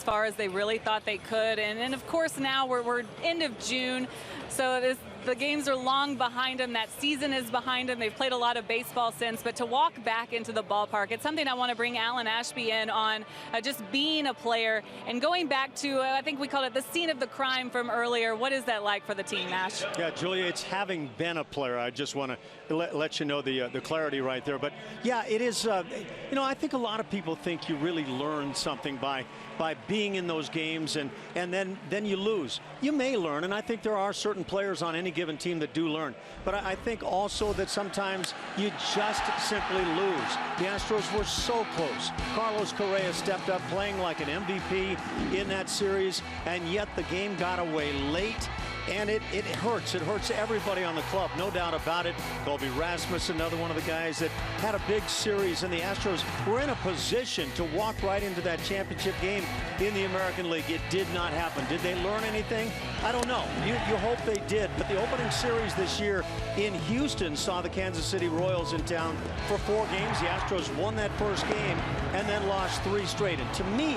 far as they really thought they could. And of course, now we're end of June, so the games are long behind them. That season is behind them. They've played a lot of baseball since, but to walk back into the ballpark, it's something I want to bring Alan Ashby in on, just being a player and going back to, I think we called it the scene of the crime from earlier. What is that like for the team, Ash? Yeah, Julia, it's having been a player. I just want to let you know the clarity right there. But yeah, it is, you know, I think a lot of people think you really learn something by being in those games, and then you lose. You may learn, and I think there are certain players on any given team that do learn. But I think also that sometimes you just simply lose. The Astros were so close. Carlos Correa stepped up playing like an MVP in that series, and yet the game got away late. And it hurts. It hurts everybody on the club, no doubt about it. Colby Rasmus, another one of the guys that had a big series, and the Astros were in a position to walk right into that championship game in the American League. It did not happen. Did they learn anything? I don't know. You hope they did. But the opening series this year in Houston saw the Kansas City Royals in town for 4 games. The Astros won that first game and then lost 3 straight. And to me,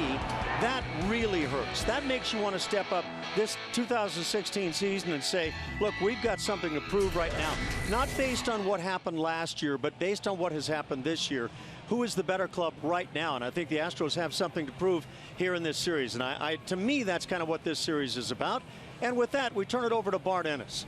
that really hurts. That makes you want to step up this 2016 season and say, look, we've got something to prove right now. Not based on what happened last year, but based on what has happened this year. Who is the better club right now? And I think the Astros have something to prove here in this series. And to me, that's kind of what this series is about. And with that, we turn it over to Bart Ennis.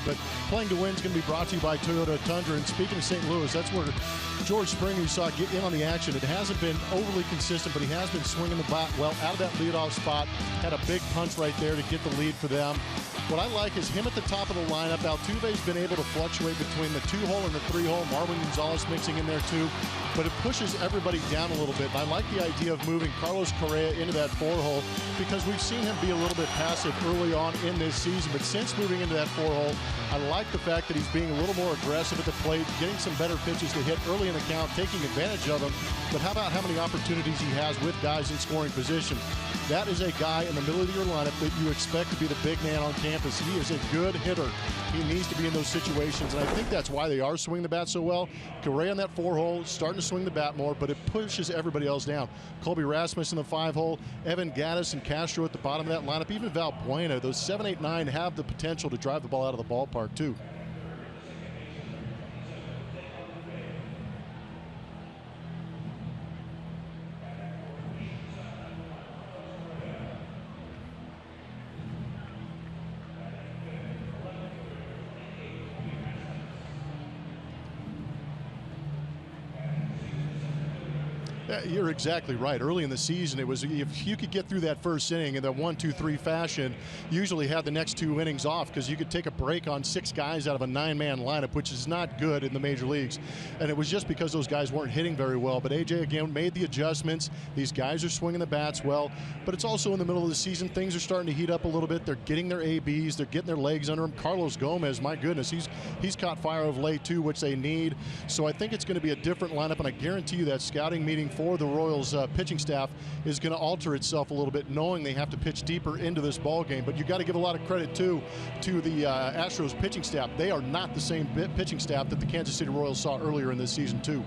But Playing to Win is going to be brought to you by Toyota Tundra. And speaking of St. Louis, that's where George Springer, you saw get in on the action. It hasn't been overly consistent, but he has been swinging the bat well out of that leadoff spot. Had a big punch right there to get the lead for them. What I like is him at the top of the lineup. Altuve's been able to fluctuate between the 2-hole and the 3-hole. Marwin Gonzalez mixing in there too, but it pushes everybody down a little bit. And I like the idea of moving Carlos Correa into that 4-hole because we've seen him be a little bit passive early on in this season. But since moving into that 4-hole, I like the fact that he's being a little more aggressive at the plate, getting some better pitches to hit early in the count, taking advantage of them. But how about how many opportunities he has with guys in scoring position? That is a guy in the middle of your lineup that you expect to be the big man on campus. He is a good hitter. He needs to be in those situations, and I think that's why they are swinging the bat so well. Correa on that 4-hole, starting to swing the bat more, but it pushes everybody else down. Colby Rasmus in the 5-hole, Evan Gattis and Castro at the bottom of that lineup, even Val Bueno. Those 7, 8, 9 have the potential to drive the ball out of the ballpark too. Yeah, you're exactly right. Early in the season, it was if you could get through that first inning in the 1-2-3 fashion, usually have the next 2 innings off because you could take a break on 6 guys out of a 9-man lineup, which is not good in the major leagues. And it was just because those guys weren't hitting very well. But AJ again made the adjustments. These guys are swinging the bats well, but it's also in the middle of the season. Things are starting to heat up a little bit. They're getting their ABs. They're getting their legs under them. Carlos Gomez, my goodness, he's caught fire of late too, which they need. So I think it's going to be a different lineup, and I guarantee you that scouting meeting for the Royals pitching staff is going to alter itself a little bit, knowing they have to pitch deeper into this ball game. But you got to give a lot of credit too to the Astros pitching staff. They are not the same pitching staff that the Kansas City Royals saw earlier in this season too.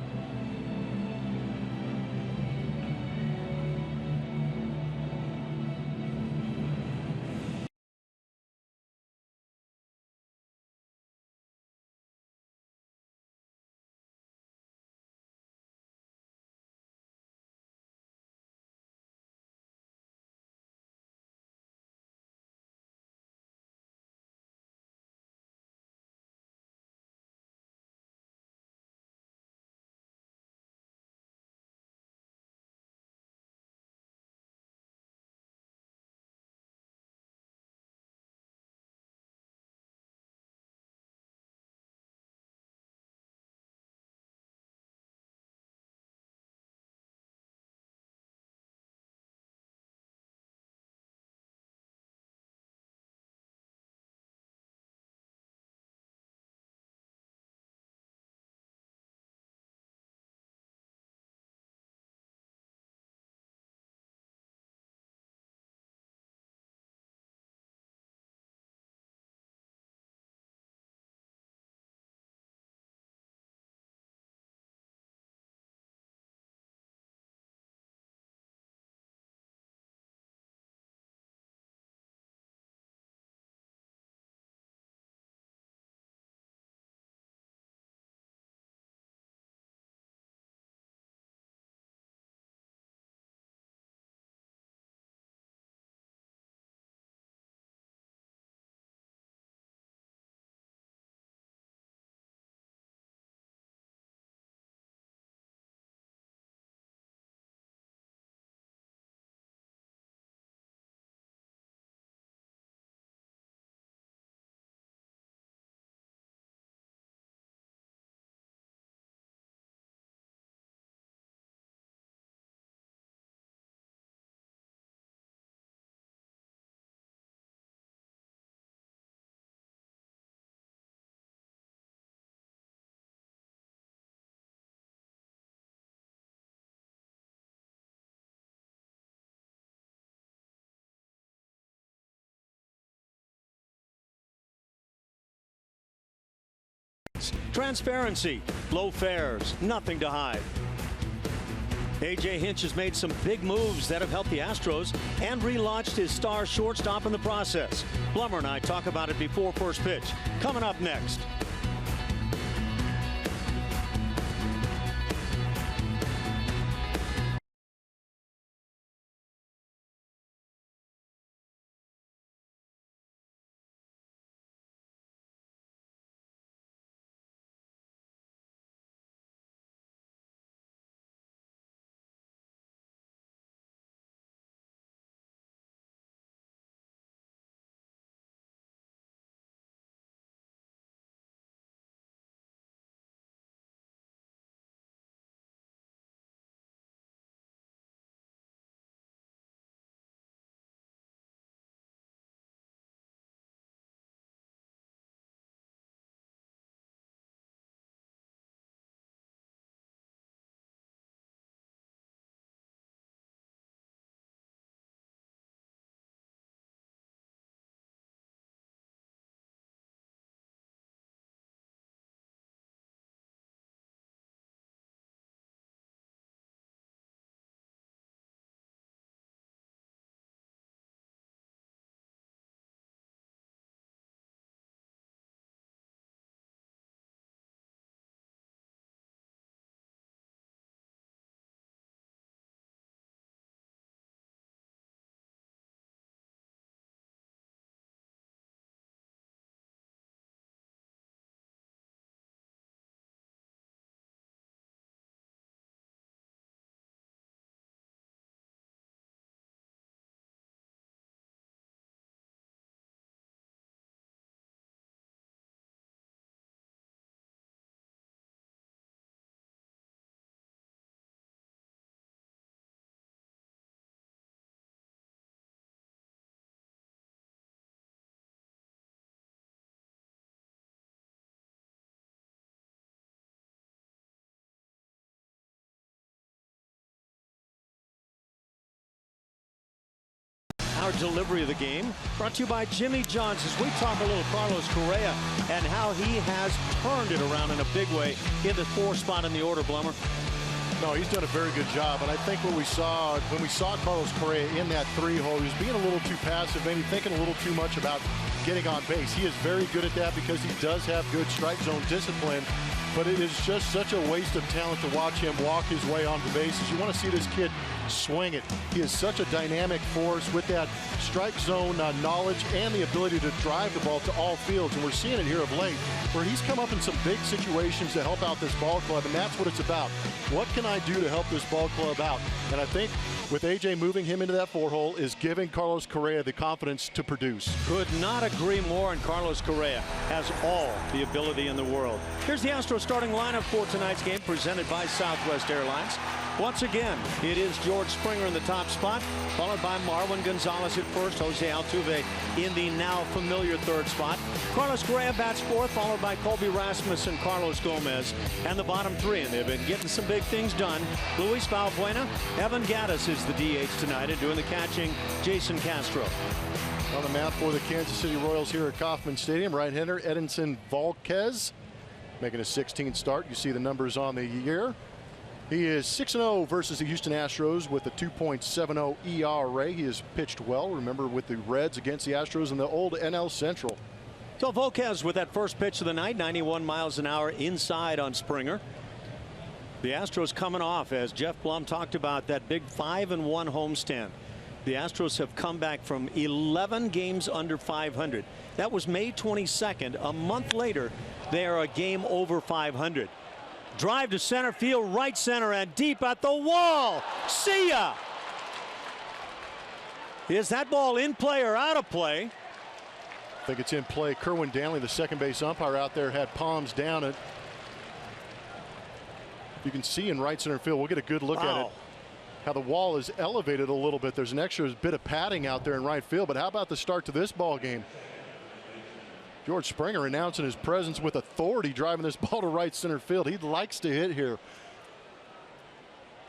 Transparency, low fares, nothing to hide. A.J. Hinch has made some big moves that have helped the Astros and relaunched his star shortstop in the process. Blummer and I talk about it before first pitch. Coming up next. our delivery of the game. Brought to you by Jimmy John's as we talk a little Carlos Correa and how he has turned it around in a big way in the 4th spot in the order, Blummer. No, he's done a very good job, and I think what we saw when we saw Carlos Correa in that 3-hole, he was being a little too passive, maybe thinking a little too much about getting on base. He is very good at that because he does have good strike zone discipline, but it is just such a waste of talent to watch him walk his way onto the bases. You want to see this kid swing it. He is such a dynamic force with that strike zone knowledge and the ability to drive the ball to all fields, and we're seeing it here of late where he's come up in some big situations to help out this ball club, and that's what it's about. What can I do to help this ball club out? And I think with A.J. moving him into that 4-hole is giving Carlos Correa the confidence to produce. Could not agree more, and Carlos Correa has all the ability in the world. Here's the Astros starting lineup for tonight's game, presented by Southwest Airlines. Once again, it is George Springer in the top spot, followed by Marwin Gonzalez at first, Jose Altuve in the now familiar 3rd spot. Carlos Correa bats 4th, followed by Colby Rasmus and Carlos Gomez, and the bottom 3. And they've been getting some big things done. Luis Valbuena, Evan Gattis is the DH tonight, and doing the catching, Jason Castro. On the map for the Kansas City Royals here at Kauffman Stadium, right-hander Edinson Volquez making a 16th start. You see the numbers on the year. He is 6-0 versus the Houston Astros with a 2.70 ERA. He has pitched well, remember, with the Reds against the Astros in the old NL Central. So Volquez with that first pitch of the night, 91 miles an hour inside on Springer. The Astros coming off, as Jeff Blum talked about, that big 5-1 homestand. The Astros have come back from 11 games under 500. That was May 22nd. A month later, they are a game over 500. Drive to center field, right center, and deep at the wall. See ya! Is that ball in play or out of play? I think it's in play. Kerwin Danley, the second base umpire out there, had palms down it. You can see in right center field. We'll get a good look at it. How the wall is elevated a little bit. There's an extra bit of padding out there in right field. But how about the start to this ball game? George Springer announcing his presence with authority, driving this ball to right center field. He likes to hit here.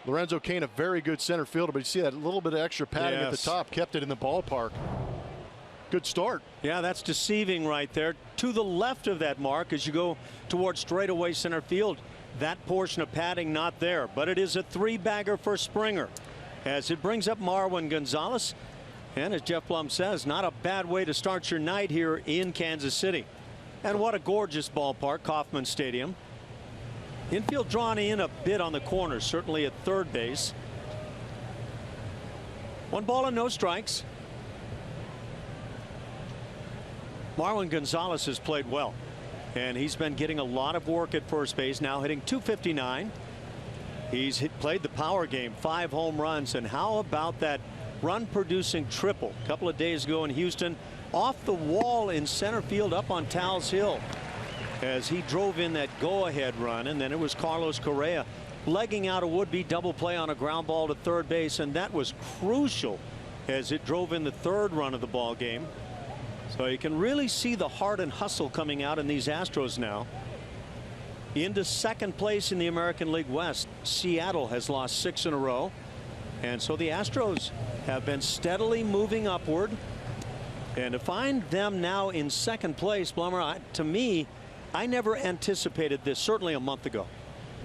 Lorenzo Cain, a very good center fielder, but you see that little bit of extra padding at the top kept it in the ballpark. Good start. Yeah, that's deceiving right there. To the left of that mark as you go towards straightaway center field. That portion of padding not there, but it is a 3-bagger for Springer as it brings up Marwin Gonzalez. And as Jeff Blum says, not a bad way to start your night here in Kansas City. And what a gorgeous ballpark, Kauffman Stadium. Infield drawn in a bit on the corners, certainly at third base. 1 ball and no strikes. Marwin Gonzalez has played well, and he's been getting a lot of work at first base, now hitting .259. He's played the power game, 5 home runs, and how about that run-producing triple a couple of days ago in Houston, off the wall in center field up on Tal's Hill, as he drove in that go-ahead run. And then it was Carlos Correa legging out a would-be double play on a ground ball to third base, and that was crucial as it drove in the 3rd run of the ball game. So you can really see the heart and hustle coming out in these Astros now. Into 2nd place in the American League West. Seattle has lost 6 in a row, and so the Astros have been steadily moving upward. And to find them now in 2nd place, Blummer, to me, I never anticipated this, certainly a month ago.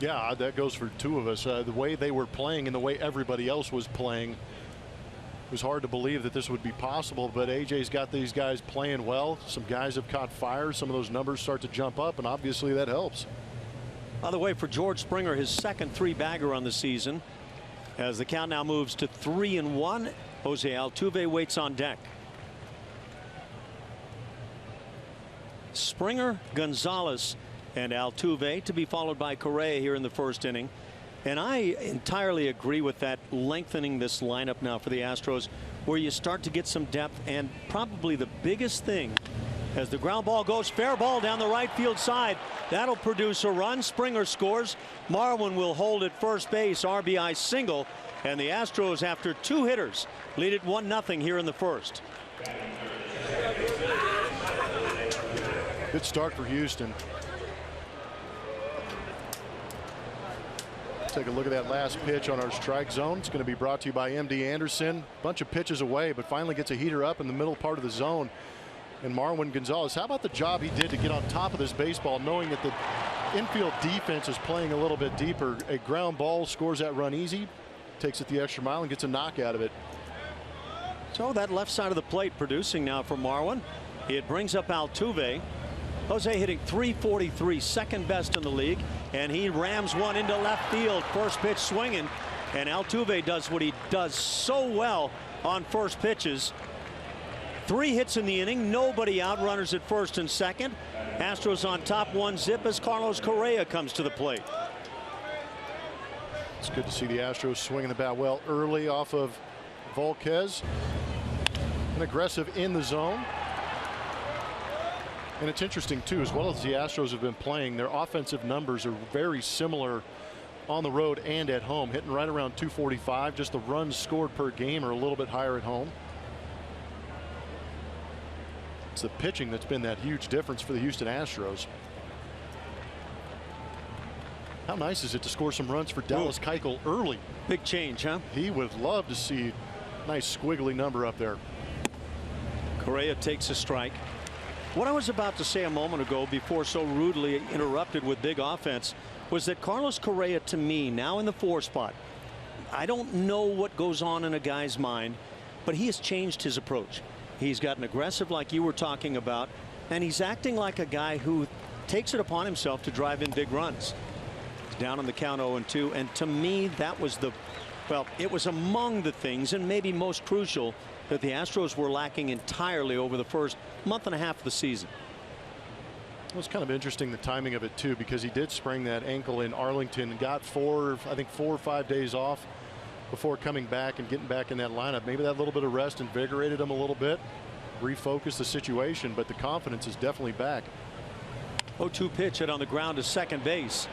Yeah, that goes for 2 of us. The way they were playing and the way everybody else was playing, it was hard to believe that this would be possible. But AJ's got these guys playing well. Some guys have caught fire. Some of those numbers start to jump up, and obviously that helps. By the way, for George Springer, his 2nd 3-bagger on the season, as the count now moves to 3-1. Jose Altuve waits on deck. Springer, Gonzalez, and Altuve to be followed by Correa here in the 1st inning. And I entirely agree with that, lengthening this lineup now for the Astros, where you start to get some depth. And probably the biggest thing, as the ground ball goes, fair ball down the right field side, that'll produce a run. Springer scores. Marwin will hold at first base, RBI single, and the Astros, after 2 hitters, lead it 1-0 here in the 1st. Good start for Houston. Take a look at that last pitch on our strike zone. It's going to be brought to you by MD Anderson. Bunch of pitches away, but finally gets a heater up in the middle part of the zone. And Marwin Gonzalez, how about the job he did to get on top of this baseball, knowing that the infield defense is playing a little bit deeper. A ground ball, scores that run easy, takes it the extra mile and gets a knock out of it. So that left side of the plate producing now for Marwin. It brings up Altuve. Jose hitting .343, second best in the league, and he rams one into left field. First pitch swinging, and Altuve does what he does so well on first pitches. 3 hits in the inning, nobody out, runners at first and second. Astros on top 1-0 as Carlos Correa comes to the plate. It's good to see the Astros swinging the bat well early off of Volquez. And aggressive in the zone. And it's interesting too, as well as the Astros have been playing, their offensive numbers are very similar on the road and at home, hitting right around 245. Just the runs scored per game are a little bit higher at home. It's the pitching that's been that huge difference for the Houston Astros. How nice is it to score some runs for Dallas Keuchel early? Big change, huh? He would love to see a nice squiggly number up there. Correa takes a strike. What I was about to say a moment ago before so rudely interrupted with big offense was that Carlos Correa, to me, now in the 4 spot, I don't know what goes on in a guy's mind, but he has changed his approach. He's gotten aggressive like you were talking about, and he's acting like a guy who takes it upon himself to drive in big runs. He's down on the count 0-2, and to me that was it was among the things, and maybe most crucial, that the Astros were lacking entirely over the first month and a half of the season. It was kind of interesting, the timing of it too, because he did sprain that ankle in Arlington and got 4 or 5 days off before coming back and getting back in that lineup. Maybe that little bit of rest invigorated him a little bit, refocused the situation, but the confidence is definitely back. 0-2 pitch hit on the ground to second base.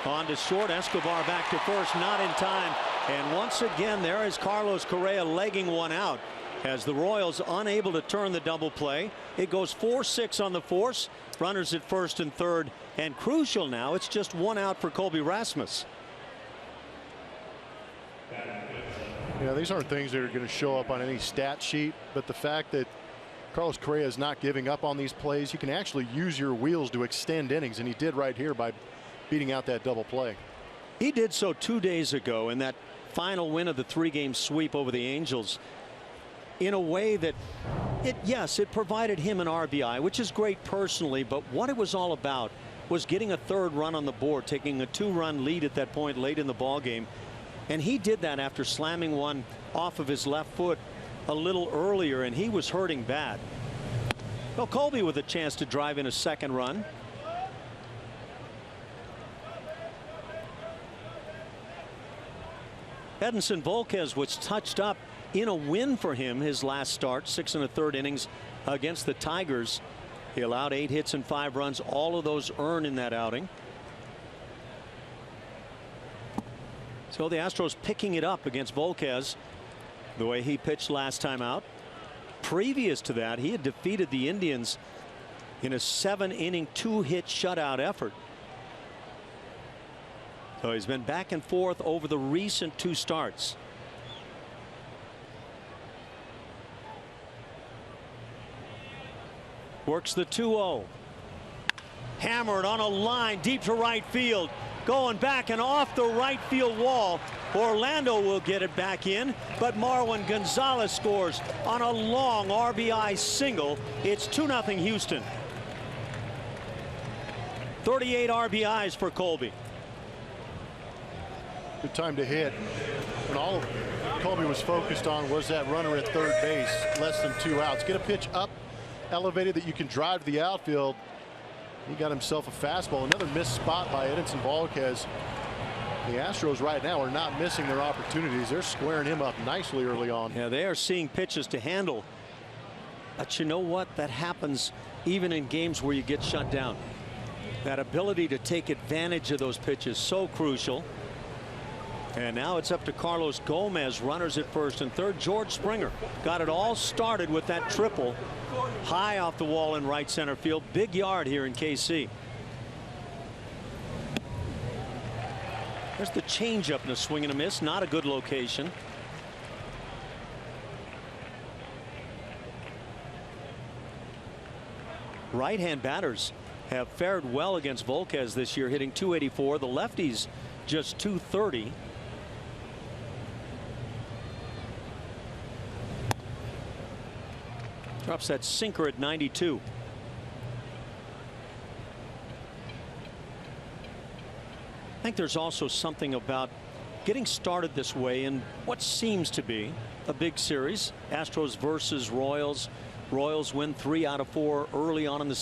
On to short, Escobar back to first, not in time. And once again, there is Carlos Correa legging one out as the Royals unable to turn the double play. It goes 4-6 on the force. Runners at first and third, and crucial now, it's just 1 out for Colby Rasmus. Yeah, these aren't things that are going to show up on any stat sheet, but the fact that Carlos Correa is not giving up on these plays, you can actually use your wheels to extend innings, and he did right here by beating out that double play. He did so 2 days ago in that final win of the 3-game sweep over the Angels, in a way that it provided him an RBI, which is great personally, but what it was all about was getting a 3rd run on the board, taking a 2-run lead at that point late in the ball game. And he did that after slamming one off of his left foot a little earlier, and he was hurting bad. Well, Colby with a chance to drive in a 2nd run. Edinson Volquez was touched up in a win for him his last start, 6 1/3 innings against the Tigers. He allowed 8 hits and 5 runs, all of those earned in that outing. So the Astros picking it up against Volquez the way he pitched last time out. Previous to that, he had defeated the Indians in a 7-inning 2-hit shutout effort. So he's been back and forth over the recent 2 starts. Works the 2-0. Hammered on a line deep to right field. Going back and off the right field wall. Orlando will get it back in, but Marwin Gonzalez scores on a long RBI single. It's 2-0 Houston. 38 RBIs for Colby. Good time to hit. And all Colby was focused on was that runner at third base, less than 2 outs. Get a pitch up, elevated, that you can drive to the outfield. He got himself a fastball. Another missed spot by Edinson Volquez. The Astros right now are not missing their opportunities. They're squaring him up nicely early on. Yeah, they are seeing pitches to handle. But you know what? That happens even in games where you get shut down. That ability to take advantage of those pitches, so crucial. And now it's up to Carlos Gomez, runners at first and third. George Springer got it all started with that triple high off the wall in right center field. Big yard here in KC. There's the changeup and a swing and a miss. Not a good location. Right-hand batters have fared well against Volquez this year, hitting .284. The lefties just .230. Drops that sinker at 92. I think there's also something about getting started this way in what seems to be a big series. Astros versus Royals. Royals win 3 out of 4 early on in the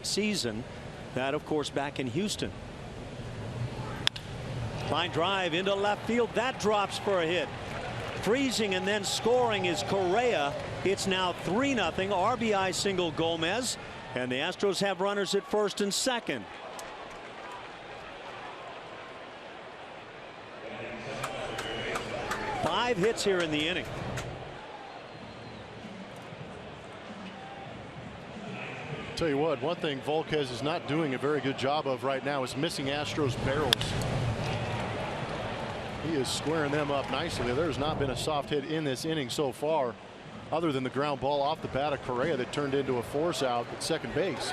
season. That, of course, back in Houston. Line drive into left field. That drops for a hit. Freezing and then scoring is Correa. It's now 3-0. RBI single Gomez. And the Astros have runners at first and second. Five hits here in the inning. Tell you what, one thing Volquez is not doing a very good job of right now is missing Astros barrels. He is squaring them up nicely. There's not been a soft hit in this inning so far, other than the ground ball off the bat of Correa that turned into a force out at second base.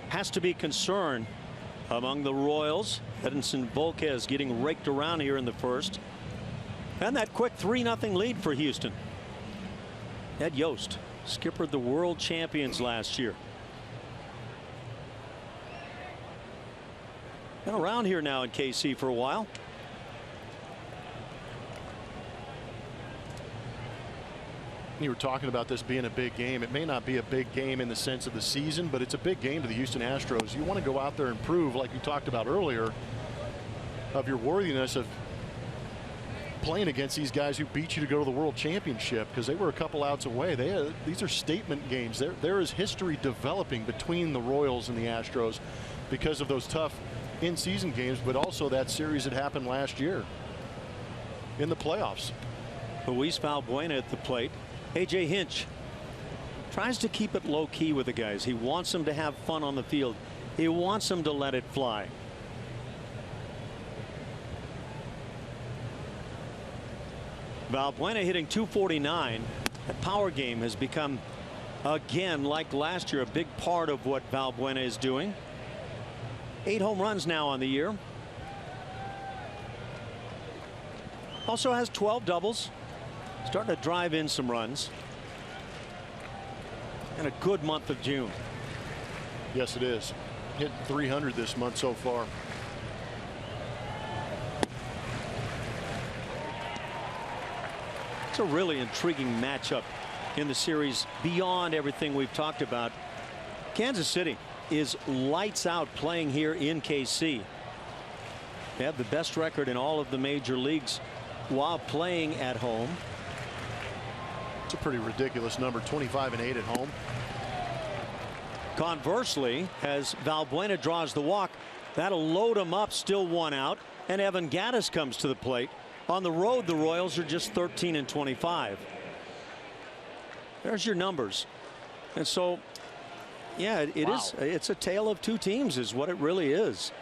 Has to be concern among the Royals. Edinson Volquez getting raked around here in the first. And that quick 3-0 lead for Houston. Ed Yost skippered the world champions last year. Been around here now in KC for a while. You were talking about this being a big game. It may not be a big game in the sense of the season, but it's a big game to the Houston Astros. You want to go out there and prove, like you talked about earlier, of your worthiness of playing against these guys who beat you to go to the World Championship, because they were a couple outs away. These are statement games. There is history developing between the Royals and the Astros because of those tough in-season games, but also that series that happened last year in the playoffs. Luis Valbuena at the plate. A.J. Hinch tries to keep it low key with the guys. He wants them to have fun on the field. He wants them to let it fly. Valbuena hitting .249. That power game has become, again, like last year, a big part of what Valbuena is doing. 8 home runs now on the year. Also has 12 doubles. Starting to drive in some runs. And a good month of June. Yes, it is. Hit 300 this month so far. It's a really intriguing matchup in the series beyond everything we've talked about. Kansas City is lights out playing here in KC. They have the best record in all of the major leagues while playing at home. It's a pretty ridiculous number, 25-8 at home. Conversely, as Valbuena draws the walk, that'll load him up, still 1 out, and Evan Gattis comes to the plate. On the road, the Royals are just 13-25. There's your numbers. And so, yeah, it's a tale of two teams is what it really is.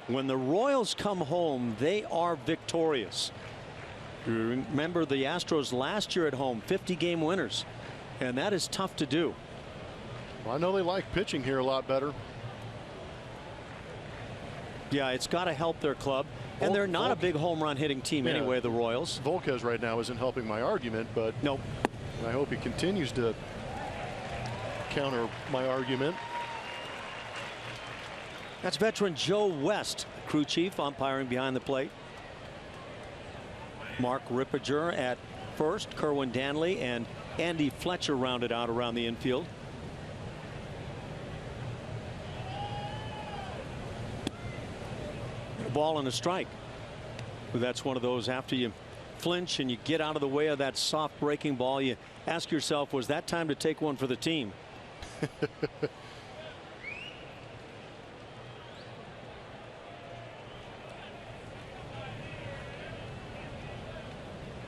When the Royals come home, they are victorious. Remember the Astros last year at home, 50-game winners, and that is tough to do. Well, I know they like pitching here a lot better. Yeah, it's got to help their club, and they're not a big home run hitting team anyway, the Royals. Volquez right now isn't helping my argument, but nope. I hope he continues to counter my argument. That's veteran Joe West, crew chief, umpiring behind the plate. Mark Rippiger at first, Kerwin Danley and Andy Fletcher rounded out around the infield. A ball and a strike. That's one of those after you flinch and you get out of the way of that soft breaking ball, you ask yourself, was that time to take one for the team?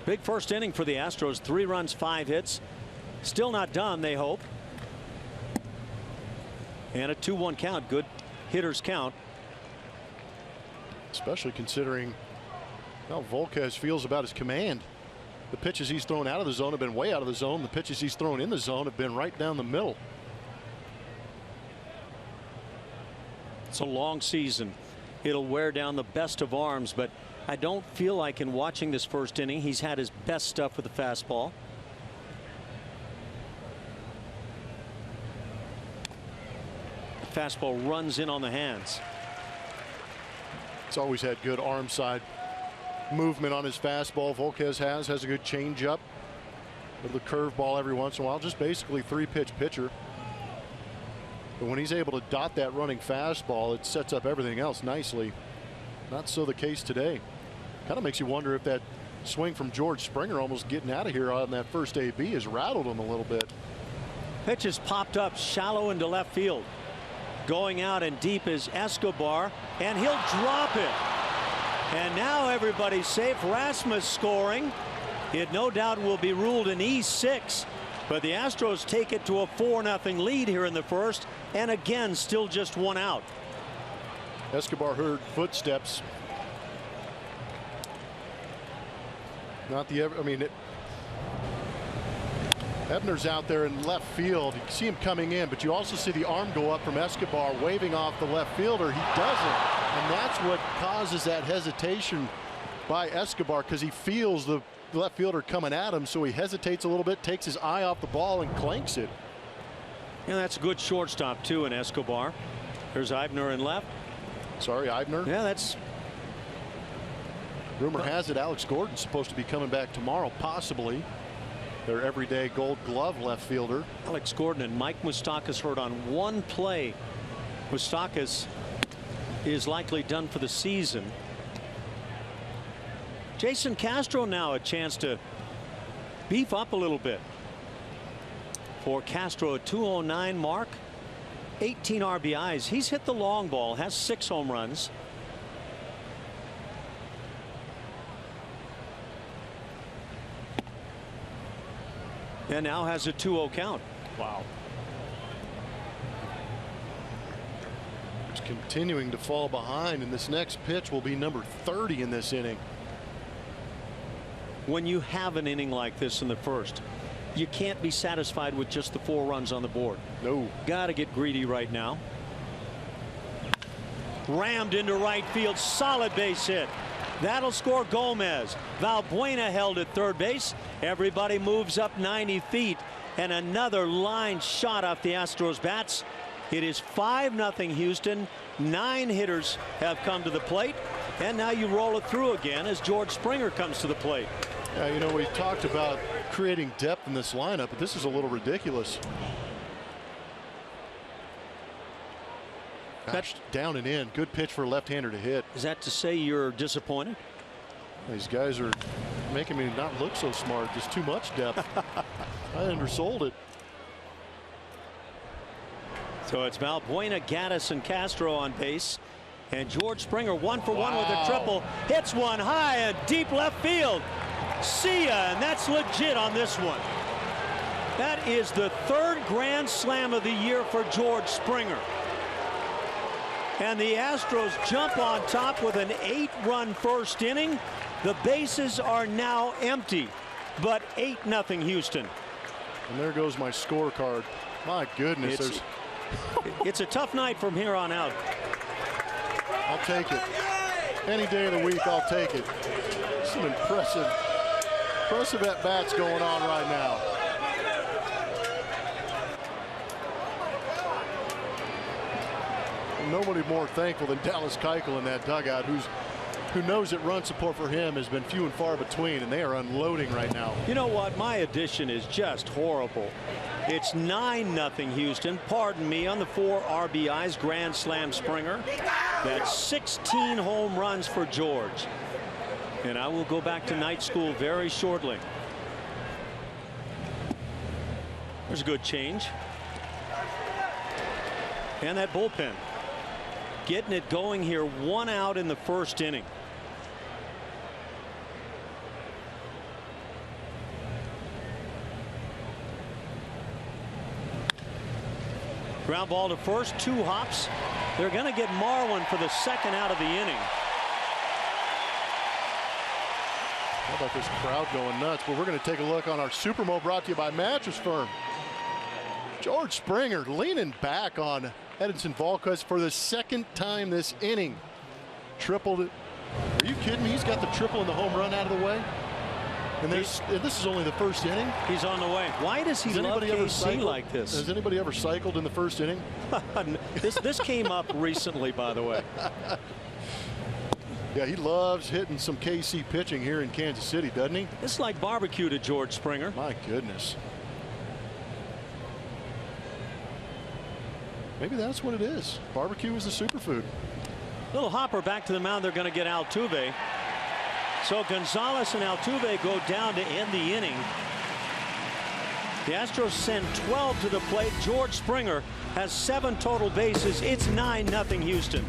Big first inning for the Astros. 3 runs, 5 hits. Still not done, they hope. And a 2-1 count. Good hitters count. Especially considering how Volquez feels about his command. The pitches he's thrown out of the zone have been way out of the zone. The pitches he's thrown in the zone have been right down the middle. It's a long season. It'll wear down the best of arms, but I don't feel like in watching this first inning he's had his best stuff with the fastball. The fastball runs in on the hands. It's always had good arm side movement on his fastball. Volquez has a good changeup with the curveball every once in a while. Just basically 3-pitch pitcher. But when he's able to dot that running fastball, it sets up everything else nicely. Not so the case today. Kind of makes you wonder if that swing from George Springer almost getting out of here on that first AB has rattled him a little bit. Pitch is popped up shallow into left field. Going out and deep is Escobar, and he'll drop it. And now everybody's safe. Rasmus scoring. It no doubt will be ruled an E6. But the Astros take it to a 4-0 lead here in the first. And again, still just 1 out. Escobar heard footsteps. Not the I mean, Ebner's out there in left field. You see him coming in, but you also see the arm go up from Escobar waving off the left fielder. He doesn't, and that's what causes that hesitation by Escobar, because he feels the left fielder coming at him, so he hesitates a little bit, takes his eye off the ball, and clanks it. And that's a good shortstop too in Escobar. There's Eibner in left. Sorry, Eibner. Yeah, that's. Rumor has it Alex Gordon's supposed to be coming back tomorrow, possibly. Their everyday Gold Glove left fielder. Alex Gordon and Mike Moustakas hurt on one play. Moustakas is likely done for the season. Jason Castro now a chance to beef up a little bit. For Castro, a 209 mark, 18 RBIs. He's hit the long ball, has 6 home runs. And now has a 2-0 count. Wow. It's continuing to fall behind, and this next pitch will be number 30 in this inning. When you have an inning like this in the first, you can't be satisfied with just the 4 runs on the board. No. Got to get greedy right now. Rammed into right field. Solid base hit. That'll score Gomez. Valbuena held at third base. Everybody moves up 90 feet. And another line shot off the Astros bats. It is 5-0 Houston. 9 hitters have come to the plate. And now you roll it through again as George Springer comes to the plate. Yeah, you know, we talked about creating depth in this lineup, but this is a little ridiculous. Gosh, down and in. Good pitch for a left-hander to hit. Is that to say you're disappointed? These guys are making me not look so smart. Just too much depth. I undersold it. So it's Valbuena, Gaddis, and Castro on base. And George Springer 1 for 1 with a triple. Hits one high and deep left field. See ya, and that's legit on this one. That is the 3rd grand slam of the year for George Springer. And the Astros jump on top with an 8-run first inning. The bases are now empty, but 8-0 Houston. And there goes my scorecard. My goodness. It's a tough night from here on out. I'll take it. Any day of the week, I'll take it. Some impressive at-bats going on right now. Nobody more thankful than Dallas Keuchel in that dugout, who knows that run support for him has been few and far between, and they are unloading right now. You know what? My addition is just horrible. It's 9-0 Houston. Pardon me, on the 4 RBIs, grand slam Springer. That's 16 home runs for George. And I will go back to night school very shortly. There's a good change. And that bullpen getting it going here. 1 out in the first inning. Ground ball to first, 2 hops. They're going to get Marwin for the second out of the inning. How about this crowd going nuts? Well, we're going to take a look on our Supermo, brought to you by Mattress Firm. George Springer leaning back on Edinson Volquez for the second time this inning. Tripled it. Are you kidding me? He's got the triple and the home run out of the way. And this is only the first inning. He's on the way. Why does he love KC like this? Has anybody ever cycled in the first inning? This came up recently, by the way. Yeah, he loves hitting some KC pitching here in Kansas City, doesn't he? It's like barbecue to George Springer. My goodness. Maybe that's what it is. Barbecue is the superfood. Little hopper back to the mound. They're going to get Altuve. So Gonzalez and Altuve go down to end the inning. The Astros send 12 to the plate. George Springer has 7 total bases. It's 9-0 Houston.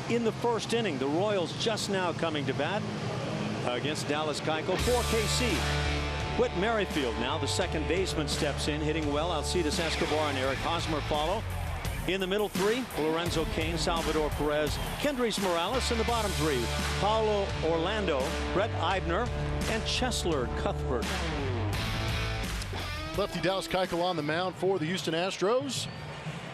In the first inning, the Royals just now coming to bat against Dallas Keuchel for KC. Whit Merrifield now, the second baseman, steps in, hitting well. Alcides Escobar and Eric Hosmer follow. In the middle 3, Lorenzo Cain, Salvador Perez, Kendrys Morales. In the bottom 3, Paulo Orlando, Brett Eibner, and Cheslor Cuthbert. Lefty Dallas Keuchel on the mound for the Houston Astros.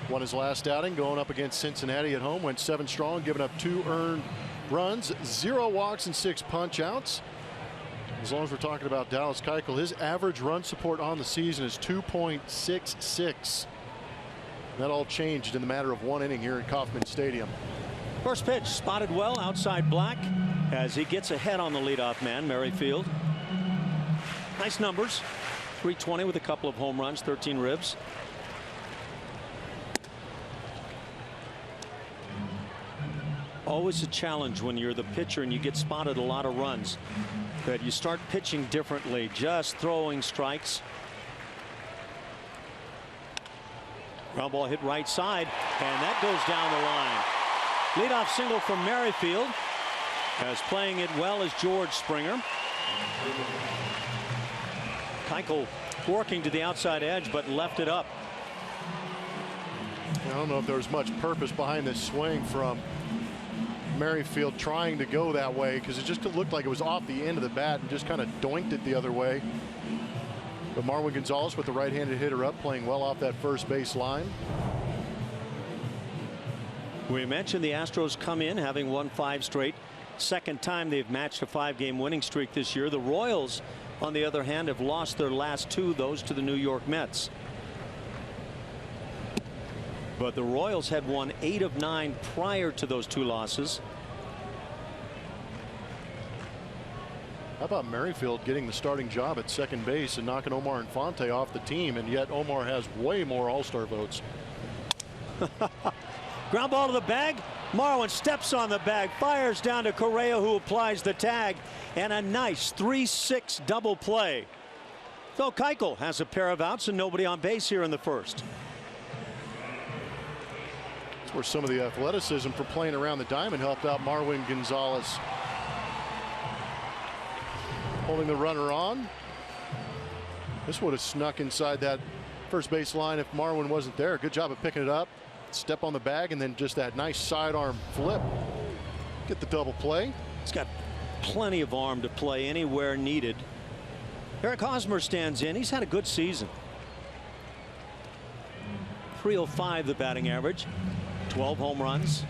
Won his last outing going up against Cincinnati at home. Went 7 strong, giving up 2 earned runs, 0 walks and 6 punch outs. As long as we're talking about Dallas Keuchel, his average run support on the season is 2.66. That all changed in the matter of 1 inning here at Kauffman Stadium. First pitch spotted well outside Black as he gets ahead on the leadoff man, Merrifield. Nice numbers. 320 with a couple of home runs, 13 ribs. Always a challenge when you're the pitcher and you get spotted a lot of runs, that you start pitching differently, just throwing strikes. Ground ball hit right side, and that goes down the line. Leadoff single from Merrifield, as playing it well as George Springer. Keuchel working to the outside edge, but left it up. I don't know if there was much purpose behind this swing from Merrifield trying to go that way, because it just looked like it was off the end of the bat and just kind of doinked it the other way. But Marwin Gonzalez with the right-handed hitter up, playing well off that first base line. We mentioned the Astros come in having won 5 straight. Second time they've matched a 5-game winning streak this year. The Royals, on the other hand, have lost their last 2, those to the New York Mets. But the Royals had won 8 of 9 prior to those 2 losses. How about Merrifield getting the starting job at second base and knocking Omar Infante off the team, and yet Omar has way more All-Star votes. Ground ball to the bag. Marwin steps on the bag, fires down to Correa, who applies the tag, and a nice 3-6 double play. So Keuchel has a pair of outs and nobody on base here in the first. That's where some of the athleticism for playing around the diamond helped out Marwin Gonzalez. Holding the runner on. This would have snuck inside that first base line if Marwin wasn't there. Good job of picking it up. Step on the bag and then just that nice sidearm flip. Get the double play. He's got plenty of arm to play anywhere needed. Eric Hosmer stands in. He's had a good season. .305 the batting average. 12 home runs.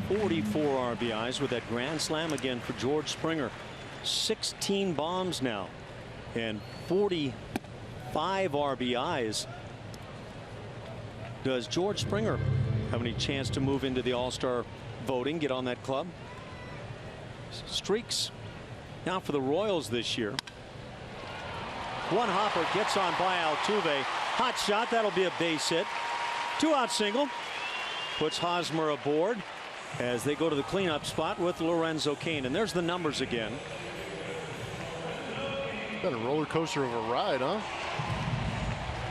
44 RBIs with that grand slam again for George Springer. 16 bombs now and 45 RBIs. Does George Springer have any chance to move into the All-Star voting, get on that club? Streaks now for the Royals this year. One hopper gets on by Altuve. Hot shot. That'll be a base hit. 2-out single. Puts Hosmer aboard as they go to the cleanup spot with Lorenzo Cain. And there's the numbers again. Been a roller coaster of a ride, huh?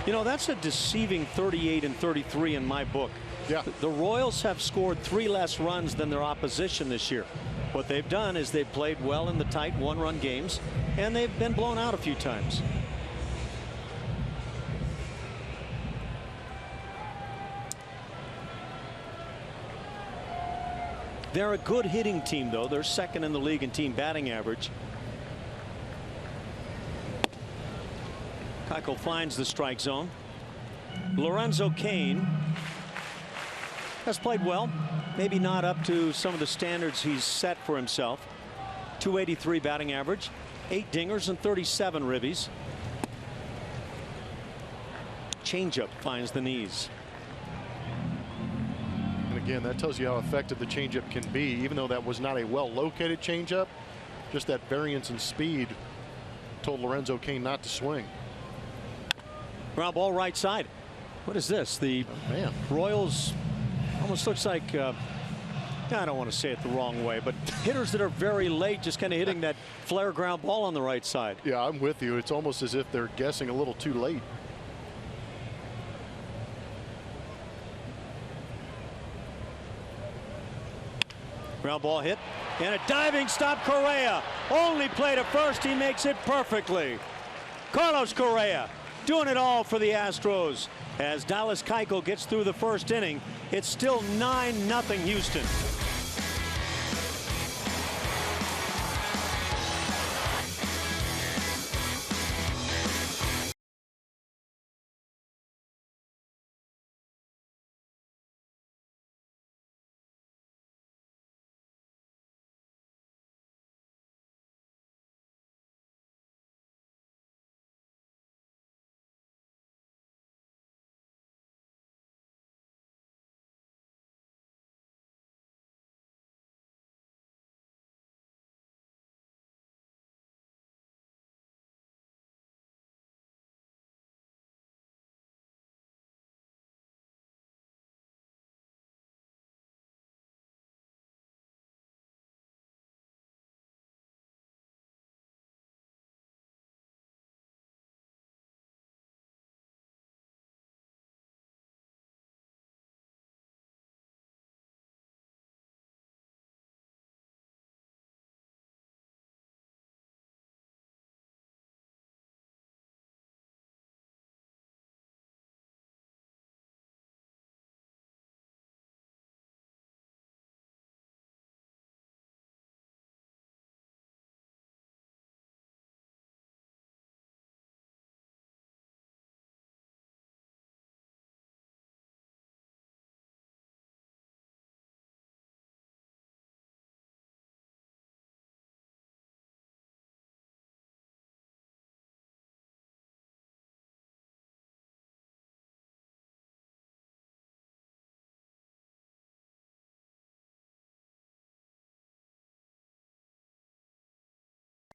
You know, that's a deceiving 38 and 33 in my book. Yeah. The Royals have scored 3 less runs than their opposition this year. What they've done is they've played well in the tight one-run games, and they've been blown out a few times. They're a good hitting team, though. They're second in the league in team batting average. Keuchel finds the strike zone. Lorenzo Cain has played well, maybe not up to some of the standards he's set for himself. .283 batting average, 8 dingers and 37 ribbies. Changeup finds the knees. And again, that tells you how effective the changeup can be, even though that was not a well-located changeup. Just that variance in speed told Lorenzo Cain not to swing. Ground ball right side. What is this? The Royals almost looks like I don't want to say it the wrong way, but hitters that are very late just kind of hitting that flare ground ball on the right side. Yeah, I'm with you. It's almost as if they're guessing a little too late. Ground ball hit and a diving stop. Correa only play to first. He makes it perfectly. Carlos Correa doing it all for the Astros as Dallas Keuchel gets through the first inning. It's still 9-0 Houston.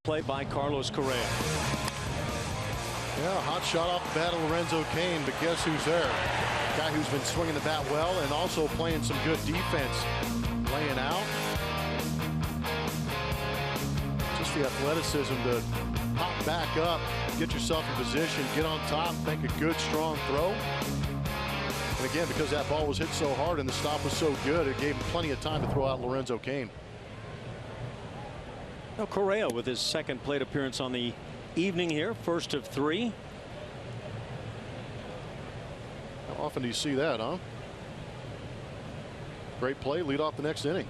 Play by Carlos Correa. Yeah, hot shot off the bat of Lorenzo Cain, but guess who's there? Guy who's been swinging the bat well and also playing some good defense. Laying out. Just the athleticism to pop back up, get yourself in position, get on top, make a good, strong throw. And again, because that ball was hit so hard and the stop was so good, it gave him plenty of time to throw out Lorenzo Cain. Now Correa with his second plate appearance on the evening here, first of 3. How often do you see that, huh? Great play, lead off the next inning.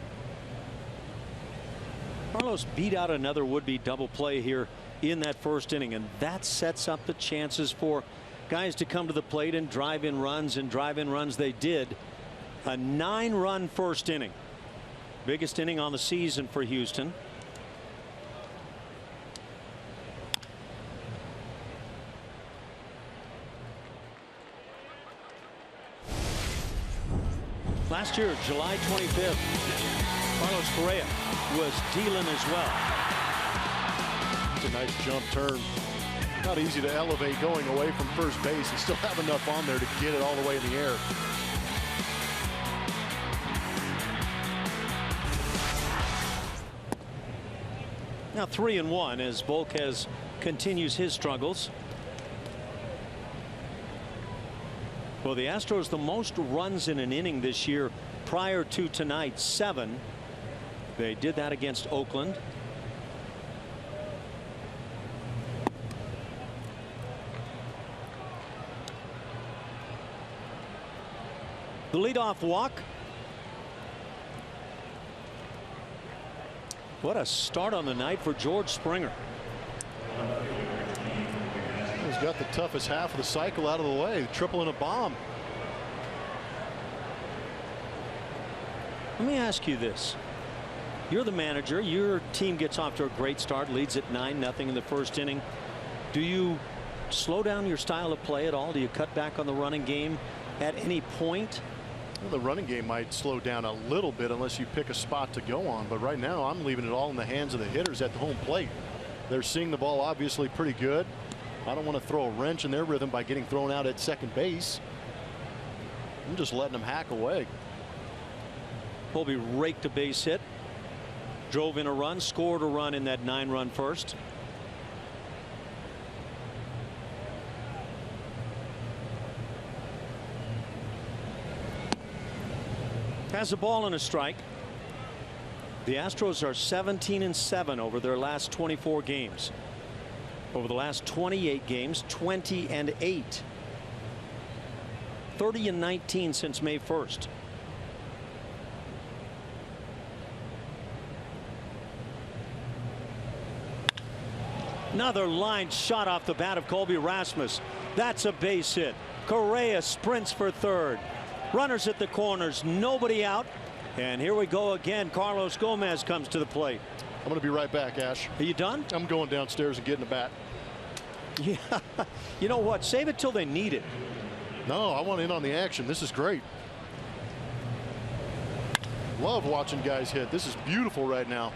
Carlos beat out another would-be double play here in that first inning, and that sets up the chances for guys to come to the plate and drive in runs, and drive in runs they did. A 9-run first inning. Biggest inning on the season for Houston. Last year, July 25th, Carlos Correa was dealing as well. It's a nice jump turn. Not easy to elevate going away from first base and still have enough on there to get it all the way in the air. Now 3-1 as Volquez continues his struggles. Well, the Astros the most runs in an inning this year prior to tonight, 7. They did that against Oakland. The leadoff walk. What a start on the night for George Springer. He's got the toughest half of the cycle out of the way, triple and a bomb. Let me ask you this. You're the manager. Your team gets off to a great start, leads at 9-0 in the first inning. Do you slow down your style of play at all? Do you cut back on the running game at any point? Well, the running game might slow down a little bit unless you pick a spot to go on. But right now, I'm leaving it all in the hands of the hitters at the home plate. They're seeing the ball obviously pretty good. I don't want to throw a wrench in their rhythm by getting thrown out at second base. I'm just letting them hack away. Colby raked a base hit, drove in a run, scored a run in that 9-run first. Has a ball and a strike. The Astros are 17-7 over their last 24 games. Over the last 28 games, 20-8. 30-19 since May 1st. Another line shot off the bat of Colby Rasmus. That's a base hit. Correa sprints for third. Runners at the corners, nobody out. And here we go again. Carlos Gomez comes to the plate. I'm going to be right back, Ash. Are you done? I'm going downstairs and getting the bat. Yeah. You know what? Save it till they need it. No, I want in on the action. This is great. Love watching guys hit. This is beautiful right now.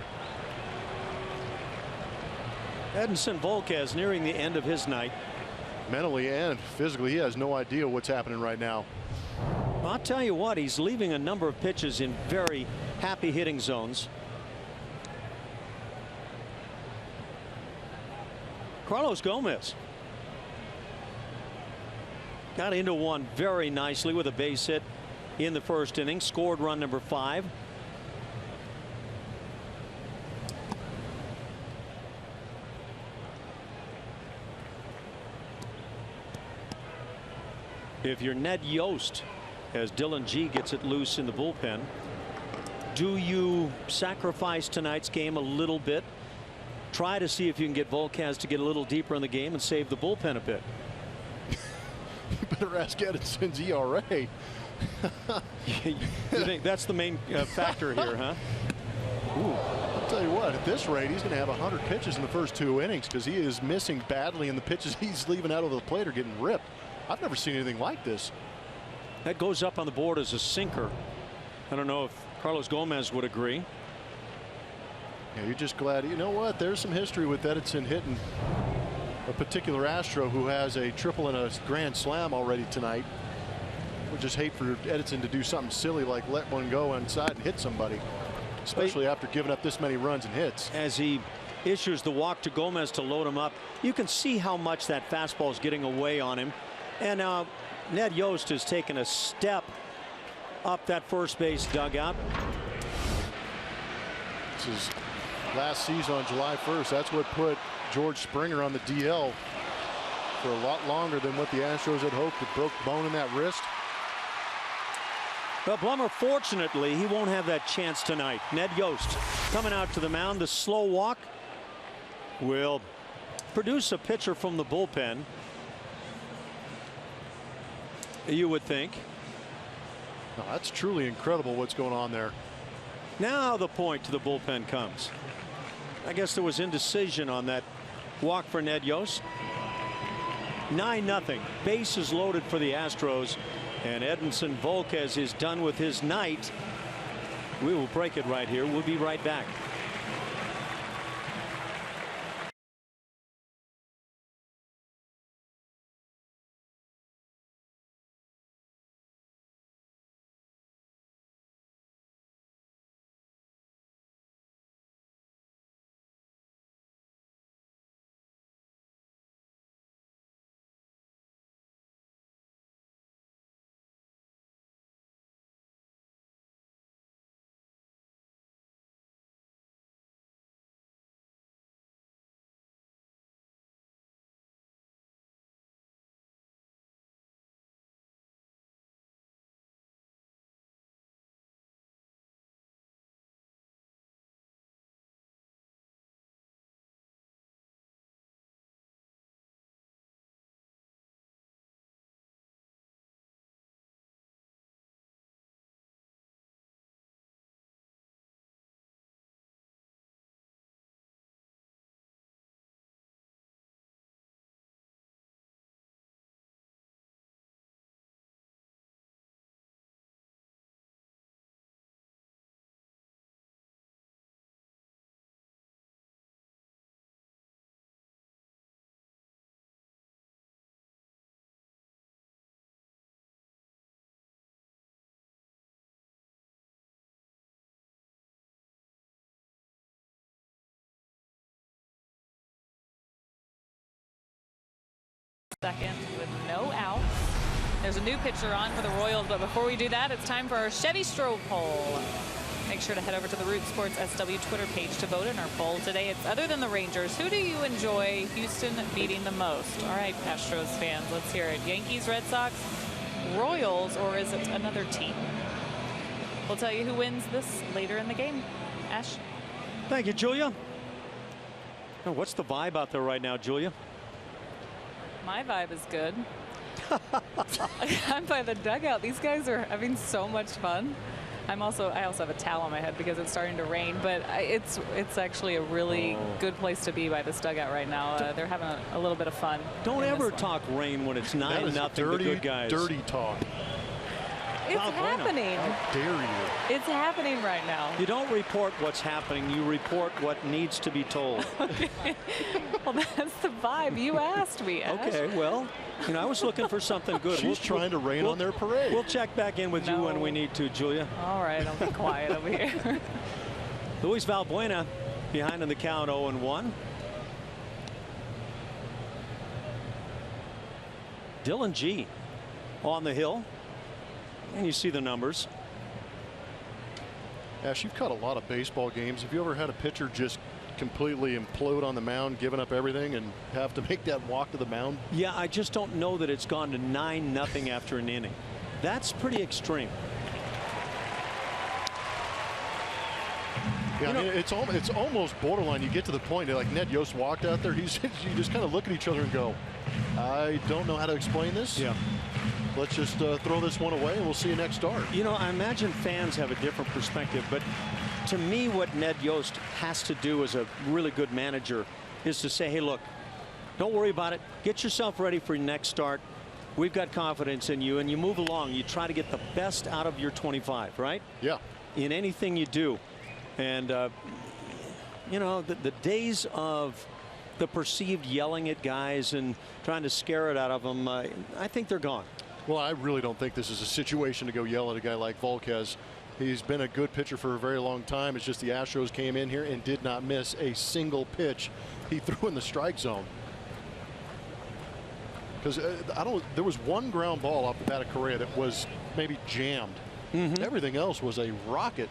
Edinson Volquez nearing the end of his night. Mentally and physically, he has no idea what's happening right now. I'll tell you what, he's leaving a number of pitches in very happy hitting zones. Carlos Gomez got into one very nicely with a base hit in the first inning, scored run number 5. If you're Ned Yost, as Dylan G gets it loose in the bullpen, do you sacrifice tonight's game a little bit? Try to see if you can get Volquez to get a little deeper in the game and save the bullpen a bit. You better ask Edison's ERA. You think that's the main factor here, huh? Ooh, I'll tell you what, at this rate, he's going to have 100 pitches in the first 2 innings because he is missing badly, and the pitches he's leaving out of the plate are getting ripped. I've never seen anything like this. That goes up on the board as a sinker. I don't know if Carlos Gomez would agree. Yeah, you're just glad. You know what? There's some history with Edinson hitting a particular Astro who has a triple and a grand slam already tonight. would just hate for Edinson to do something silly like let one go inside and hit somebody, especially after giving up this many runs and hits. As he issues the walk to Gomez to load him up, you can see how much that fastball is getting away on him. And now Ned Yost has taken a step up that first base dugout. This is last season on July 1st. That's what put George Springer on the DL for a lot longer than what the Astros had hoped. It broke bone in that wrist. But Blummer, fortunately, he won't have that chance tonight. Ned Yost coming out to the mound. The slow walk will produce a pitcher from the bullpen, you would think. No, that's truly incredible what's going on there. Now the point to the bullpen comes. I guess there was indecision on that walk for Ned Yost. 9-0. Bases loaded for the Astros. And Edinson Volquez is done with his night. We will break it right here. We'll be right back. Second with no outs. There's a new pitcher on for the Royals, but before we do that, it's time for our Chevy Stroh poll. Make sure to head over to the Root Sports SW Twitter page to vote in our poll today. It's other than the Rangers, who do you enjoy Houston beating the most? All right, Astros fans, let's hear it. Yankees, Red Sox, Royals, or is it another team? We'll tell you who wins this later in the game. Ash? Thank you, Julia. Oh, what's the vibe out there right now, Julia? My vibe is good. I'm by the dugout. These guys are having so much fun. I also have a towel on my head because it's starting to rain, but it's actually a really good place to be by this dugout right now. They're having a little bit of fun. Don't ever talk rain when it's 9-0. The good guys. Dirty talk. It's happening. How dare you? It's happening right now. You don't report what's happening. You report what needs to be told. Okay. Well, that's the vibe. You asked me, Ash. Okay, well, I was looking for something good. She's trying to rain on their parade. We'll check back in with you when we need to, Julia. All right, I'll be quiet over here. Luis Valbuena behind in the count, 0-1. Dylan G on the hill. And you see the numbers. Ash, you've caught a lot of baseball games. Have you ever had a pitcher just completely implode on the mound, giving up everything, and have to make that walk to the mound? Yeah, I just don't know that it's gone to 9-0 after an inning. That's pretty extreme. Yeah, I mean, it's almost borderline. You get to the point like Ned Yost walked out there. You just kind of look at each other and go, I don't know how to explain this. Yeah. Let's just throw this one away and we'll see you next start. I imagine fans have a different perspective, but to me, what Ned Yost has to do as a really good manager is to say, hey, look, don't worry about it. Get yourself ready for your next start. We've got confidence in you, and you move along. You try to get the best out of your 25, right? Yeah. In anything you do. And, the days of the perceived yelling at guys and trying to scare it out of them, I think they're gone. Well, I really don't think this is a situation to go yell at a guy like Volquez. He's been a good pitcher for a very long time. It's just the Astros came in here and did not miss a single pitch he threw in the strike zone. Because there was one ground ball off the bat of Correa that was maybe jammed. Everything else was a rocket,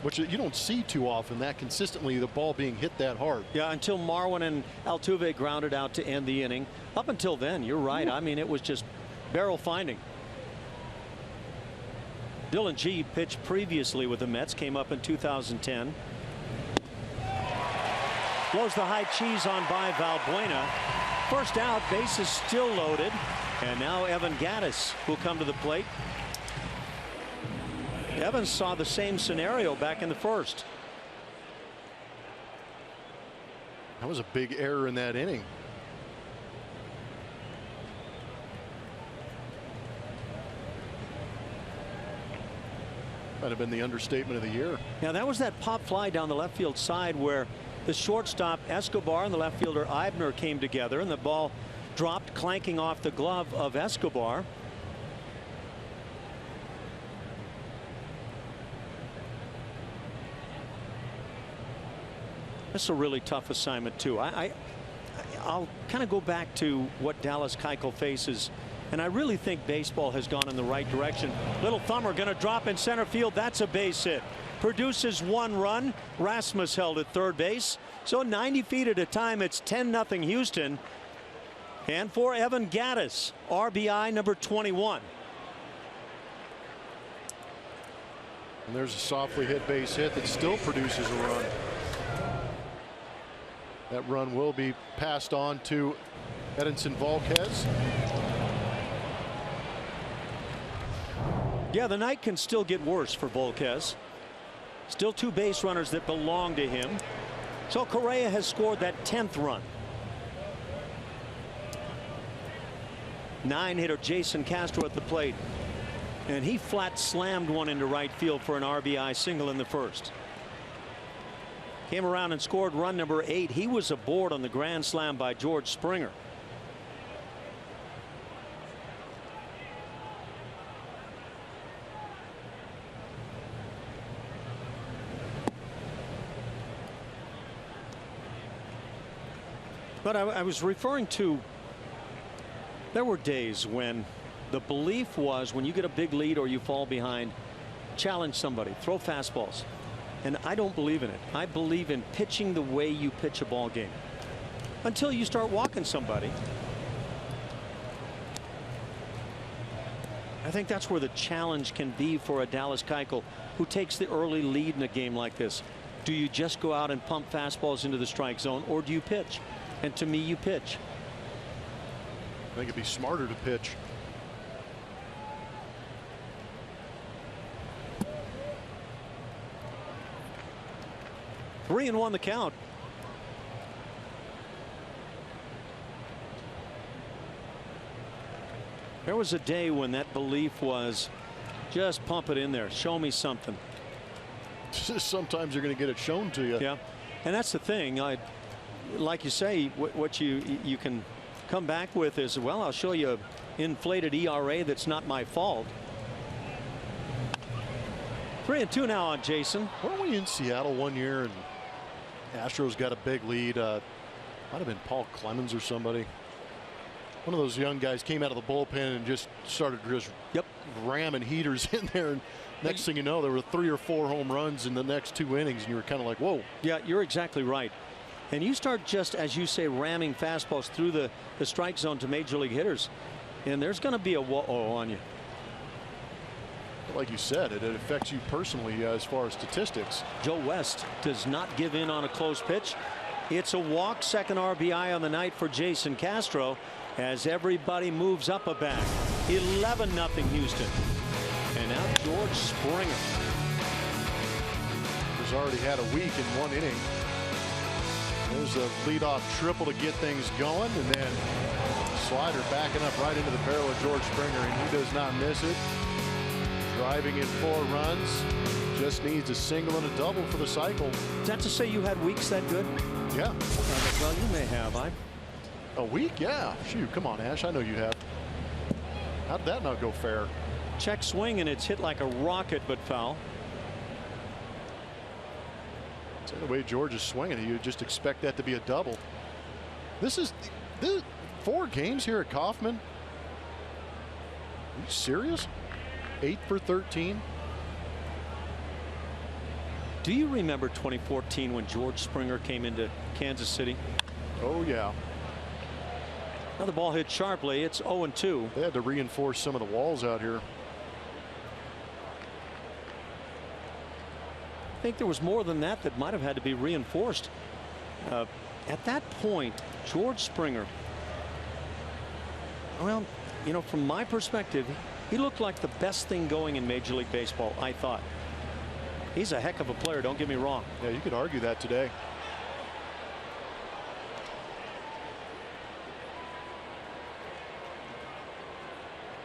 which you don't see too often, that consistently, the ball being hit that hard. Yeah, until Marwin and Altuve grounded out to end the inning. Up until then, you're right. I mean, it was just barrel finding. Dylan Gee pitched previously with the Mets, came up in 2010. Blows the high cheese on by Valbuena. First out, base is still loaded. And now Evan Gattis will come to the plate. Evans saw the same scenario back in the first. That was a big error in that inning. Might have been the understatement of the year. Now that was that pop fly down the left field side where the shortstop Escobar and the left fielder Eibner came together, and the ball dropped clanking off the glove of Escobar. That's a really tough assignment too. I'll kind of go back to what Dallas Keuchel faces, and I really think baseball has gone in the right direction. Little Thummer going to drop in center field. That's a base hit. Produces one run. Rasmus held at third base. So 90 feet at a time, it's 10-0 Houston. And for Evan Gattis, RBI number 21. And there's a softly hit base hit that still produces a run. That run will be passed on to Edinson Volquez. Yeah, the night can still get worse for Volquez. Still two base runners that belong to him. So Correa has scored that 10th run. 9-hitter Jason Castro at the plate. And he flat slammed one into right field for an RBI single in the first. Came around and scored run number 8. He was aboard on the grand slam by George Springer. But I was referring to, there were days when the belief was when you get a big lead or you fall behind, challenge somebody, throw fastballs. And I don't believe in it. I believe in pitching the way you pitch a ball game until you start walking somebody. I think that's where the challenge can be for a Dallas Keuchel who takes the early lead in a game like this. Do you just go out and pump fastballs into the strike zone, or do you pitch? And to me, you pitch. I think it'd be smarter to pitch. Three and one the count. There was a day when that belief was just pump it in there. Show me something. Sometimes you're going to get it shown to you. Yeah. And that's the thing. Like you say, what you can come back with is, well, I'll show you an inflated ERA that's not my fault. 3-2 now on Jason. Weren't we in Seattle one year and Astros got a big lead? Might have been Paul Clemens or somebody. One of those young guys came out of the bullpen and just started ramming heaters in there. And next thing you know, there were 3 or 4 home runs in the next 2 innings, and you were kind of like, whoa. Yeah, you're exactly right. And you start just, as you say, ramming fastballs through the strike zone to major league hitters, and there's going to be a whoa on you. Like you said, it affects you personally as far as statistics. Joe West does not give in on a close pitch. It's a walk, second RBI on the night for Jason Castro as everybody moves up a bat. 11-0 Houston. And now George Springer. He's already had a week in 1 inning. There's a leadoff triple to get things going, and then slider backing up right into the barrel of George Springer, and he does not miss it. Driving in 4 runs. Just needs a single and a double for the cycle. Is that to say you had weeks that good? Yeah. Well, you may have. A week? Yeah. Shoot, come on, Ash. I know you have. How did that not go fair? Check swing, and it's hit like a rocket, but foul. So the way George is swinging, you'd just expect that to be a double. This is 4 games here at Kauffman. Are you serious? 8 for 13. Do you remember 2014 when George Springer came into Kansas City? Oh, yeah. Now the ball hit sharply. It's 0-2. They had to reinforce some of the walls out here. I think there was more than that that might have had to be reinforced. At that point, George Springer, well, you know, from my perspective, he looked like the best thing going in Major League Baseball, I thought. He's a heck of a player, don't get me wrong. Yeah, you could argue that today.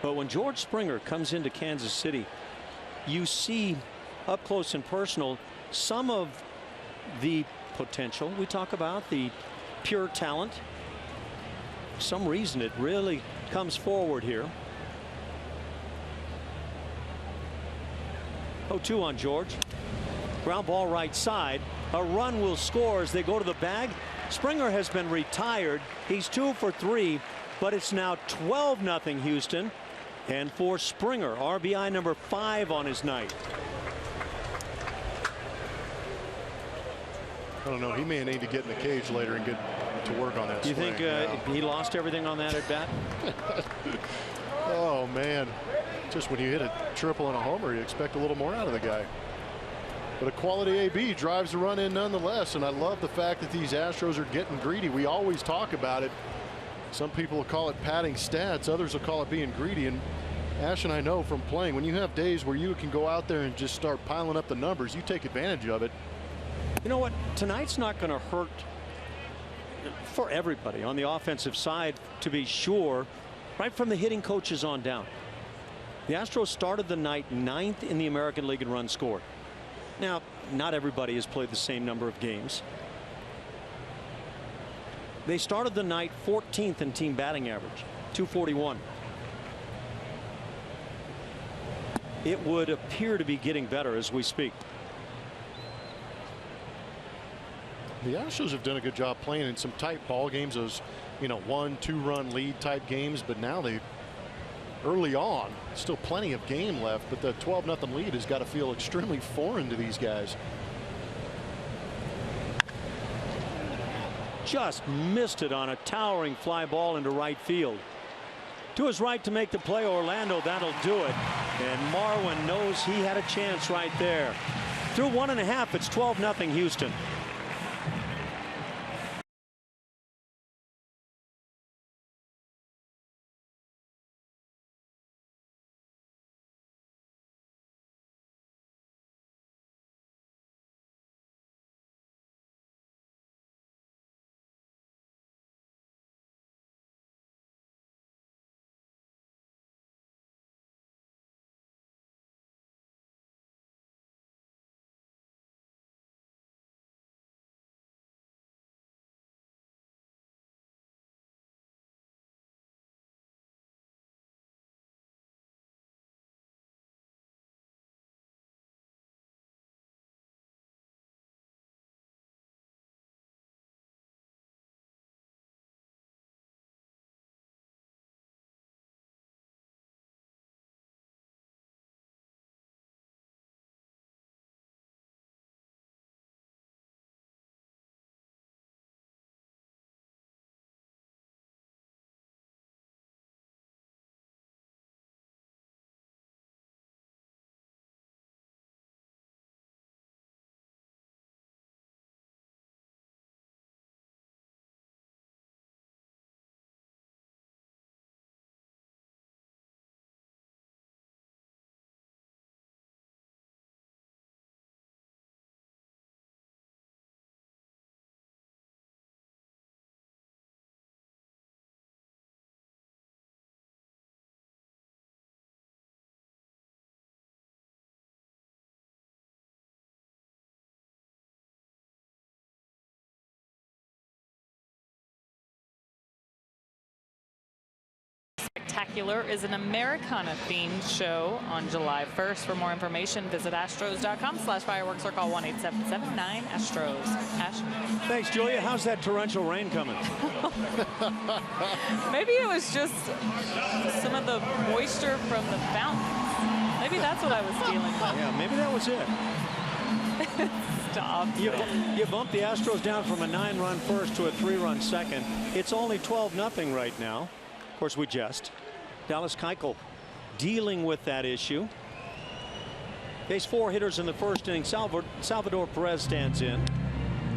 But when George Springer comes into Kansas City, you see up close and personal some of the potential we talk about, the pure talent. For some reason it really comes forward here. 0-2 on George. Ground ball right side. A run will score as they go to the bag. Springer has been retired. He's 2 for 3, but it's now 12-0 Houston. And for Springer, RBI number 5 on his night. I don't know. He may need to get in the cage later and get to work on that. You think he lost everything on that at bat? Oh, man. Just when you hit a triple and a homer, you expect a little more out of the guy. But a quality AB drives the run in nonetheless. And I love the fact that these Astros are getting greedy. We always talk about it. Some people will call it padding stats. Others will call it being greedy. And Ash and I know from playing, when you have days where you can go out there and just start piling up the numbers, you take advantage of it. You know what? Tonight's not going to hurt for everybody on the offensive side, to be sure, right from the hitting coaches on down. The Astros started the night 9th in the American League in runs scored. Now, not everybody has played the same number of games. They started the night 14th in team batting average, 241. It would appear to be getting better as we speak. The Astros have done a good job playing in some tight ball games, those 1-2 run lead type games, but now they early on still plenty of game left, but the 12-0 lead has got to feel extremely foreign to these guys. Just missed it on a towering fly ball into right field. To his right to make the play, Orlando. That'll do it. And Marwin knows he had a chance right there. Through 1.5, it's 12-0 Houston. Spectacular is an Americana-themed show on July 1st. For more information, visit astros.com/fireworks or call 1-877-9-ASTROS. Ash? Thanks, Julia. How's that torrential rain coming? Maybe it was just some of the moisture from the fountains. Maybe that's what I was dealing with. Yeah, maybe that was it. Stop. You bumped the Astros down from a 9-run first to a 3-run second. It's only 12-0 right now. Of course, we jest. Dallas Keuchel dealing with that issue. Faced 4 hitters in the first inning. Salvador Perez stands in,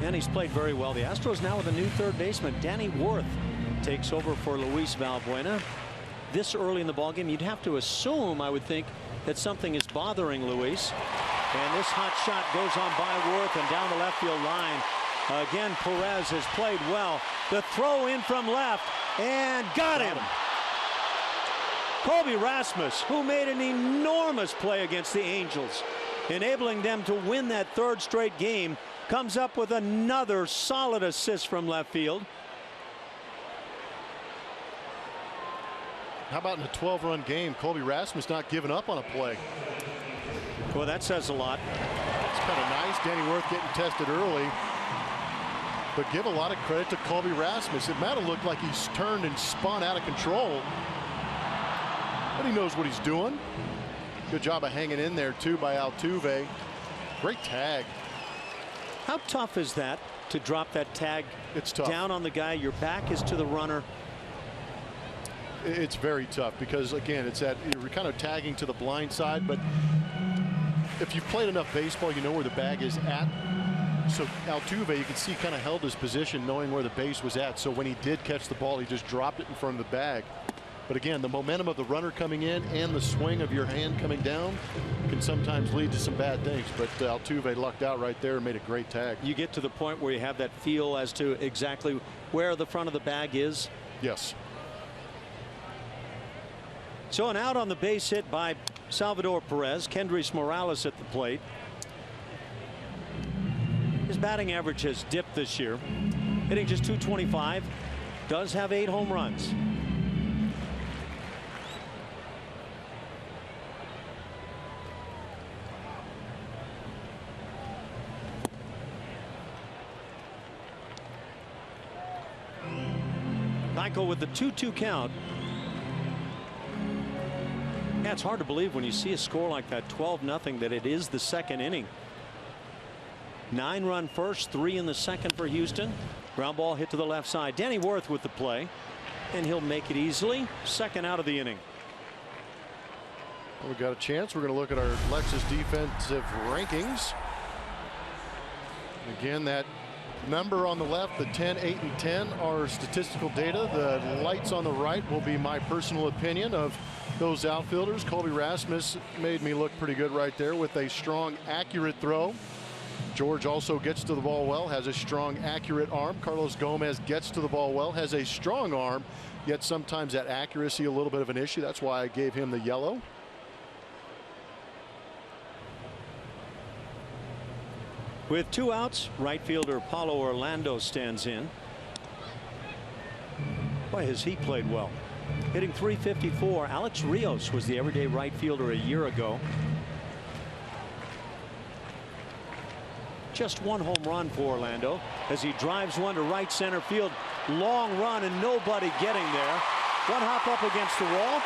and he's played very well. The Astros now with a new third baseman. Danny Worth takes over for Luis Valbuena. This early in the ballgame, you'd have to assume, I would think, that something is bothering Luis. And this hot shot goes on by Worth and down the left field line. Again, Perez has played well. The throw in from left and got him. Colby Rasmus, who made an enormous play against the Angels, enabling them to win that 3rd straight game, comes up with another solid assist from left field. How about in a 12-run game, Colby Rasmus not giving up on a play? Well, that says a lot. It's kind of nice. Danny Worth getting tested early. But give a lot of credit to Colby Rasmus. It might have looked like he's turned and spun out of control. But he knows what he's doing. Good job of hanging in there, too, by Altuve. Great tag. How tough is that to drop that tag? It's tough. Down on the guy, your back is to the runner. It's very tough because, again, it's that you're kind of tagging to the blind side. But if you've played enough baseball, you know where the bag is at. So Altuve, you can see, kind of held his position knowing where the base was at. So when he did catch the ball, he just dropped it in front of the bag. But again, the momentum of the runner coming in and the swing of your hand coming down can sometimes lead to some bad things. But Altuve lucked out right there and made a great tag. You get to the point where you have that feel as to exactly where the front of the bag is. Yes. So an out on the base hit by Salvador Perez. Kendrys Morales at the plate. His batting average has dipped this year, hitting just .225. Does have 8 home runs. Keuchel with the 2-2 count. Yeah, it's hard to believe when you see a score like that, 12-0, that it is the 2nd inning. 9-run first, 3 in the second for Houston. Ground ball hit to the left side. Danny Worth with the play, and he'll make it easily. 2nd out of the inning. Well, we've got a chance. We're going to look at our Lexus defensive rankings. Again, that number on the left, the 10, 8, and 10 are statistical data. The lights on the right will be my personal opinion of those outfielders. Colby Rasmus made me look pretty good right there with a strong, accurate throw. George also gets to the ball well, has a strong, accurate arm. Carlos Gomez gets to the ball well, has a strong arm, yet sometimes that accuracy a little bit of an issue. That's why I gave him the yellow. With 2 outs, right fielder Paulo Orlando stands in. Boy, has he played well. Hitting .354. Alex Rios was the everyday right fielder a year ago. Just 1 home run for Orlando as he drives one to right center field. Long run and nobody getting there. One hop up against the wall.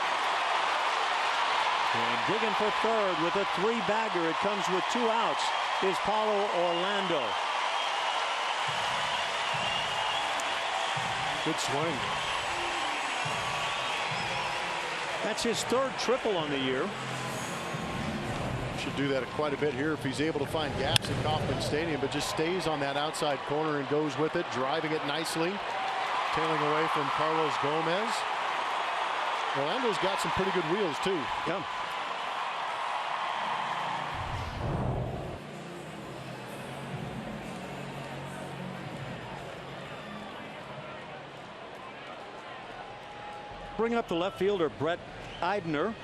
And digging for third with a 3-bagger. It comes with 2 outs. Is Paulo Orlando. Good swing. That's his 3rd triple on the year. Should do that quite a bit here if he's able to find gaps at Kauffman Stadium, but just stays on that outside corner and goes with it, driving it nicely, tailing away from Carlos Gomez. Orlando's got some pretty good wheels too. Yeah. Bring up the left fielder Brett Eidner.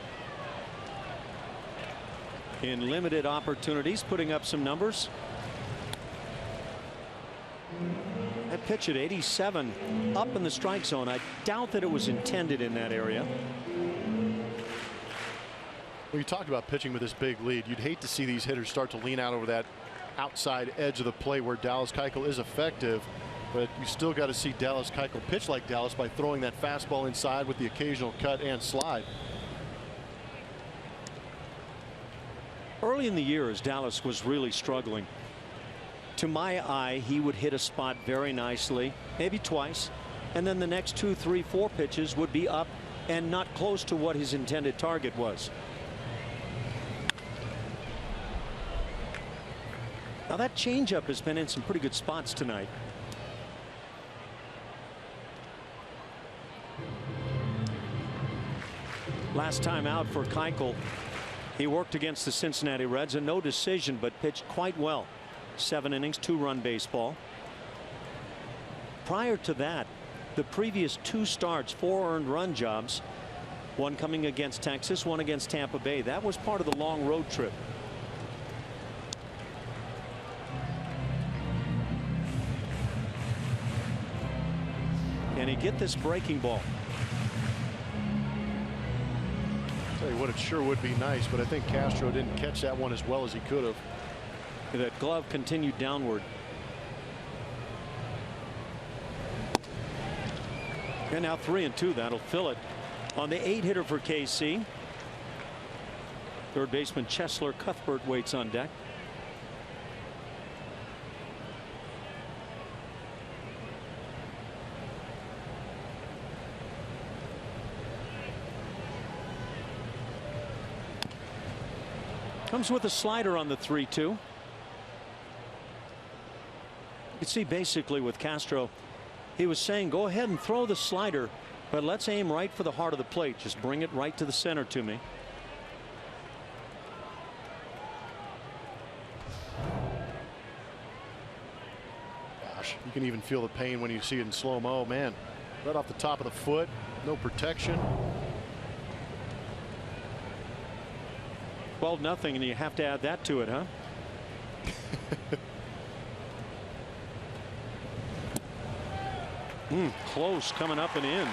In limited opportunities, putting up some numbers. That pitch at 87 up in the strike zone. I doubt that it was intended in that area. Well, you talked about pitching with this big lead. You'd hate to see these hitters start to lean out over that outside edge of the plate where Dallas Keuchel is effective, but you still got to see Dallas Keuchel pitch like Dallas by throwing that fastball inside with the occasional cut and slide. Early in the year, as Dallas was really struggling, to my eye, he would hit a spot very nicely, maybe twice, and then the next 2, 3, 4 pitches would be up and not close to what his intended target was. Now that changeup has been in some pretty good spots tonight. Last time out for Keuchel, he worked against the Cincinnati Reds, and no decision, but pitched quite well. 7 innings, 2-run baseball. Prior to that, the previous 2 starts, 4 earned run jobs, one coming against Texas, one against Tampa Bay. That was part of the long road trip. And he get this breaking ball. Tell you what, it sure would be nice, but I think Castro didn't catch that one as well as he could have. That glove continued downward. And now 3-2. That'll fill it. On the 8-hitter for KC, third baseman Cheslor Cuthbert waits on deck. Comes with a slider on the 3-2. You can see basically with Castro, he was saying go ahead and throw the slider, but let's aim right for the heart of the plate. Just bring it right to the center to me. Gosh, you can even feel the pain when you see it in slow-mo. Man, right off the top of the foot, no protection. 12-0, and you have to add that to it, huh? Close, coming up and in.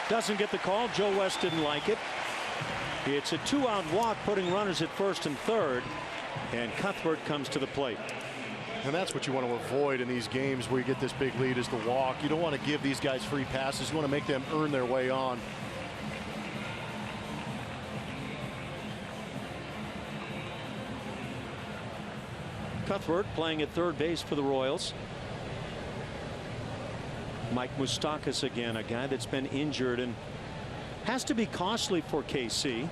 Doesn't get the call. Joe West didn't like it. It's a 2-out walk, putting runners at first and third, and Cuthbert comes to the plate. And that's what you want to avoid in these games where you get this big lead, is the walk. You don't want to give these guys free passes. You want to make them earn their way on. Cuthbert playing at third base for the Royals. Mike Moustakas again, a guy that's been injured and has to be costly for KC.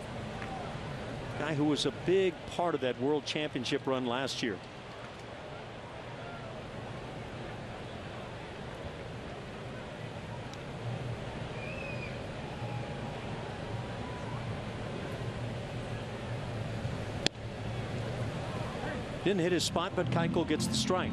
Guy who was a big part of that World Championship run last year. Didn't hit his spot, but Keuchel gets the strike.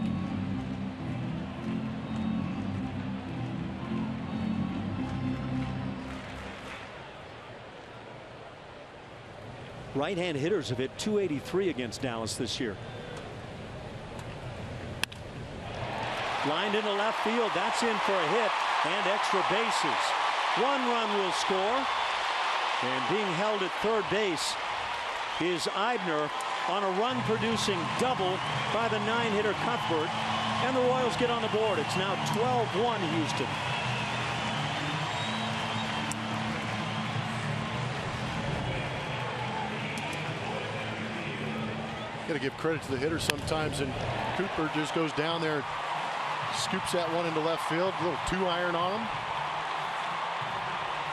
Right-hand hitters have hit .283 against Dallas this year. Lined into left field. That's in for a hit and extra bases. 1 run will score. And being held at third base is Eibner on a run-producing double by the 9-hitter Cuthbert. And the Royals get on the board. It's now 12-1 Houston. Got to give credit to the hitter sometimes, and Cooper just goes down there, scoops that one into left field. A little 2-iron on him.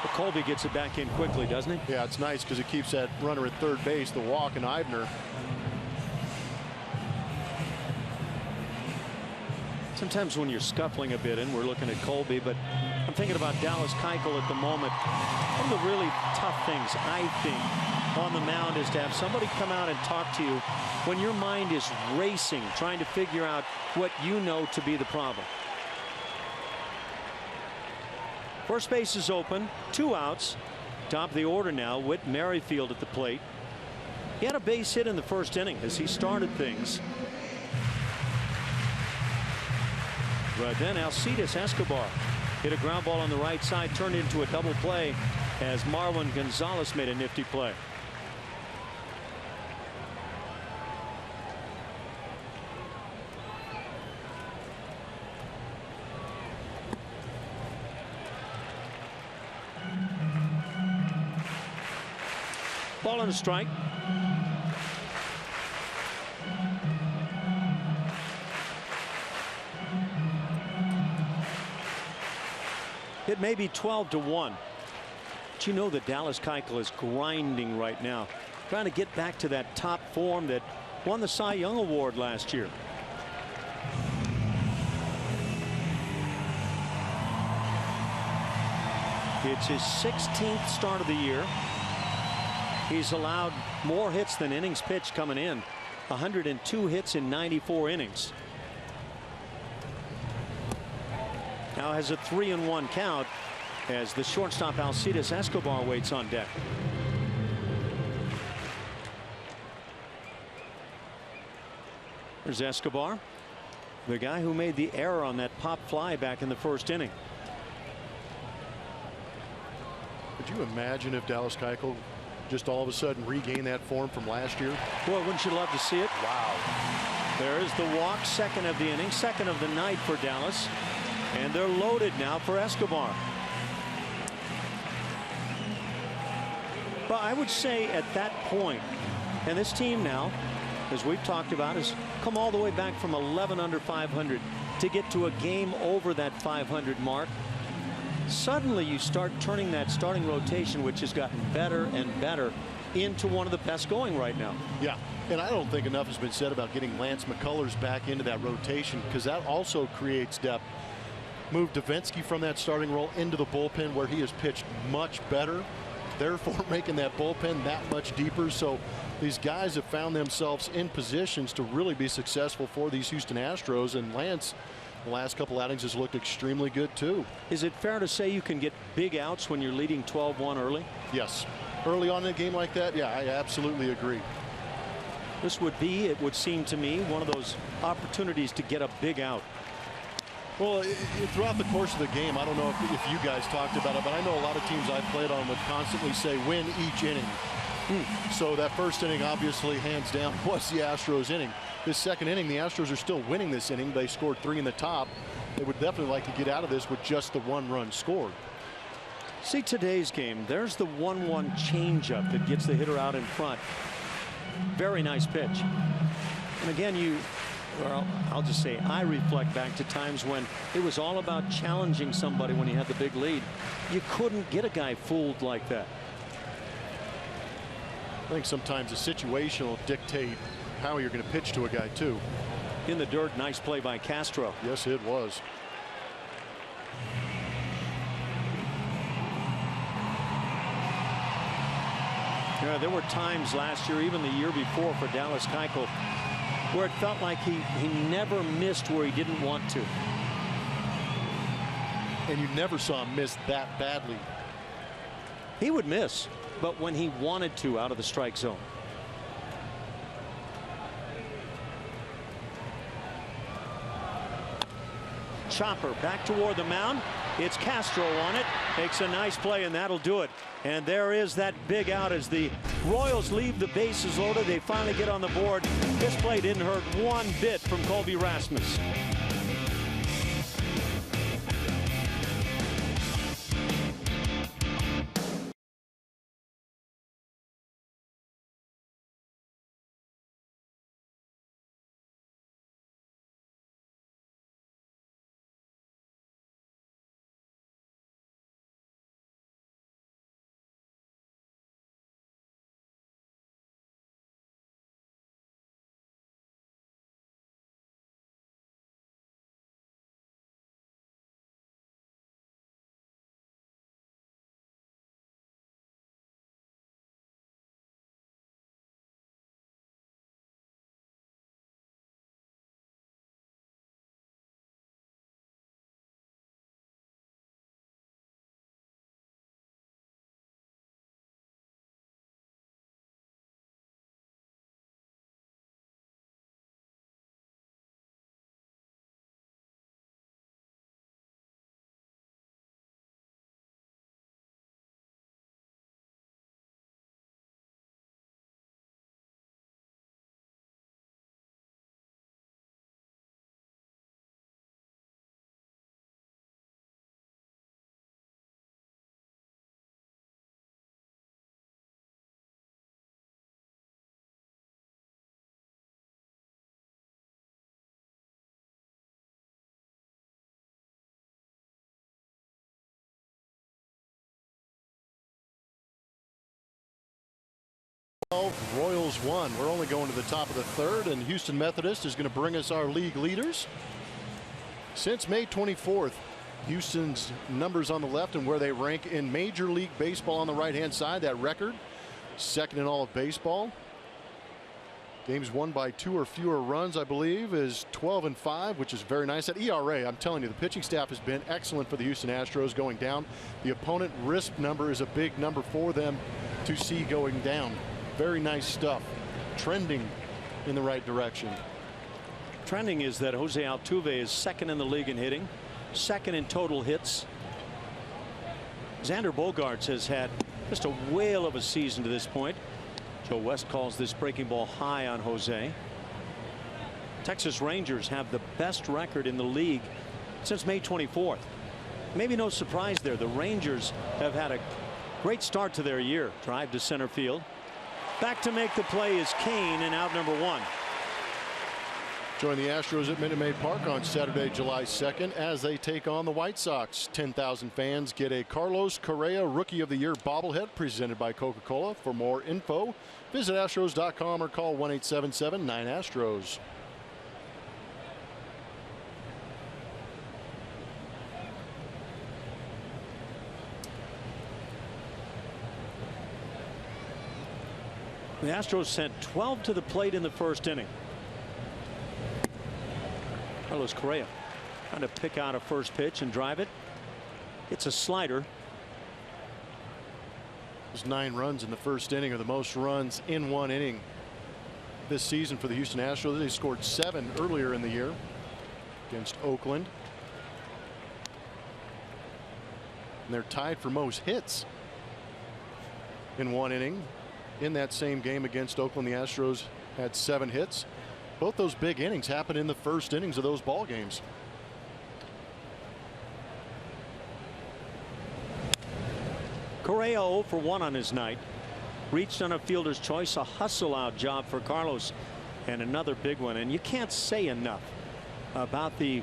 But Colby gets it back in quickly, doesn't he? Yeah, it's nice because it keeps that runner at third base, the walk, and Eibner. Sometimes when you're scuffling a bit, and we're looking at Colby, but I'm thinking about Dallas Keuchel at the moment. One of the really tough things, I think, on the mound is to have somebody come out and talk to you when your mind is racing, trying to figure out what you know to be the problem. First base is open, 2 outs. Top of the order now, Whit Merrifield at the plate. He had a base hit in the first inning as he started things. But then Alcides Escobar hit a ground ball on the right side, turned into a double play as Marwin Gonzalez made a nifty play. Ball and a strike. It may be 12-1. But you know that Dallas Keuchel is grinding right now, trying to get back to that top form that won the Cy Young Award last year. It's his 16th start of the year. He's allowed more hits than innings pitched coming in. 102 hits in 94 innings. Now has a 3-1 count as the shortstop Alcides Escobar waits on deck. There's Escobar, the guy who made the error on that pop fly back in the first inning. Could you imagine if Dallas Keuchel just all of a sudden regained that form from last year? Boy, wouldn't you love to see it? Wow. There is the walk, second of the inning, second of the night for Dallas. And they're loaded now for Escobar. Well, I would say at that point, and this team now, as we've talked about, has come all the way back from 11 under 500 to get to a game over that 500 mark. Suddenly you start turning that starting rotation, which has gotten better and better, into one of the best going right now. Yeah, and I don't think enough has been said about getting Lance McCullers back into that rotation, because that also creates depth. Move Davinsky from that starting role into the bullpen, where he has pitched much better, therefore making that bullpen that much deeper. So these guys have found themselves in positions to really be successful for these Houston Astros, and Lance, the last couple outings, has looked extremely good too. Is it fair to say you can get big outs when you're leading 12-1 early? Yes. Early on in a game like that, yeah, I absolutely agree. This would be, it would seem to me, one of those opportunities to get a big out. Well, throughout the course of the game, I don't know if you guys talked about it, but I know a lot of teams I played on would constantly say win each inning. So that first inning, obviously, hands down, was the Astros inning. This second inning, the Astros are still winning this inning. They scored 3 in the top. They would definitely like to get out of this with just the 1 run scored. See today's game. There's the 1-1 changeup that gets the hitter out in front. Very nice pitch. And again, well, I'll just say I reflect back to times when it was all about challenging somebody when you had the big lead. You couldn't get a guy fooled like that. I think sometimes the situation will dictate how you're going to pitch to a guy too. In the dirt, nice play by Castro. Yes, it was. Yeah, there were times last year, even the year before, for Dallas Keuchel, where it felt like he never missed where he didn't want to. And you never saw him miss that badly. He would miss, but when he wanted to, out of the strike zone. Chopper back toward the mound. It's Castro on it. Makes a nice play, and that'll do it. And there is that big out as the Royals leave the bases loaded. They finally get on the board. This play didn't hurt one bit from Colby Rasmus. Royals 1. We're only going to the top of the third, and Houston Methodist is going to bring us our league leaders. Since May 24th, Houston's numbers on the left and where they rank in Major League Baseball on the right-hand side. That record, second in all of baseball. Games won by 2 or fewer runs, I believe, is 12-5, which is very nice. That ERA, I'm telling you, the pitching staff has been excellent for the Houston Astros going down. The opponent risk number is a big number for them to see going down. Very nice stuff. Trending in the right direction. Trending is that Jose Altuve is second in the league in hitting, second in total hits. Xander Bogaerts has had just a whale of a season to this point. Joe West calls this breaking ball high on Jose. Texas Rangers have the best record in the league since May 24th. Maybe no surprise there. The Rangers have had a great start to their year. Drive to center field. Back to make the play is Kane, and out number 1. Join the Astros at Minute Maid Park on Saturday, July 2nd as they take on the White Sox. 10,000 fans get a Carlos Correa Rookie of the Year bobblehead presented by Coca-Cola. For more info, visit Astros.com or call 1-877-9-ASTROS. The Astros sent 12 to the plate in the first inning. Carlos Correa trying to pick out a first pitch and drive it. It's a slider. Those 9 runs in the first inning are the most runs in one inning this season for the Houston Astros. They scored 7 earlier in the year against Oakland. And they're tied for most hits in one inning. In that same game against Oakland, the Astros had 7 hits. Both those big innings happened in the first innings of those ball games. Correa 0 for 1 on his night. Reached on a fielder's choice, a hustle out job for Carlos, and another big one. And you can't say enough about the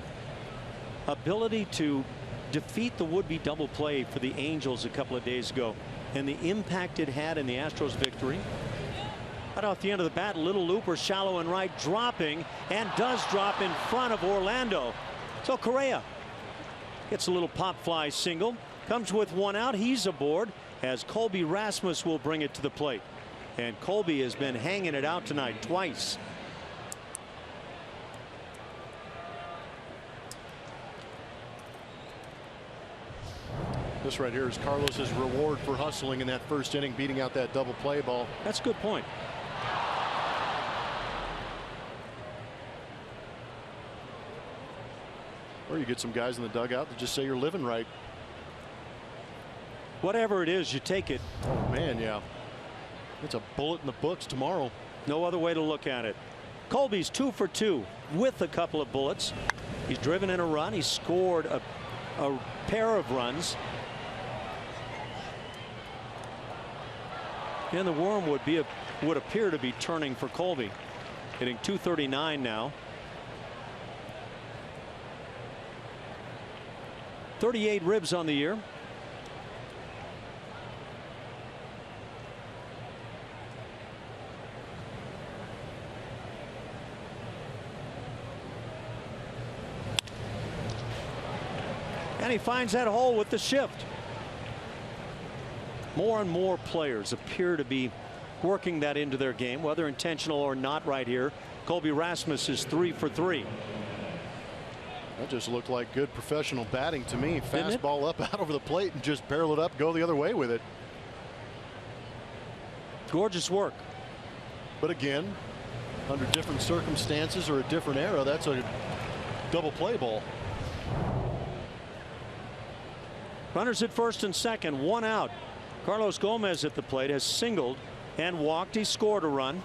ability to defeat the would-be double play for the Angels a couple of days ago and the impact it had in the Astros victory. Right off the end of the bat, little looper, shallow and right, dropping, and does drop in front of Orlando. So Correa gets a little pop fly single, comes with 1 out. He's aboard as Colby Rasmus will bring it to the plate. And Colby has been hanging it out tonight twice. This right here is Carlos's reward for hustling in that first inning, beating out that double play ball. That's a good point. Or you get some guys in the dugout that just say you're living right. Whatever it is, you take it. Oh man, yeah. It's a bullet in the books tomorrow. No other way to look at it. Colby's 2 for 2 with a couple of bullets. He's driven in a run. He scored a pair of runs. And the worm would appear to be turning for Colby. Hitting .239 now. 38 ribs on the year. And he finds that hole with the shift. More and more players appear to be working that into their game, whether intentional or not right here. Colby Rasmus is 3 for 3. That just looked like good professional batting to me. Fastball up out over the plate and just barrel it up, go the other way with it. Gorgeous work. But again, under different circumstances or a different era, that's a double play ball. Runners at first and second, 1 out. Carlos Gomez at the plate has singled and walked. He scored a run.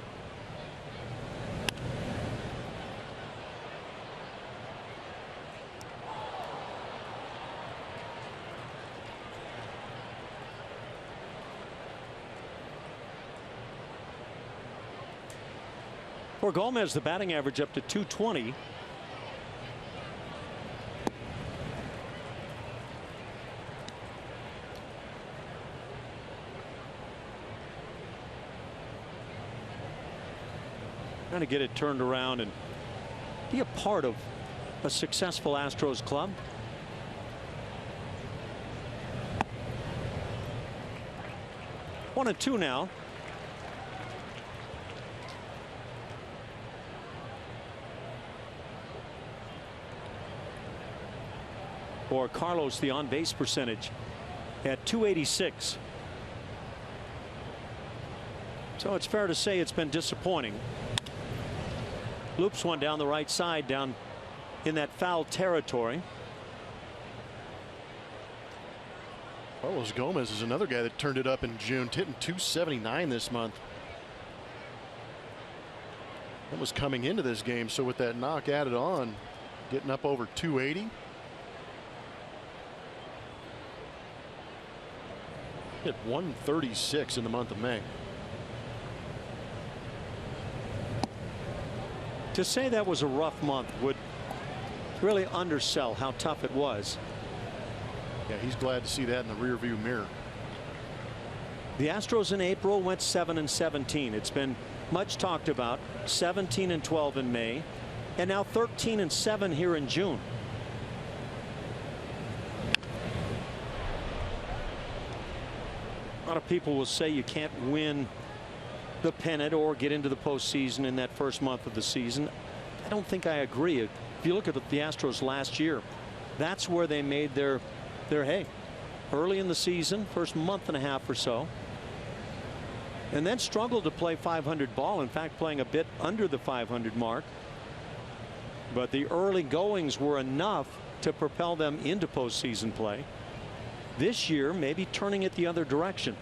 For Gomez, the batting average up to .220. trying to get it turned around and be a part of a successful Astros club. One and two now. For Carlos, the on-base percentage at .286. So it's fair to say it's been disappointing. Loops one down the right side, down in that foul territory. Carlos Gomez is another guy that turned it up in June, hitting .279 this month. That was coming into this game, so with that knock added on, getting up over .280. Hit .136 in the month of May. To say that was a rough month would really undersell how tough it was. Yeah, he's glad to see that in the rearview mirror. The Astros in April went 7-17. It's been much talked about. 17-12 in May, and now 13-7 here in June. A lot of people will say you can't win the pennant or get into the postseason in that first month of the season. I don't think I agree. If you look at the Astros last year, that's where they made their hay. Early in the season, first month and a half or so, and then struggled to play .500 ball. In fact, playing a bit under the .500 mark. But the early goings were enough to propel them into postseason play. This year, maybe turning it the other direction.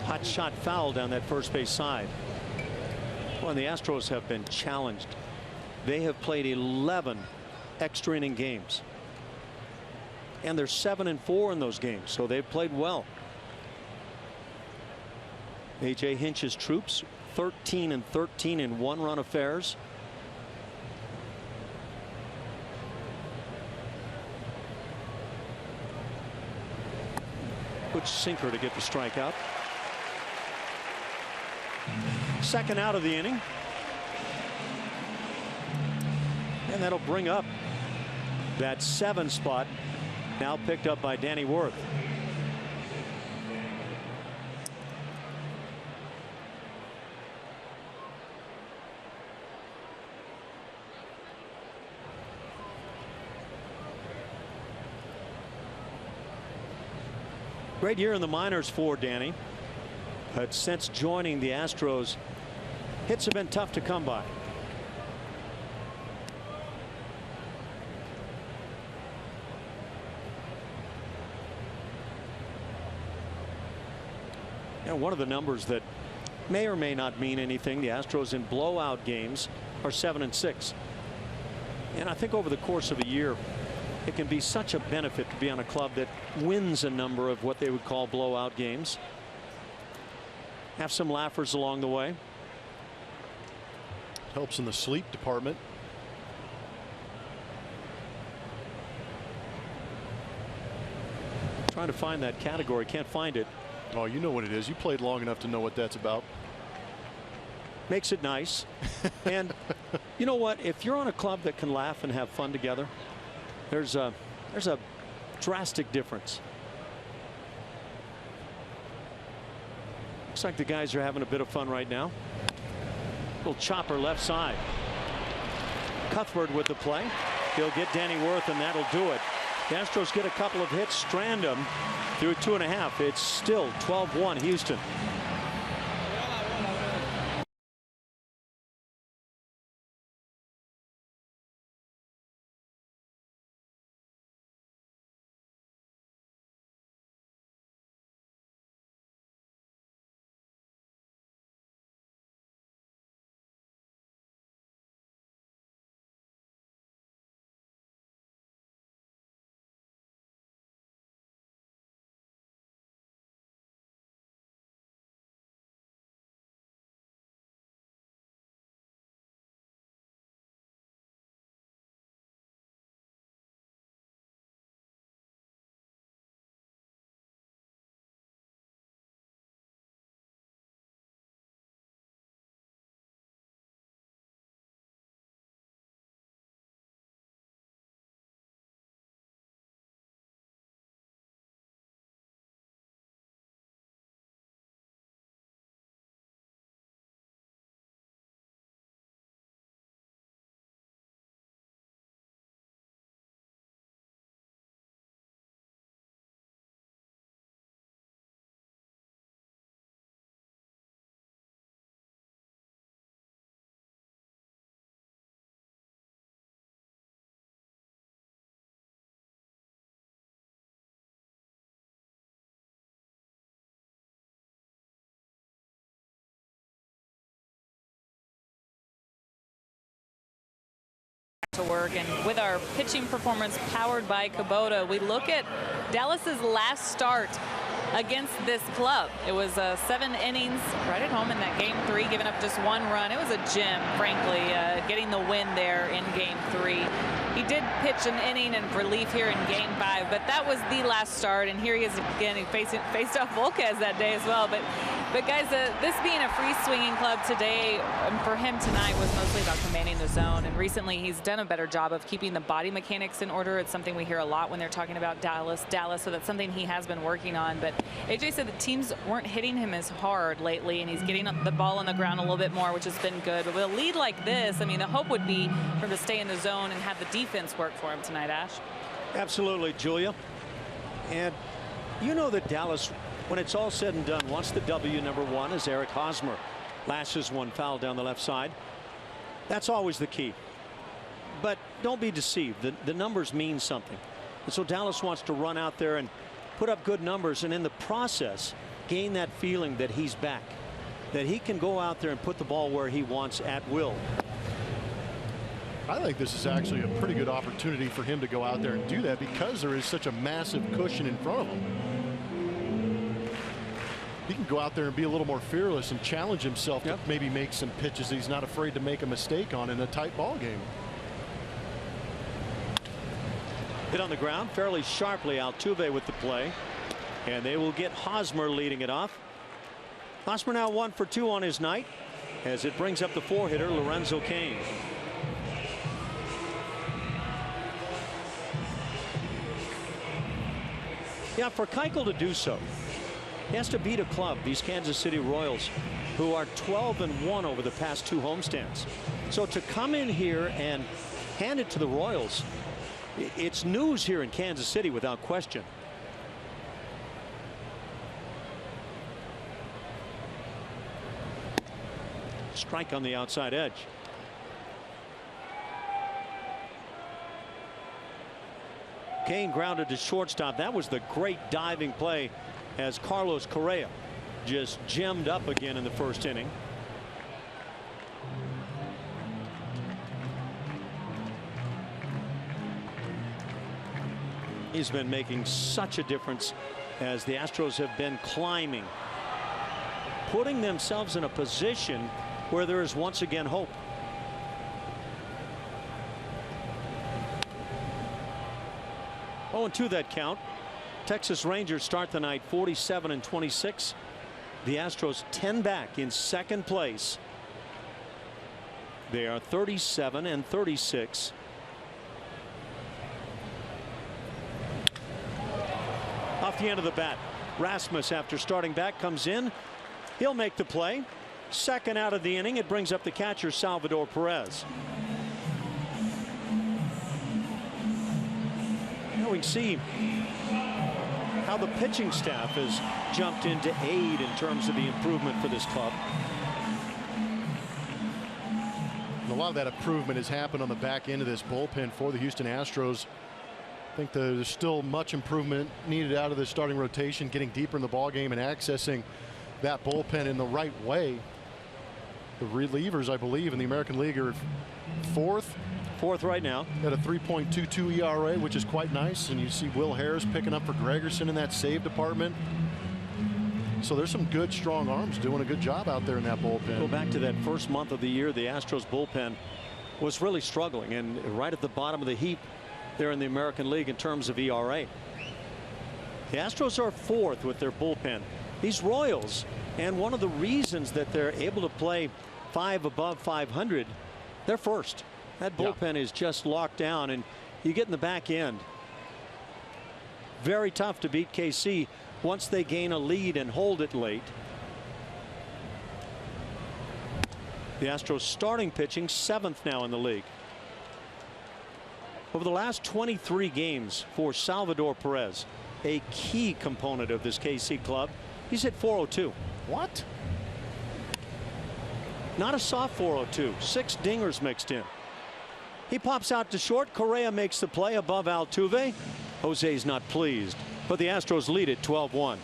Hot shot foul down that first base side. Well, and the Astros have been challenged. They have played 11 extra inning games, and they're 7-4 in those games, so they've played well. A.J. Hinch's troops 13-13 in one-run affairs. Good sinker to get the strikeout. Second out of the inning. And that'll bring up that 7 spot, now picked up by Danny Worth. Great year in the minors for Danny, but since joining the Astros, hits have been tough to come by. And one of the numbers that may or may not mean anything, the Astros in blowout games are 7-6. And I think over the course of a year, it can be such a benefit to be on a club that wins a number of what they would call blowout games. Have some laughers along the way. Helps in the sleep department. Trying to find that category, can't find it. Oh, you know what it is. You played long enough to know what that's about. Makes it nice. And you know what? If you're on a club that can laugh and have fun together, there's a drastic difference. Looks like the guys are having a bit of fun right now. Little chopper left side. Cuthbert with the play. He'll get Danny Worth, and that'll do it. The Astros get a couple of hits, strand them through 2.5. It's still 12-1 Houston. to work. And with our pitching performance powered by Kubota, we look at Dallas's last start against this club. It was 7 innings right at home in that game 3, giving up just 1 run. It was a gem, frankly, getting the win there in game 3. He did pitch an inning in relief here in game 5, but that was the last start. And here he is again. He faced off Volquez that day as well. But guys, this being a free swinging club today, for him tonight was mostly about commanding the zone. And recently he's done a better job of keeping the body mechanics in order. It's something we hear a lot when they're talking about Dallas. So that's something he has been working on. But AJ said the teams weren't hitting him as hard lately, and he's getting the ball on the ground a little bit more, which has been good. But with a lead like this, I mean, the hope would be for him to stay in the zone and have the defense work for him tonight, Ash. Absolutely, Julia. And you know that Dallas, when it's all said and done, wants the W. Number 1 as Eric Hosmer lashes one foul down the left side. That's always the key. But don't be deceived. The numbers mean something. And so Dallas wants to run out there and put up good numbers, and in the process gain that feeling that he's back, that he can go out there and put the ball where he wants at will. I think this is actually a pretty good opportunity for him to go out there and do that because there is such a massive cushion in front of him. He can go out there and be a little more fearless and challenge himself to maybe make some pitches he's not afraid to make a mistake on in a tight ball game. Hit on the ground fairly sharply. Altuve with the play, and they will get Hosmer leading it off. Hosmer now 1 for 2 on his night as it brings up the 4-hitter Lorenzo Cain. Yeah, for Keuchel to do so, he has to beat a club, these Kansas City Royals, who are 12-1 over the past 2 homestands. So to come in here and hand it to the Royals, it's news here in Kansas City without question. Strike on the outside edge. Cain grounded to shortstop. That was the great diving play as Carlos Correa just gemmed up again in the first inning. He's been making such a difference as the Astros have been climbing, putting themselves in a position where there is once again hope. Oh, and 2 that count. Texas Rangers start the night 47-26. The Astros 10 back in second place. They are 37-36. Off the end of the bat, Rasmus, after starting back, comes in. He'll make the play. Second out of the inning. It brings up the catcher Salvador Perez. Now we can see how the pitching staff has jumped in to aid in terms of the improvement for this club. And a lot of that improvement has happened on the back end of this bullpen for the Houston Astros. I think there's still much improvement needed out of the starting rotation, getting deeper in the ballgame and accessing that bullpen in the right way. The relievers, I believe, in the American League are fourth right now at a 3.22 ERA, which is quite nice. And you see Will Harris picking up for Gregerson in that save department. So there's some good strong arms doing a good job out there in that bullpen. Go back to that first month of the year, the Astros bullpen was really struggling and right at the bottom of the heap there in the American League in terms of ERA. The Astros are 4th with their bullpen. These Royals, and one of the reasons that they're able to play 5 above 500, they're 1st. That bullpen is just locked down, and you get in the back end. Very tough to beat KC once they gain a lead and hold it late. The Astros starting pitching 7th now in the league. Over the last 23 games for Salvador Perez, a key component of this KC club, he's hit .402. What? Not a soft .402. 6 dingers mixed in. He pops out to short. Correa makes the play above Altuve. Jose's not pleased, but the Astros lead it 12-1.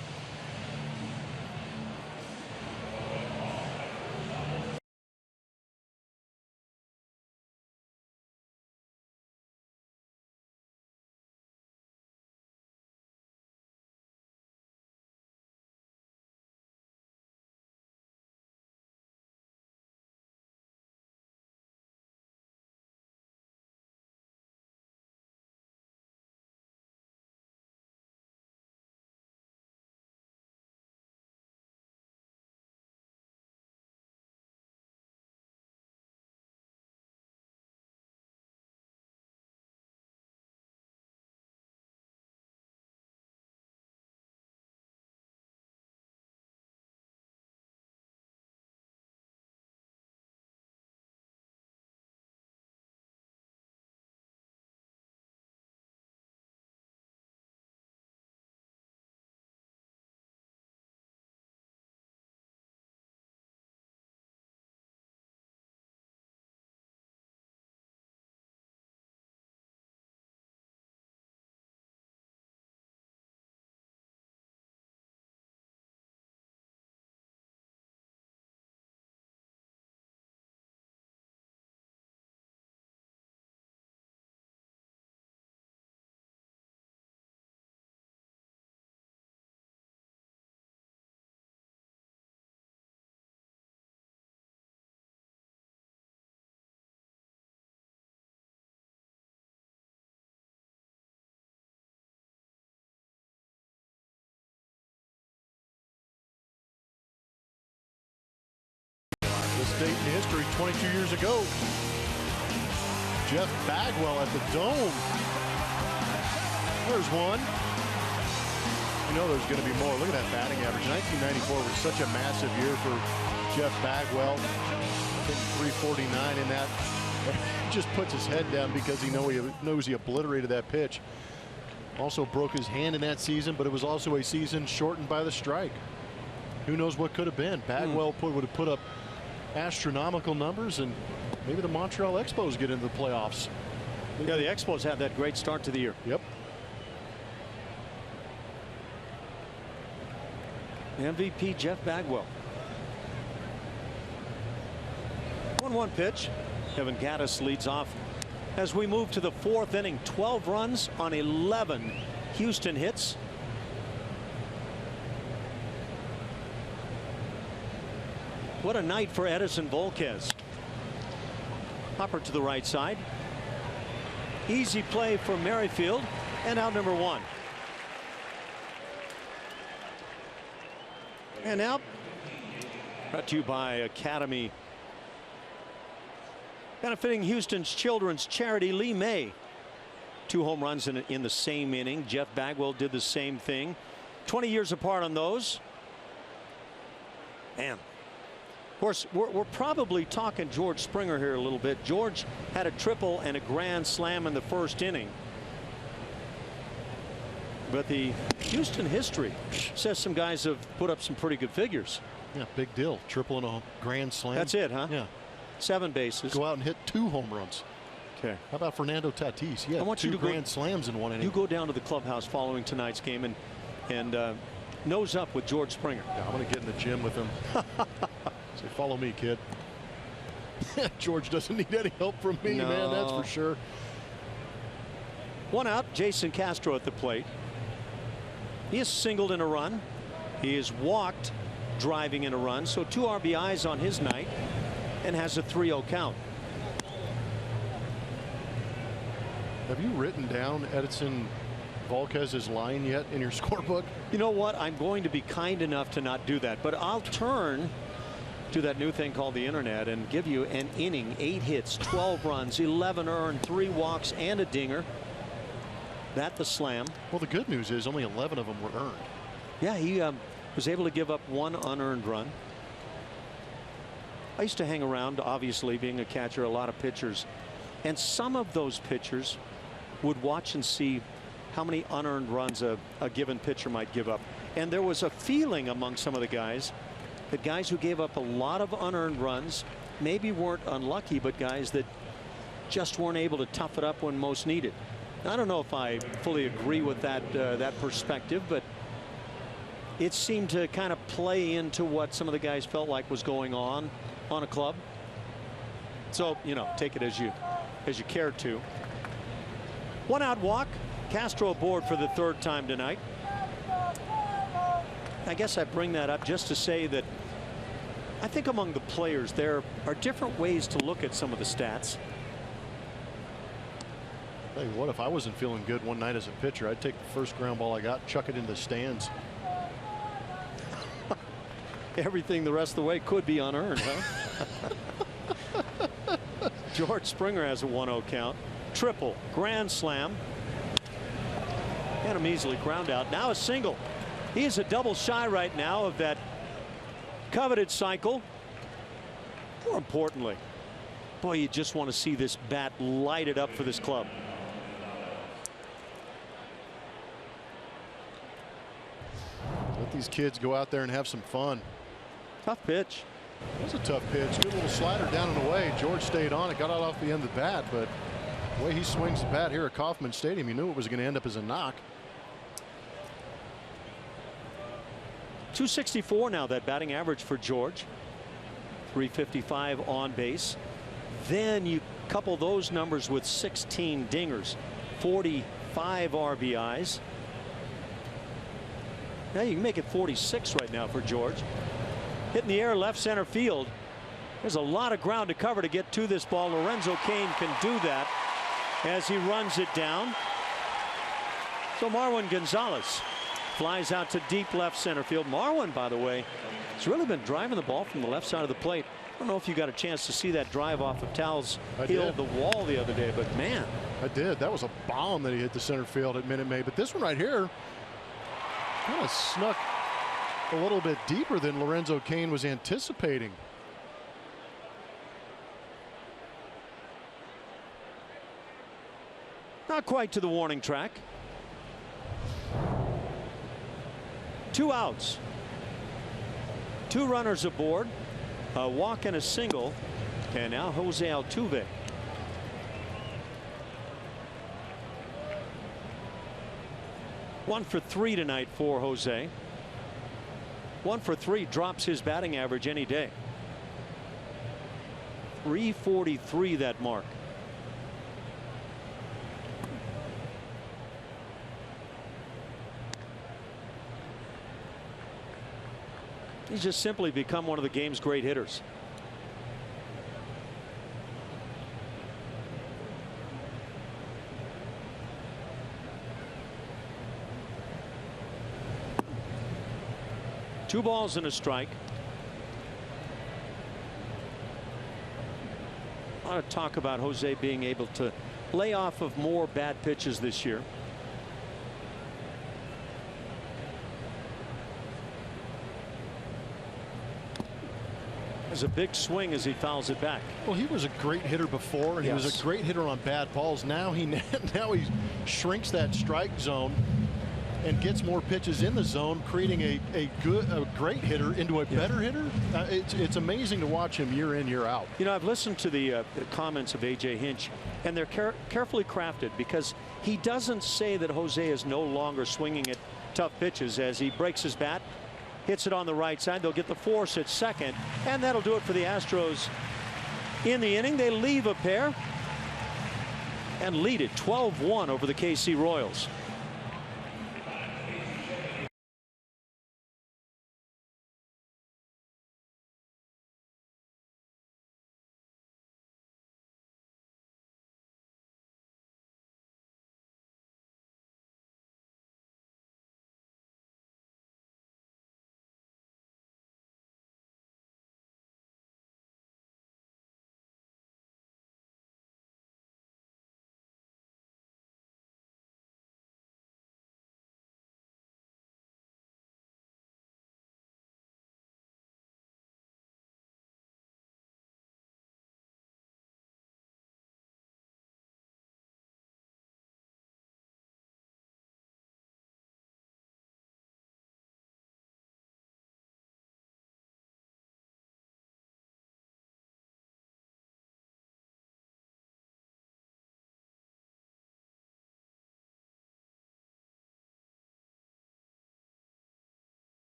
This date in history, 22 years ago. Jeff Bagwell at the Dome. There's one. You know there's going to be more. Look at that batting average. 1994 was such a massive year for Jeff Bagwell. Hitting 349 in that. He just puts his head down because he knows he obliterated that pitch. Also broke his hand in that season, but it was also a season shortened by the strike. Who knows what could have been. Bagwell would have put up astronomical numbers, and maybe the Montreal Expos get into the playoffs. Yeah, the Expos had that great start to the year. Yep. MVP Jeff Bagwell. 1-1 pitch. Kevin Gaddis leads off as we move to the fourth inning. 12 runs on 11 Houston hits. What a night for Edison Volquez. Hopper to the right side. Easy play for Merrifield, and out number one. And now, brought to you by Academy, benefiting Houston's children's charity, Lee May. 2 home runs in the same inning. Jeff Bagwell did the same thing. 20 years apart on those. And of course, we're probably talking George Springer here a little bit. George had a triple and a grand slam in the first inning. But the Houston history says some guys have put up some pretty good figures. Yeah, big deal. Triple and a grand slam. That's it, huh? Yeah. 7 bases. Go out and hit 2 home runs. Okay. How about Fernando Tatis? He had I want 2 you to grand slams in one inning. You go down to the clubhouse following tonight's game and nose up with George Springer. Yeah, I'm going to get in the gym with him. Say, follow me, kid. George doesn't need any help from me, No. man. That's for sure. 1 out. Jason Castro at the plate. He has singled in a run. He has walked, driving in a run. So 2 RBIs on his night, and has a 3-0 count. Have you written down Edison Volquez's line yet in your scorebook? You know what? I'm going to be kind enough to not do that, but I'll turn to that new thing called the internet and give you an inning. 8 hits, 12 runs, 11 earned, 3 walks, and a dinger. That the slam. Well, the good news is only 11 of them were earned. Yeah, he was able to give up 1 unearned run. I used to hang around, obviously, being a catcher, a lot of pitchers, and some of those pitchers would watch and see how many unearned runs a given pitcher might give up. And there was a feeling among some of the guys that guys who gave up a lot of unearned runs maybe weren't unlucky, but guys that just weren't able to tough it up when most needed. I don't know if I fully agree with that perspective, but it seemed to kind of play into what some of the guys felt like was going on a club. So, you know, take it as you care to. 1 out walk. Castro aboard for the 3rd time tonight. I guess I bring that up just to say that I think among the players there are different ways to look at some of the stats. Hey, what if I wasn't feeling good one night as a pitcher? I'd take the first ground ball I got, chuck it into the stands. Everything the rest of the way could be unearned, huh? George Springer has a 1-0 count. Triple, grand slam, and a measly ground out. Now a single. He is a double shy right now of that coveted cycle. More importantly, boy, you just want to see this bat lighted up for this club. Let these kids go out there and have some fun. Tough pitch. It was a tough pitch. Good little slider down and away. George stayed on it, got out off the end of the bat, but the way he swings the bat here at Kauffman Stadium, you knew it was going to end up as a knock. 264 now, that batting average for George. 355 on base. Then you couple those numbers with 16 dingers, 45 RBIs. Now you can make it 46 right now for George. Hitting the air left center field. There's a lot of ground to cover to get to this ball. Lorenzo Cain can do that as he runs it down. So Marwin Gonzalez flies out to deep left center field. Marwin, by the way, He's really been driving the ball from the left side of the plate. I don't know if you got a chance to see that drive off of Tal's heel the wall the other day, but man. I did. That was a bomb that he hit the center field at Minute Maid. But this one right here kind of snuck a little bit deeper than Lorenzo Cain was anticipating. Not quite to the warning track. 2 outs. 2 runners aboard. A walk and a single. And now Jose Altuve. One for 3 tonight for Jose. 1 for 3 drops his batting average any day. 343, that mark. He's just simply become one of the game's great hitters. Two balls and a strike. A lot of talk about Jose being able to lay off of more bad pitches this year. There's a big swing as he fouls it back. Well, he was a great hitter before, and he was a great hitter on bad balls. Now he shrinks that strike zone and gets more pitches in the zone, creating a great hitter into a better hitter. It's amazing to watch him year in, year out. You know, I've listened to the comments of A.J. Hinch, and they're carefully crafted because he doesn't say that Jose is no longer swinging at tough pitches. As he breaks his bat, hits it on the right side, they'll get the force at second, and that'll do it for the Astros in the inning. They leave a pair and lead it 12-1 over the KC Royals.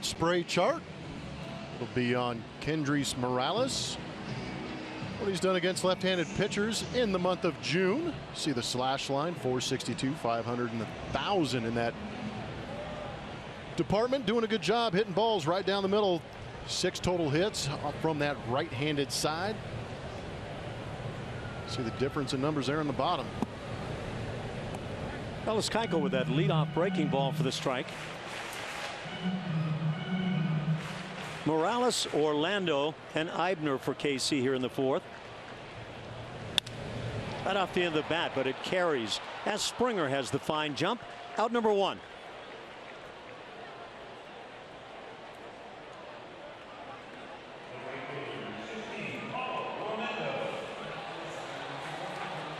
Spray chart will be on Kendrys Morales. What he's done against left-handed pitchers in the month of June. See the slash line, 462, 500, and 1,000 in that department. Doing a good job hitting balls right down the middle. 6 total hits from that right-handed side. See the difference in numbers there on the bottom. Ellis Keuchel with that leadoff breaking ball for the strike. Morales, Orlando, and Eibner for KC here in the 4th. Right off the end of the bat, but it carries as Springer has the fine jump. Out number 1.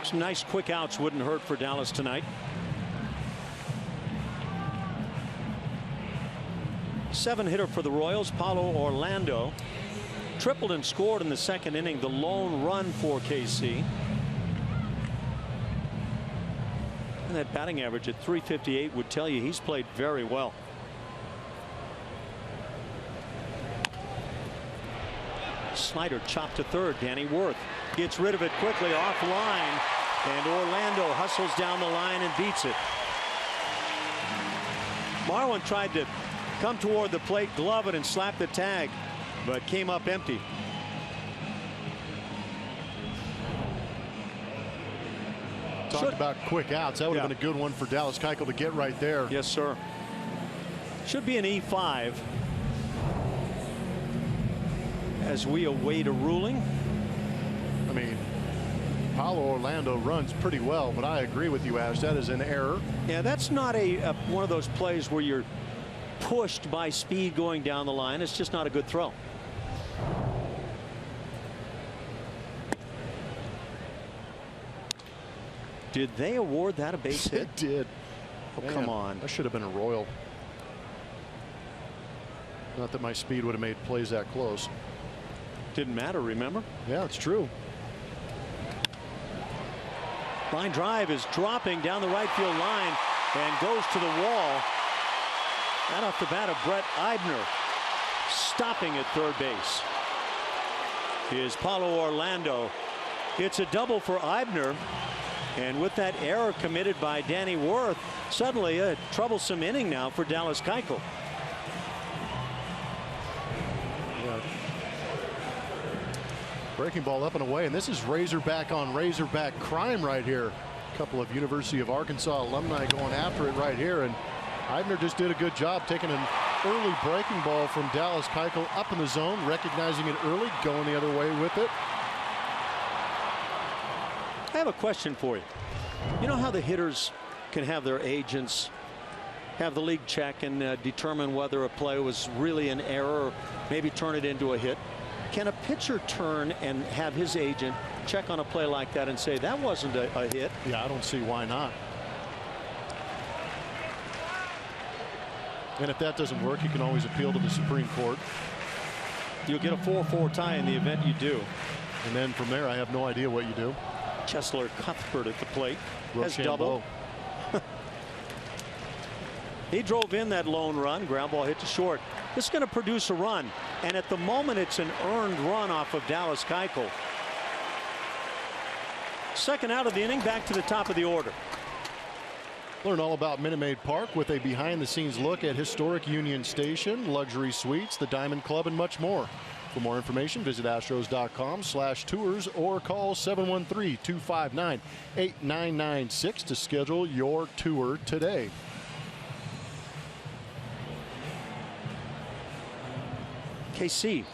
Some nice quick outs wouldn't hurt for Dallas tonight. 7-hitter for the Royals, Paulo Orlando. Tripled and scored in the second inning, the lone run for KC. And that batting average at .358 would tell you he's played very well. Snyder chopped to third. Danny Worth gets rid of it quickly offline, and Orlando hustles down the line and beats it. Marwin tried to come toward the plate, glove it, and slap the tag, but came up empty. Talked about quick outs. That would have been a good one for Dallas Keuchel to get right there. Yes, sir. Should be an E5 as we await a ruling. I mean, Paulo Orlando runs pretty well, but I agree with you, Ash. That is an error. Yeah, that's not one of those plays where you're pushed by speed going down the line. It's just not a good throw. Did they award that a base hit? They did. Oh, man, come on. That should have been a Royal. Not that my speed would have made plays that close. Didn't matter, remember? Yeah, it's true. Line drive is dropping down the right field line and goes to the wall. Right off the bat of Brett Eibner. Stopping at third base is Paulo Orlando. It's a double for Eibner. And with that error committed by Danny Worth, suddenly a troublesome inning now for Dallas Keuchel. Yeah. Breaking ball up and away, and this is Razorback on Razorback crime right here. A couple of University of Arkansas alumni going after it right here, and Eibner just did a good job taking an early breaking ball from Dallas Keuchel up in the zone, recognizing it early, going the other way with it. I have a question for you. You know how the hitters can have their agents have the league check and determine whether a play was really an error or maybe turn it into a hit? Can a pitcher turn and have his agent check on a play like that and say that wasn't a hit? Yeah, I don't see why not. And if that doesn't work, you can always appeal to the Supreme Court. You'll get a 4-4 tie in the event you do. And then from there, I have no idea what you do. Cheslor Cuthbert at the plate has Rochambeau. doubled. He drove in that lone run. Ground ball hit to short. This is going to produce a run, and at the moment it's an earned run off of Dallas Keuchel. Second out of the inning, back to the top of the order. Learn all about Minute Maid Park with a behind-the-scenes look at historic Union Station, luxury suites, the Diamond Club, and much more. For more information, visit astros.com/tours or call 713-259-8996 to schedule your tour today. KC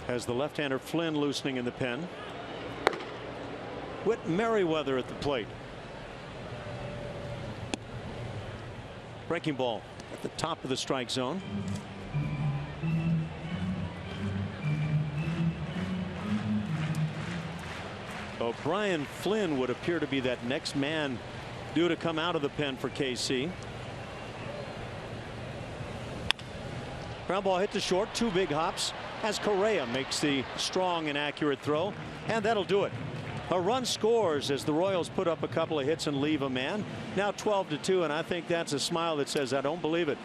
has the left-hander Flynn loosening in the pen. Whit Merriweather at the plate. Breaking ball at the top of the strike zone. Brian Flynn would appear to be that next man due to come out of the pen for KC. Ground ball hit to short, 2 big hops as Correa makes the strong and accurate throw, and that'll do it. A run scores as the Royals put up a couple of hits and leave a man. Now 12-2, and I think that's a smile that says I don't believe it.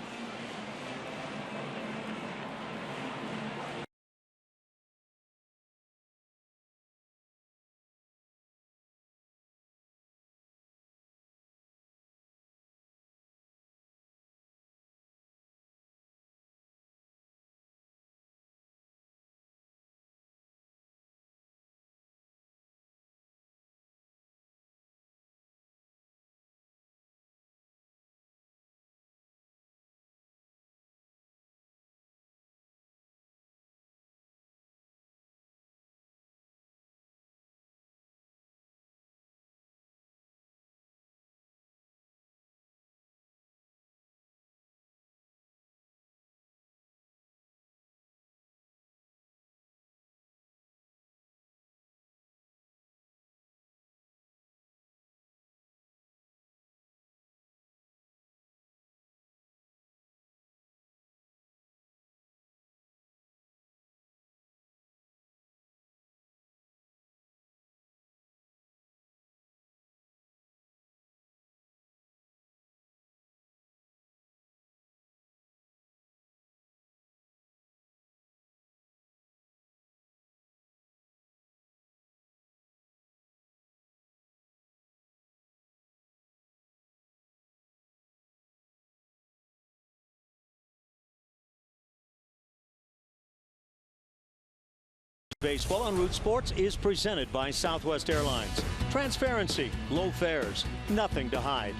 Baseball on Root Sports is presented by Southwest Airlines. Transparency, low fares, nothing to hide.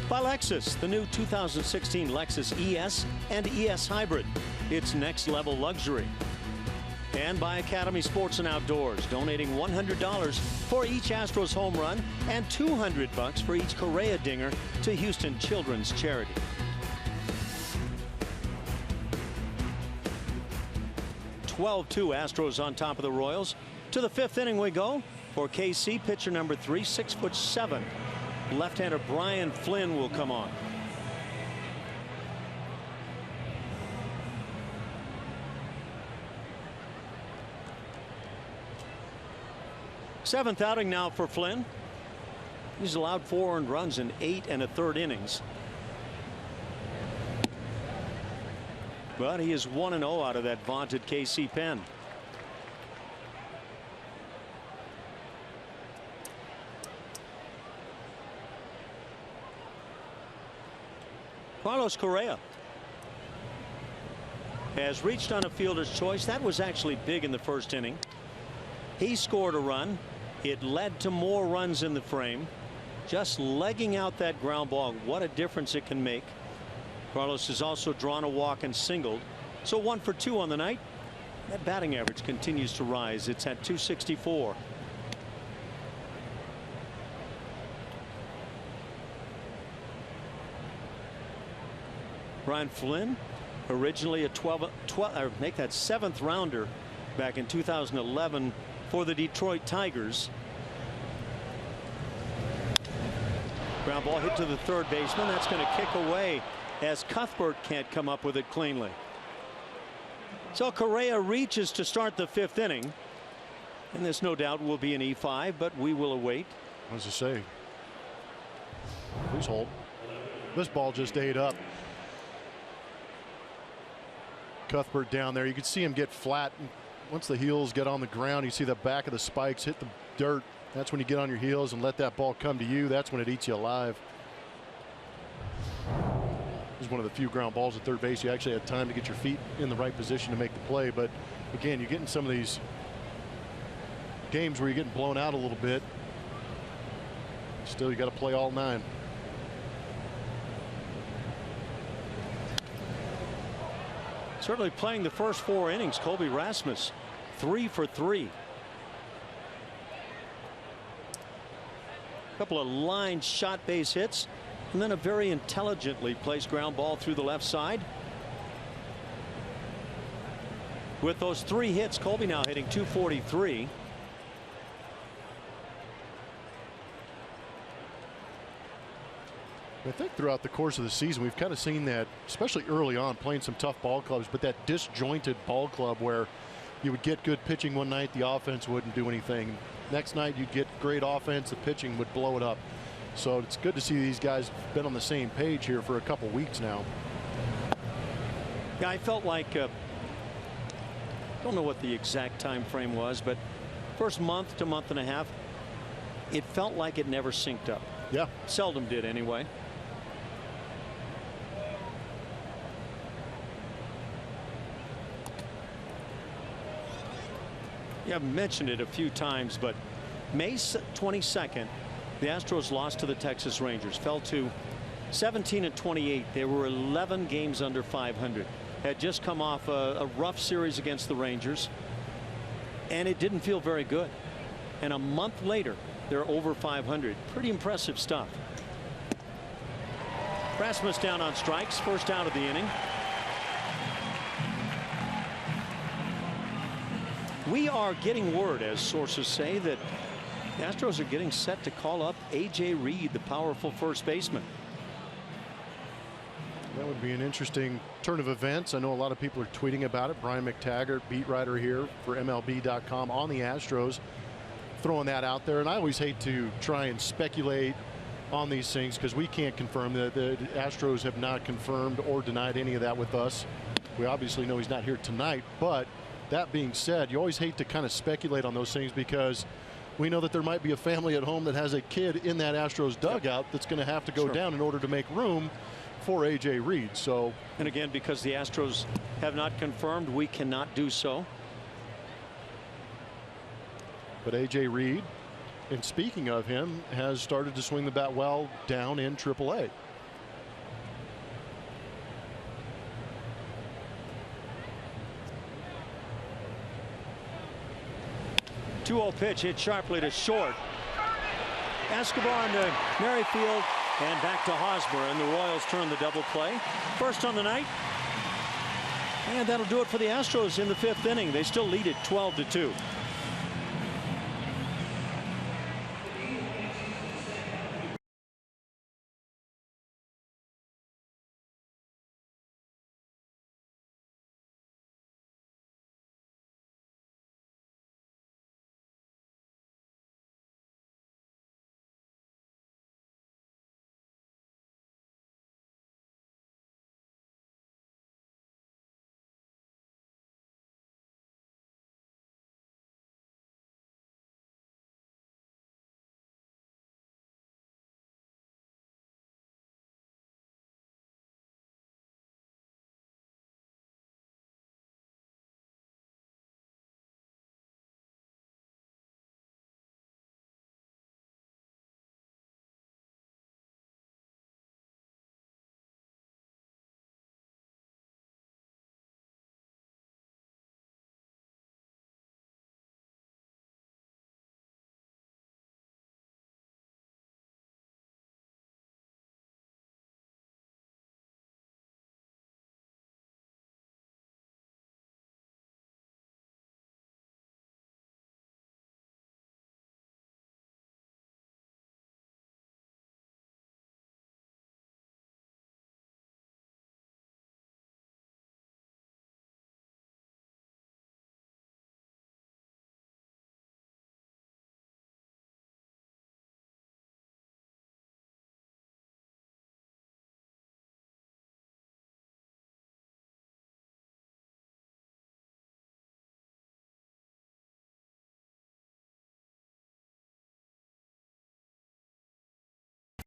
By Lexus, the new 2016 Lexus ES and ES Hybrid. It's next level luxury. And by Academy Sports and Outdoors, donating $100 for each Astros home run and $200 for each Correa dinger to Houston Children's Charity. (12-2) Astros on top of the Royals. To the 5th inning we go for KC. Pitcher number 3, 6'7". Left-hander Brian Flynn will come on. Seventh outing now for Flynn. He's allowed 4 earned runs in 8 1/3 innings. But he is 1-0 out of that vaunted KC pen. Carlos Correa has reached on a fielder's choice. That was actually big in the first inning. He scored a run. It led to more runs in the frame. Just legging out that ground ball. What a difference it can make. Carlos has also drawn a walk and singled. So 1 for 2 on the night. That batting average continues to rise. It's at .264. Brian Flynn, originally a 7th rounder back in 2011 for the Detroit Tigers. Ground ball hit to the third baseman. That's going to kick away as Cuthbert can't come up with it cleanly. So Correa reaches to start the 5th inning. And this no doubt will be an E5, but we will await. What does it say? Please hold. This ball just ate up. Cuthbert down there. You can see him get flat. Once the heels get on the ground, you see the back of the spikes hit the dirt. That's when you get on your heels and let that ball come to you. That's when it eats you alive. This is one of the few ground balls at third base you actually had time to get your feet in the right position to make the play. But again, you get in some of these games where you're getting blown out a little bit. Still, you got to play all 9. Certainly playing the first 4 innings. Colby Rasmus 3 for 3. A couple of line shot base hits and then a very intelligently placed ground ball through the left side. With those 3 hits, Colby now hitting .243. I think throughout the course of the season we've kind of seen that, especially early on, playing some tough ball clubs, but that disjointed ball club where you would get good pitching one night, the offense wouldn't do anything. Next night you'd get great offense, the pitching would blow it up. So it's good to see these guys been on the same page here for a couple weeks now. Yeah, I felt like I don't know what the exact time frame was, but first month to month and a half, it felt like it never synced up. Yeah, seldom did anyway. Yeah, I've mentioned it a few times, but May 22nd, the Astros lost to the Texas Rangers, fell to 17-28. They were 11 games under 500. Had just come off a rough series against the Rangers, and it didn't feel very good. And a month later, they're over 500. Pretty impressive stuff. Rasmus down on strikes, first out of the inning. We are getting word, as sources say, that the Astros are getting set to call up A.J. Reed, the powerful first baseman. That would be an interesting turn of events. I know a lot of people are tweeting about it. Brian McTaggart, beat writer here for MLB.com on the Astros, throwing that out there. And I always hate to try and speculate on these things because we can't confirm that. The Astros have not confirmed or denied any of that with us. We obviously know he's not here tonight, but that being said, you always hate to kind of speculate on those things because we know that there might be a family at home that has a kid in that Astros dugout that's going to have to go down in order to make room for A.J. Reed. So, and again, because the Astros have not confirmed, we cannot do so. But A.J. Reed, and speaking of him, has started to swing the bat well down in AAA. 2-0 pitch hit sharply to short. Escobar into Merrifield and back to Hosmer, and the Royals turn the double play. First on the night. And that'll do it for the Astros in the 5th inning. They still lead it 12-2.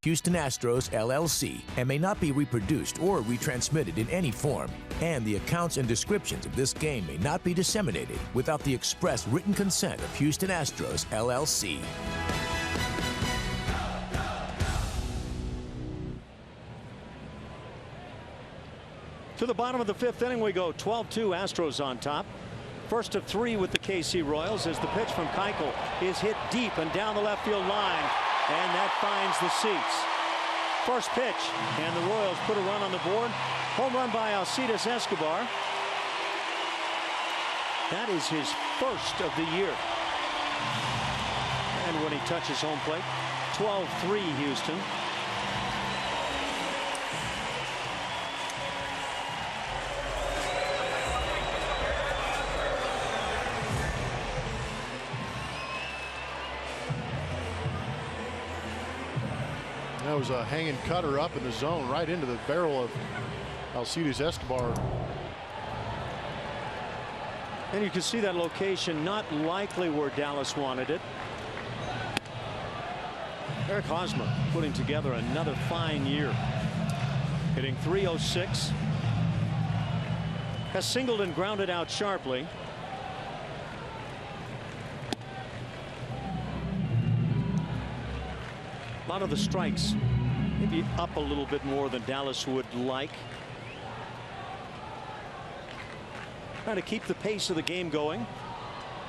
Houston Astros, LLC, and may not be reproduced or retransmitted in any form. And the accounts and descriptions of this game may not be disseminated without the express written consent of Houston Astros, LLC. To the bottom of the 5th inning we go. 12-2, Astros on top. First of 3 with the KC Royals as the pitch from Keuchel is hit deep and down the left field line. And that finds the seats. First pitch, and the Royals put a run on the board. Home run by Alcides Escobar. That is his first of the year. And when he touches home plate, 12-3 Houston. That was a hanging cutter up in the zone right into the barrel of Alcides Escobar. And you can see that location not likely where Dallas wanted it. Eric Hosmer putting together another fine year. Hitting .306. Has singled and grounded out sharply. A lot of the strikes maybe up a little bit more than Dallas would like. Trying to keep the pace of the game going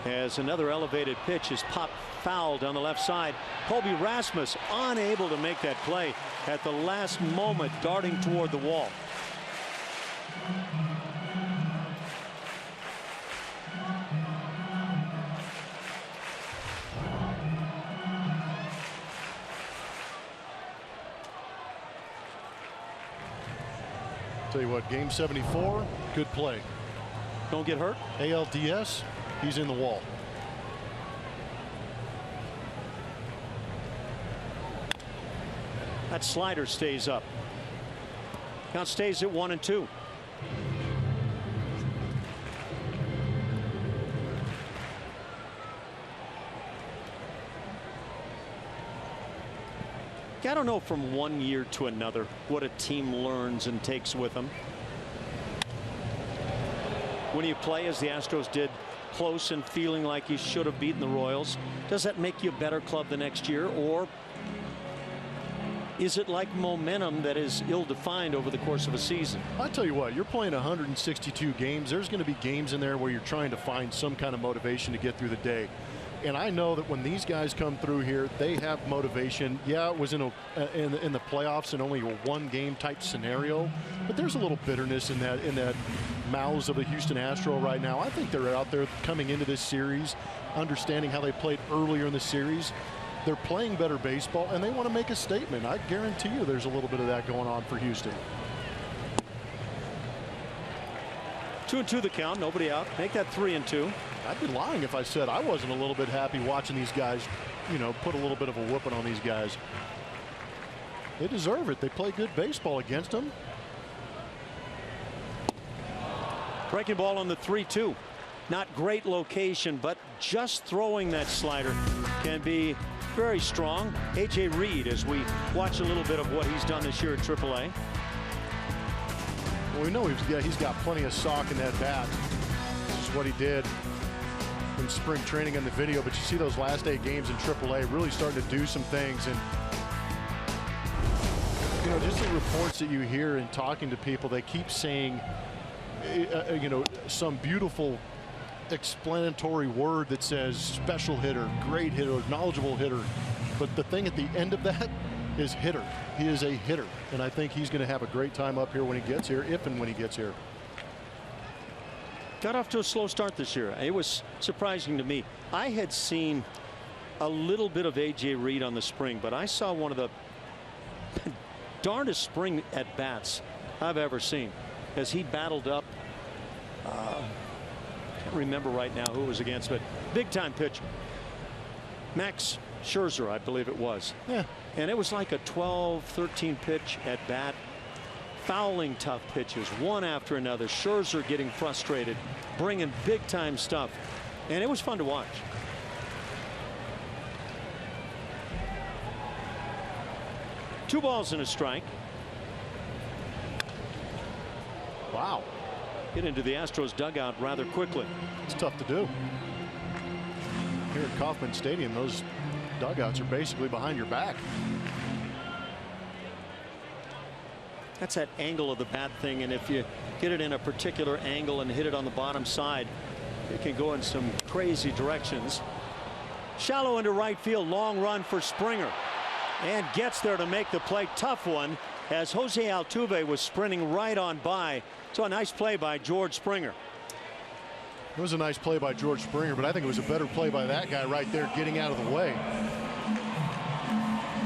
as another elevated pitch is popped foul down the left side. Colby Rasmus unable to make that play at the last moment, darting toward the wall. Tell you what, game 74, good play. Don't get hurt. ALDS, he's in the wall. That slider stays up. Count stays at 1-2. I don't know from one year to another what a team learns and takes with them. When you play as the Astros did close and feeling like he should have beaten the Royals, does that make you a better club the next year? Or is it like momentum that is ill-defined over the course of a season? I tell you what, you're playing 162 games. There's going to be games in there where you're trying to find some kind of motivation to get through the day. And I know that when these guys come through here, they have motivation. Yeah, it was in the playoffs and only a one-game type scenario, but there's a little bitterness in that mouths of the Houston Astro right now. I think they're out there coming into this series, understanding how they played earlier in the series. They're playing better baseball, and they want to make a statement. I guarantee you there's a little bit of that going on for Houston. 2-2 the count, nobody out. Make that 3-2. I'd be lying if I said I wasn't a little bit happy watching these guys, put a little bit of a whooping on these guys. They deserve it. They play good baseball against them. Breaking ball on the 3-2. Not great location, but just throwing that slider can be very strong. A.J. Reed, as we watch a little bit of what he's done this year at AAA. Well, we know he's got plenty of sock in that bat. This is what he did in spring training on the video, but you see those last 8 games in AAA really starting to do some things. And just the reports that you hear in talking to people, they keep saying some beautiful explanatory word that says special hitter, great hitter, knowledgeable hitter, but the thing at the end of that is hitter. He is a hitter, and I think he's going to have a great time up here when he gets here, if and when he gets here. Got off to a slow start this year. It was surprising to me. I had seen a little bit of A.J. Reed on the spring, but I saw one of the darndest spring at bats I've ever seen as he battled up. Can't remember right now who it was against, but big time pitcher. Max Scherzer, I believe it was. Yeah. And it was like a 12-13 pitch at bat. Fouling tough pitches one after another. Scherzer getting frustrated, bringing big time stuff, and it was fun to watch. Two balls and a strike. Wow. Get into the Astros dugout rather quickly. It's tough to do. Here at Kauffman Stadium, those dugouts are basically behind your back. That's that angle of the bat thing, and if you get it in a particular angle and hit it on the bottom side, it can go in some crazy directions. Shallow into right field, long run for Springer, and gets there to make the play. Tough one as Jose Altuve was sprinting right on by. So a nice play by George Springer. It was a nice play by George Springer, but I think it was a better play by that guy right there getting out of the way.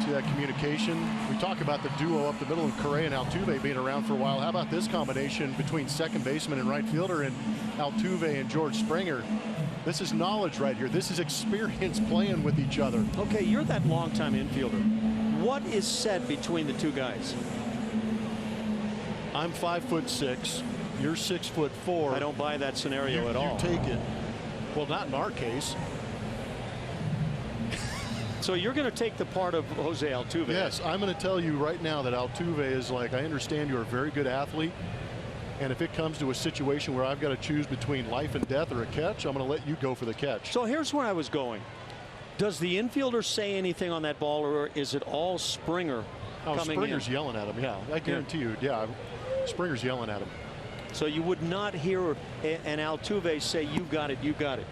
See that communication? We talk about the duo up the middle of Correa and Altuve being around for a while. How about this combination between second baseman and right fielder and Altuve and George Springer? This is knowledge right here. This is experience playing with each other. Okay, you're that longtime infielder. What is said between the two guys? I'm 5'6". You're 6'4". I don't buy that scenario at all. You take it. Well, not in our case. So you're going to take the part of Jose Altuve. Yes, I'm going to tell you right now that Altuve is like, I understand you're a very good athlete, and if it comes to a situation where I've got to choose between life and death or a catch, I'm going to let you go for the catch. So here's where I was going. Does the infielder say anything on that ball, or is it all Springer coming Springer's in? yelling at him. Yeah, I guarantee you. Yeah, Springer's yelling at him. So you would not hear an Altuve say, "You got it, you got it."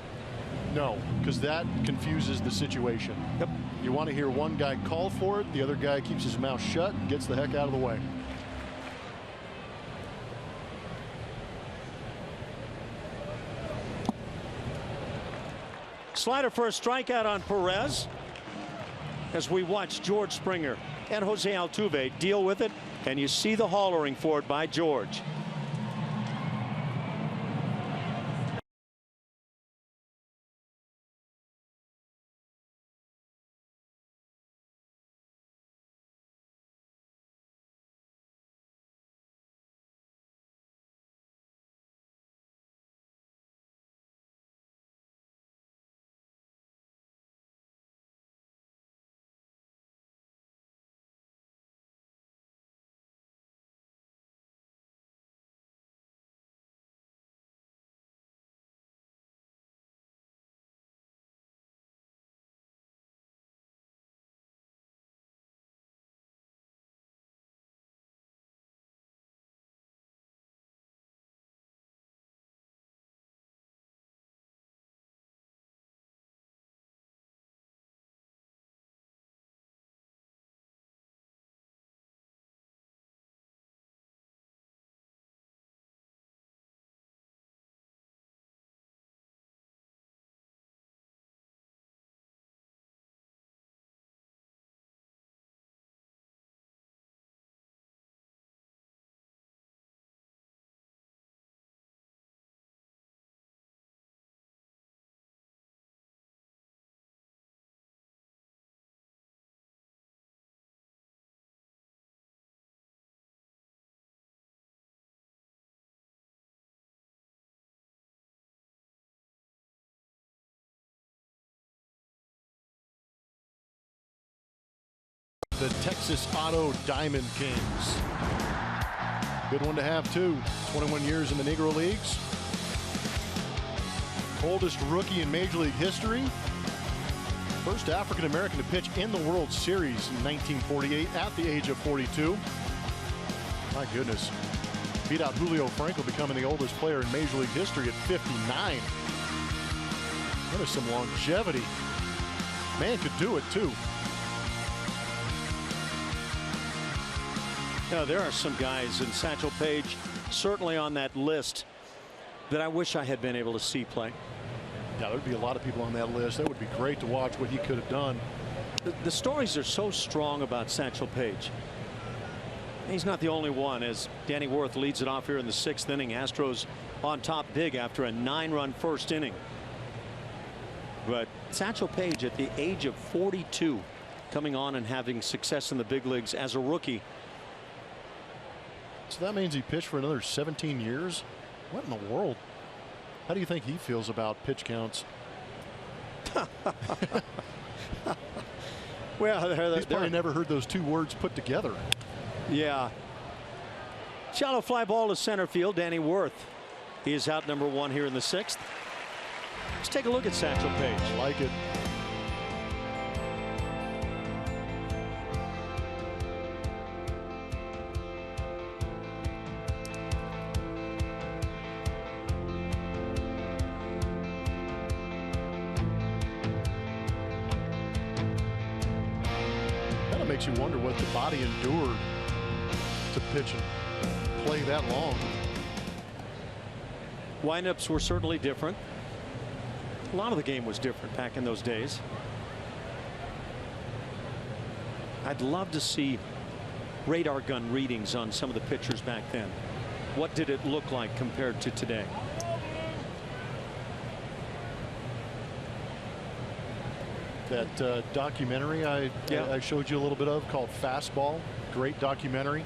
No, because that confuses the situation. Yep. You want to hear one guy call for it, the other guy keeps his mouth shut and gets the heck out of the way. Slider for a strikeout on Perez as we watch George Springer and Jose Altuve deal with it, and you see the hollering for it by George. the Texas Auto Diamond Kings. Good one to have, too. 21 years in the Negro Leagues. Oldest rookie in Major League history. First African-American to pitch in the World Series in 1948 at the age of 42. My goodness. Beat out Julio Franco, becoming the oldest player in Major League history at 59. That is some longevity. Man could do it, too. Yeah, there are some guys, and Satchel Paige certainly on that list, that I wish I had been able to see play. Yeah, there'd be a lot of people on that list. That would be great to watch what he could have done. The stories are so strong about Satchel Paige. He's not the only one, as Danny Wirth leads it off here in the 6th inning. Astros on top big after a 9-run first inning. But Satchel Paige at the age of 42, coming on and having success in the big leagues as a rookie. So that means he pitched for another 17 years? What in the world? How do you think he feels about pitch counts? Well, he's probably never heard those two words put together. Yeah. Shallow fly ball to center field. Danny Wirth. He is out number 1 here in the 6th. Let's take a look at Satchel Paige. I like it. Kind of makes you wonder what the body endured to pitch and play that long. Windups were certainly different. A lot of the game was different back in those days. I'd love to see radar gun readings on some of the pitchers back then. What did it look like compared to today? That documentary I showed you a little bit of, called Fastball, great documentary,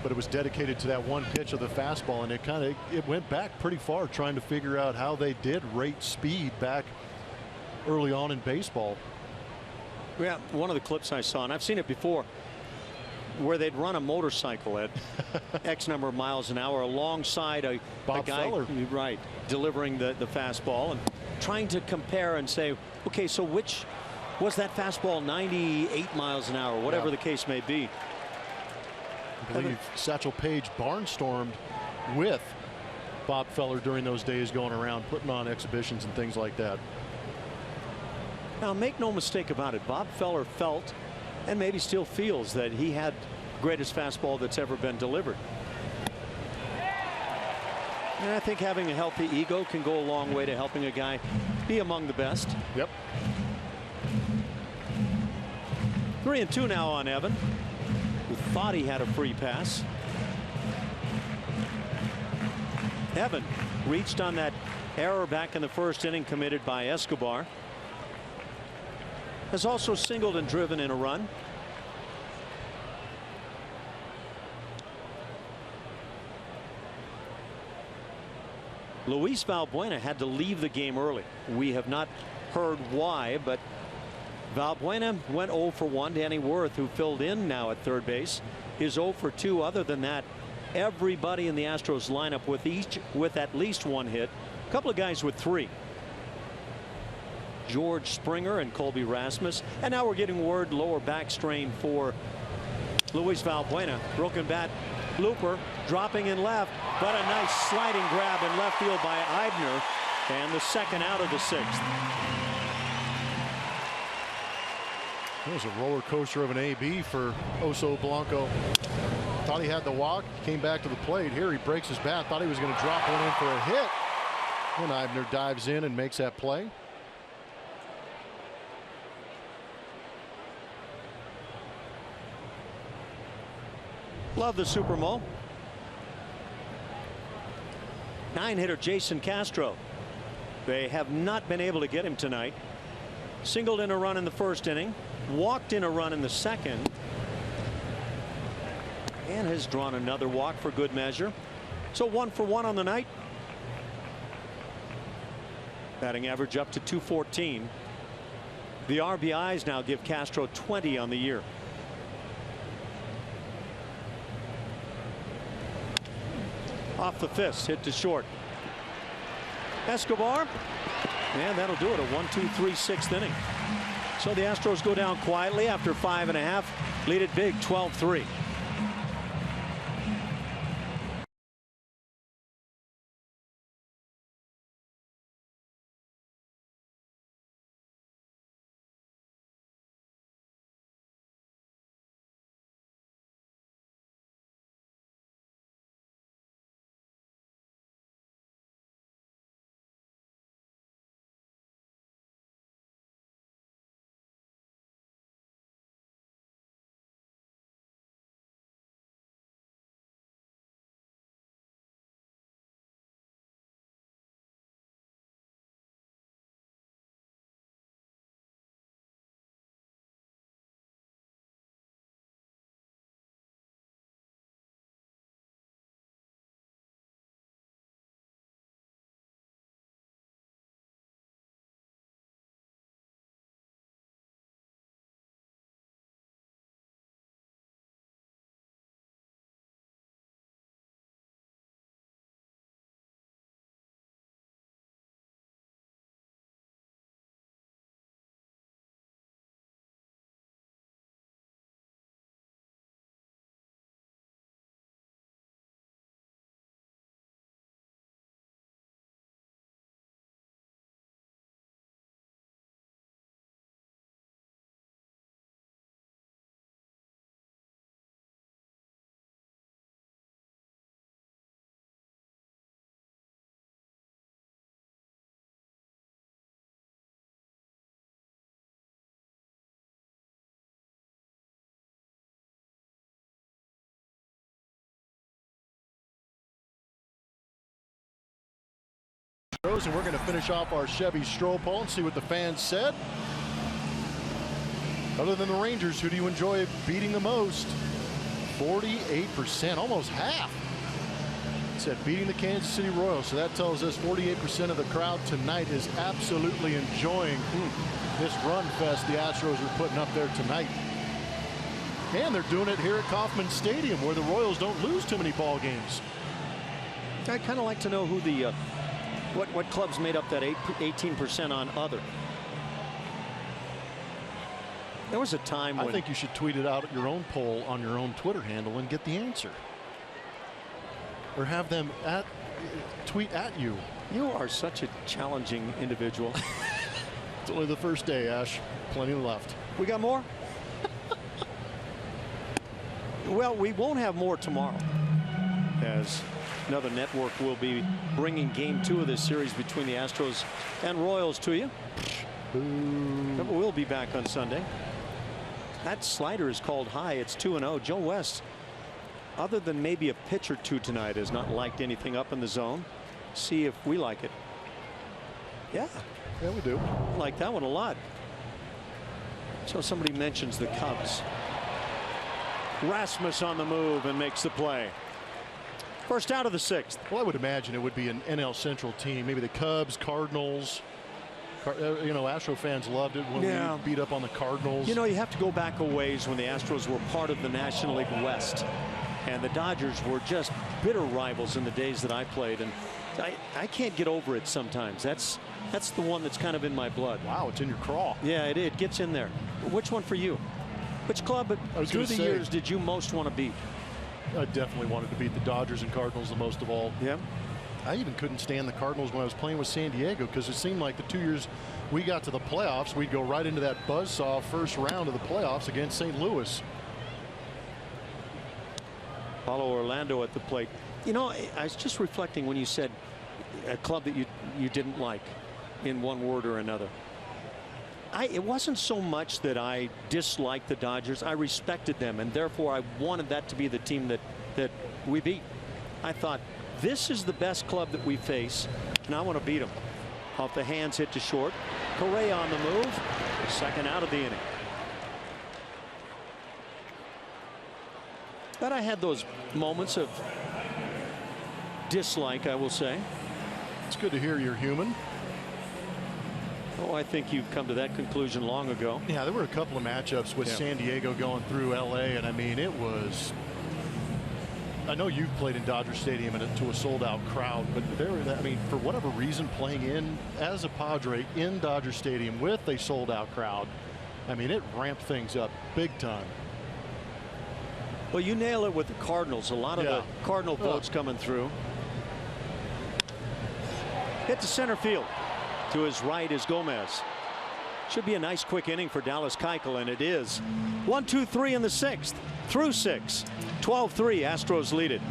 but it was dedicated to that one pitch of the fastball, and it went back pretty far trying to figure out how they did rate speed back early on in baseball. Yeah, one of the clips I saw, and I've seen it before, where they'd run a motorcycle at X number of miles an hour alongside a guy, Feller. right, delivering the fastball and trying to compare and say, okay, so which was that fastball, 98 miles an hour, whatever the case may be. I believe Satchel Paige barnstormed with Bob Feller during those days, going around putting on exhibitions and things like that. Now, make no mistake about it, Bob Feller felt, and maybe still feels, that he had the greatest fastball that's ever been delivered. And I think having a healthy ego can go a long way to helping a guy be among the best. Yep. 3-2 now on Evan, who thought he had a free pass. Evan reached on that error back in the first inning committed by Escobar. Has also singled and driven in a run. Luis Valbuena had to leave the game early. We have not heard why, but Valbuena went 0 for 1. Danny Wirth, who filled in now at third base, is 0 for 2. Other than that, everybody in the Astros lineup with at least 1 hit. A couple of guys with 3. George Springer and Colby Rasmus. And now we're getting word lower back strain for Luis Valbuena. Broken bat, looper, dropping in left, but a nice sliding grab in left field by Eibner, and the second out of the 6th. It was a roller coaster of an AB for Oso Blanco. Thought he had the walk, came back to the plate. Here he breaks his bat, thought he was going to drop one in for a hit. And Eibner dives in and makes that play. Love the Super Mo. 9-hitter Jason Castro. They have not been able to get him tonight. Singled in a run in the first inning, walked in a run in the second, and has drawn another walk for good measure. So 1 for 1 on the night. Batting average up to 214. The RBIs now give Castro 20 on the year. Off the fist, hit to short. Escobar, and that'll do it. A 1-2-3 6th inning. So the Astros go down quietly after 5.5. Lead it big, 12-3. And we're going to finish off our Chevy Stroh poll and see what the fans said. Other than the Rangers, who do you enjoy beating the most? 48%, almost half, said beating the Kansas City Royals. So that tells us 48% of the crowd tonight is absolutely enjoying this run fest the Astros are putting up there tonight. And they're doing it here at Kauffman Stadium, where the Royals don't lose too many ball games. I'd kind of like to know who the what clubs made up that 18% on other. There was a time when I think you should tweet it out at your own poll on your own Twitter handle and get the answer, or have them tweet at you. You are such a challenging individual. It's only the first day, Ash. Plenty left. We got more? Well, we won't have more tomorrow, as another network will be bringing game 2 of this series between the Astros and Royals to you. But we'll be back on Sunday. That slider is called high. It's 2-0. Joe West, other than maybe a pitch or two tonight, has not liked anything up in the zone. See if we like it. Yeah, we do. Like that one a lot. So somebody mentions the Cubs. Rasmus on the move and makes the play. First out of the 6th. Well, I would imagine it would be an NL Central team. Maybe the Cubs, Cardinals. You know, Astro fans loved it when we beat up on the Cardinals. You know, you have to go back a ways when the Astros were part of the National League West. And the Dodgers were just bitter rivals in the days that I played. And I can't get over it sometimes. That's the one that's kind of in my blood. Wow, it's in your craw. Yeah, it gets in there. Which one for you? Which club through the years did you most want to beat? I definitely wanted to beat the Dodgers and Cardinals the most of all. Yeah. I even couldn't stand the Cardinals when I was playing with San Diego, because it seemed like the 2 years we got to the playoffs, we'd go right into that buzzsaw first round of the playoffs against St. Louis. Paulo Orlando at the plate. You know, I was just reflecting when you said a club that you didn't like in one word or another. It wasn't so much that I disliked the Dodgers. I respected them, and therefore I wanted that to be the team that we beat. I thought, this is the best club that we face, and I want to beat them. Off the hands, hit to short. Correa on the move. Second out of the inning. But I had those moments of dislike, I will say. It's good to hear you're human. Oh, I think you've come to that conclusion long ago. Yeah, there were a couple of matchups with San Diego going through LA, and I mean, it was I know you've played in Dodger Stadium and to a sold-out crowd, but I mean, for whatever reason, playing in as a Padre in Dodger Stadium with a sold-out crowd, I mean, it ramped things up big time. Well, you nail it with the Cardinals. A lot of the Cardinal votes coming through. Hit to center field. To his right is Gomez. Should be a nice quick inning for Dallas Keuchel, and it is. 1-2-3 in the 6th. Through 6. 12-3. Astros lead it.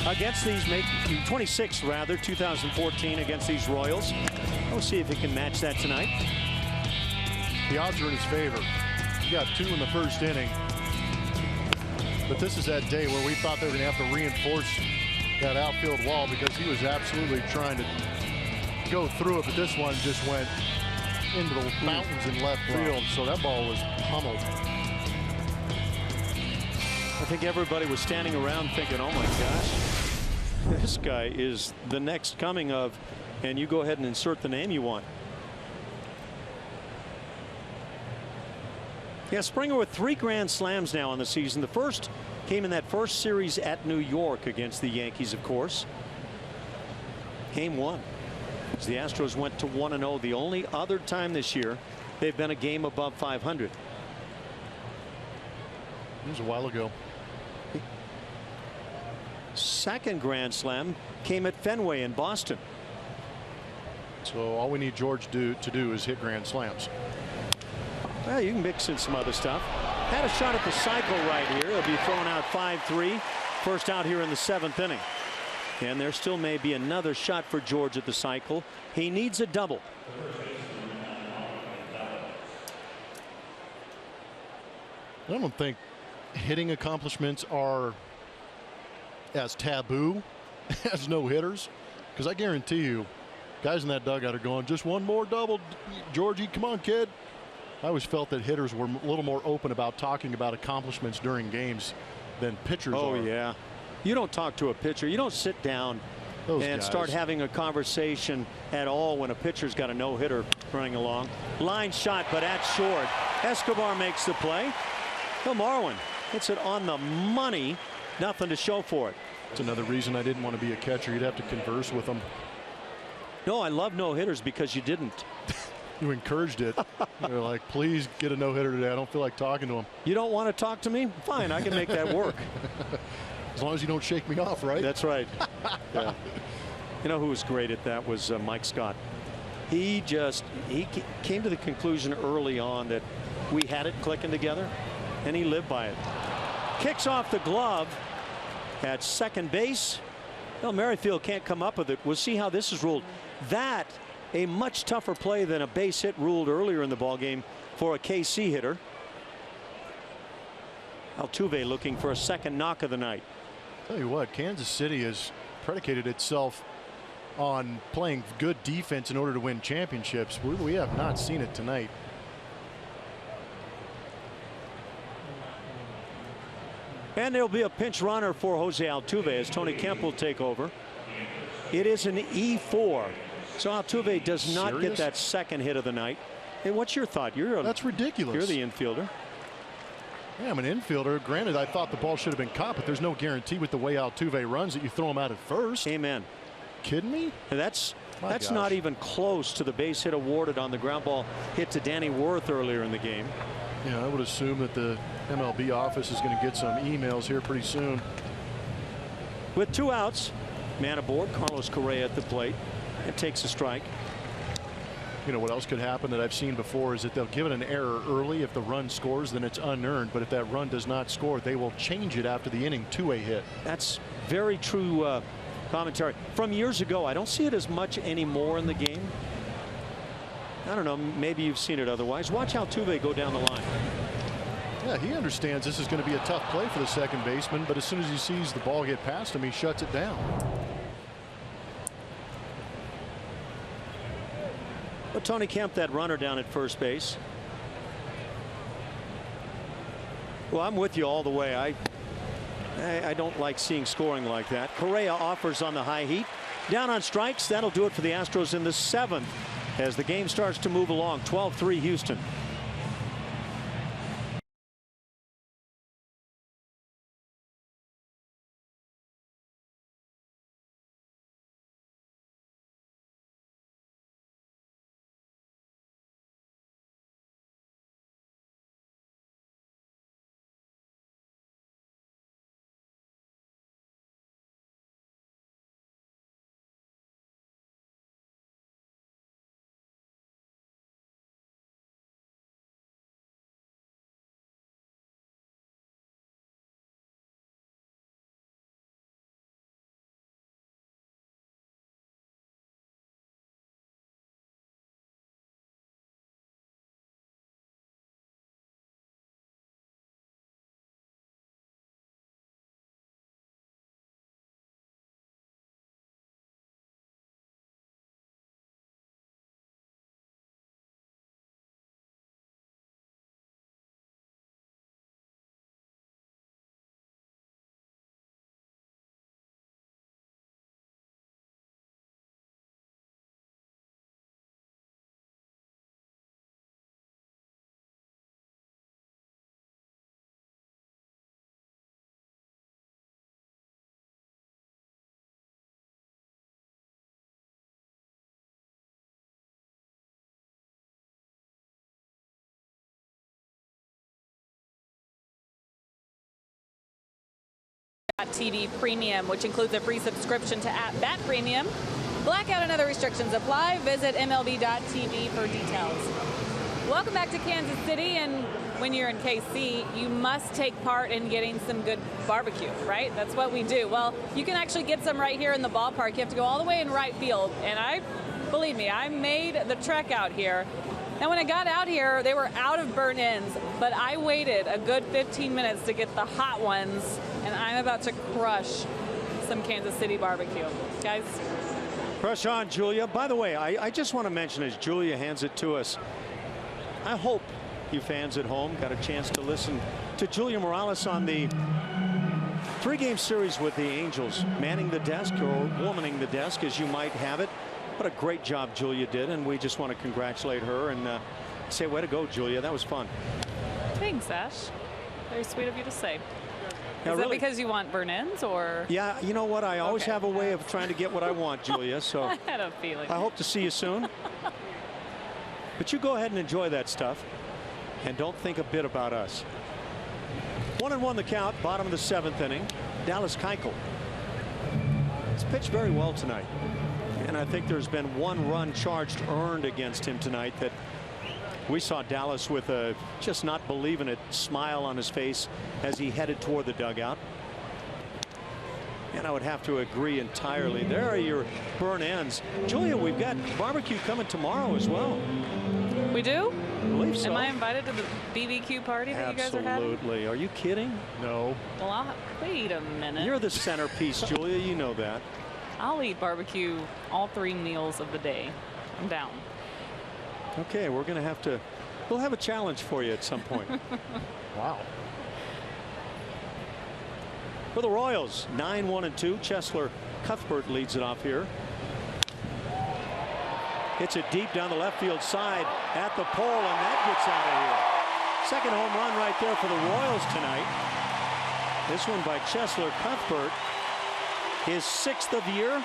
Against these, 26th rather, 2014 against these Royals. We'll see if he can match that tonight. The odds are in his favor. He got 2 in the first inning. But this is that day where we thought they were going to have to reinforce that outfield wall because he was absolutely trying to go through it. But this one just went into the mountains in left field. So that ball was pummeled. I think everybody was standing around thinking, oh my gosh, this guy is the next coming of, and you go ahead and insert the name you want. Yeah, Springer with 3 grand slams now on the season. The first came in that first series at New York against the Yankees, of course. Game 1. As the Astros went to 1-0, the only other time this year they've been a game above 500. It was a while ago. Second grand slam came at Fenway in Boston. So all we need George to do is hit grand slams. Well, you can mix in some other stuff. Had a shot at the cycle right here. It'll be thrown out 5-3. First out here in the 7th inning. And there still may be another shot for George at the cycle. He needs a double. I don't think hitting accomplishments are as taboo as no-hitters, because I guarantee you guys in that dugout are going, just one more double, Georgie, come on, kid. I always felt that hitters were a little more open about talking about accomplishments during games than pitchers are. Oh yeah, you don't talk to a pitcher, you don't sit down and start having a conversation at all when a pitcher's got a no-hitter running along. Line shot, but at short. Escobar makes the play. Bill Marwin hits it on the money. Nothing to show for it. It's another reason I didn't want to be a catcher. You'd have to converse with them. No, I love no-hitters because you didn't. You encouraged it. You're like, please get a no-hitter today. I don't feel like talking to him. You don't want to talk to me? Fine, I can make that work. As long as you don't shake me off, right? That's right. Yeah. You know who was great at that was Mike Scott. He came to the conclusion early on that we had it clicking together, and he lived by it. Kicks off the glove at second base. Well, Merrifield can't come up with it. We'll see how this is ruled. That a much tougher play than a base hit ruled earlier in the ballgame for a KC hitter. Altuve looking for a second knock of the night. Tell you what, Kansas City has predicated itself on playing good defense in order to win championships. We have not seen it tonight. And there'll be a pinch runner for Jose Altuve as Tony Kemp will take over. It is an E4. So Altuve does not get that second hit of the night. Hey, what's your thought? That's ridiculous. You're the infielder. Yeah, I'm an infielder. Granted, I thought the ball should have been caught, but there's no guarantee with the way Altuve runs that you throw him out at first. Amen. Kidding me? And that's not even close to the base hit awarded on the ground ball hit to Danny Wirth earlier in the game. Yeah, I would assume that the MLB office is going to get some emails here pretty soon. With 2 outs, man aboard, Carlos Correa at the plate. It takes a strike. You know what else could happen that I've seen before is that they'll give it an error early. If the run scores, then it's unearned. But if that run does not score, they will change it after the inning to a hit. That's very true commentary from years ago. I don't see it as much anymore in the game. I don't know. Maybe you've seen it otherwise. Watch Altuve go down the line. Yeah, he understands this is going to be a tough play for the second baseman, but as soon as he sees the ball get past him, he shuts it down. But Tony Kemp, that runner down at first base. Well, I'm with you all the way. I don't like seeing scoring like that. Correa offers on the high heat. Down on strikes. That'll do it for the Astros in the 7th as the game starts to move along. 12-3 Houston. TV Premium, which includes a free subscription to @Bat Premium. Blackout and other restrictions apply. Visit MLB.tv for details. Welcome back to Kansas City, and when you're in KC, you must take part in getting some good barbecue, right? That's what we do. Well, you can actually get some right here in the ballpark. You have to go all the way in right field, and believe me, I made the trek out here. And when I got out here, they were out of burnt ends, but I waited a good 15 minutes to get the hot ones, and I'm about to crush some Kansas City barbecue. Guys. Press on, Julia. By the way, I just want to mention as Julia hands it to us, I hope you fans at home got a chance to listen to Julia Morales on the 3-game series with the Angels, manning the desk or womaning the desk as you might have it. What a great job Julia did, and we just want to congratulate her and say way to go, Julia. That was fun. Thanks, Ash. Very sweet of you to say. Now, Is really, that because you want burn-ins, or? Yeah, you know what? I always have a way of trying to get what I want, Julia. So I had a feeling. I hope to see you soon. But you go ahead and enjoy that stuff, and don't think a bit about us. 1-1 the count, bottom of the 7th inning. Dallas Keuchel. It's pitched very well tonight. And I think there's been 1 run charged earned against him tonight that we saw Dallas with a just not believing it smile on his face as he headed toward the dugout. And I would have to agree entirely. There are your burn ends. Julia, we've got barbecue coming tomorrow as well. We do? I believe so. Am I invited to the BBQ party that you guys are having? Absolutely. Are you kidding? No. Well, wait a minute. You're the centerpiece, Julia. You know that. I'll eat barbecue all 3 meals of the day. I'm down. Okay, we'll have a challenge for you at some point. Wow. For the Royals, 9-1-2. Chesler Cuthbert leads it off here. Hits it deep down the left field side at the pole, and that gets out of here. Second home run right there for the Royals tonight. This one by Chesler Cuthbert. His 6th of the year.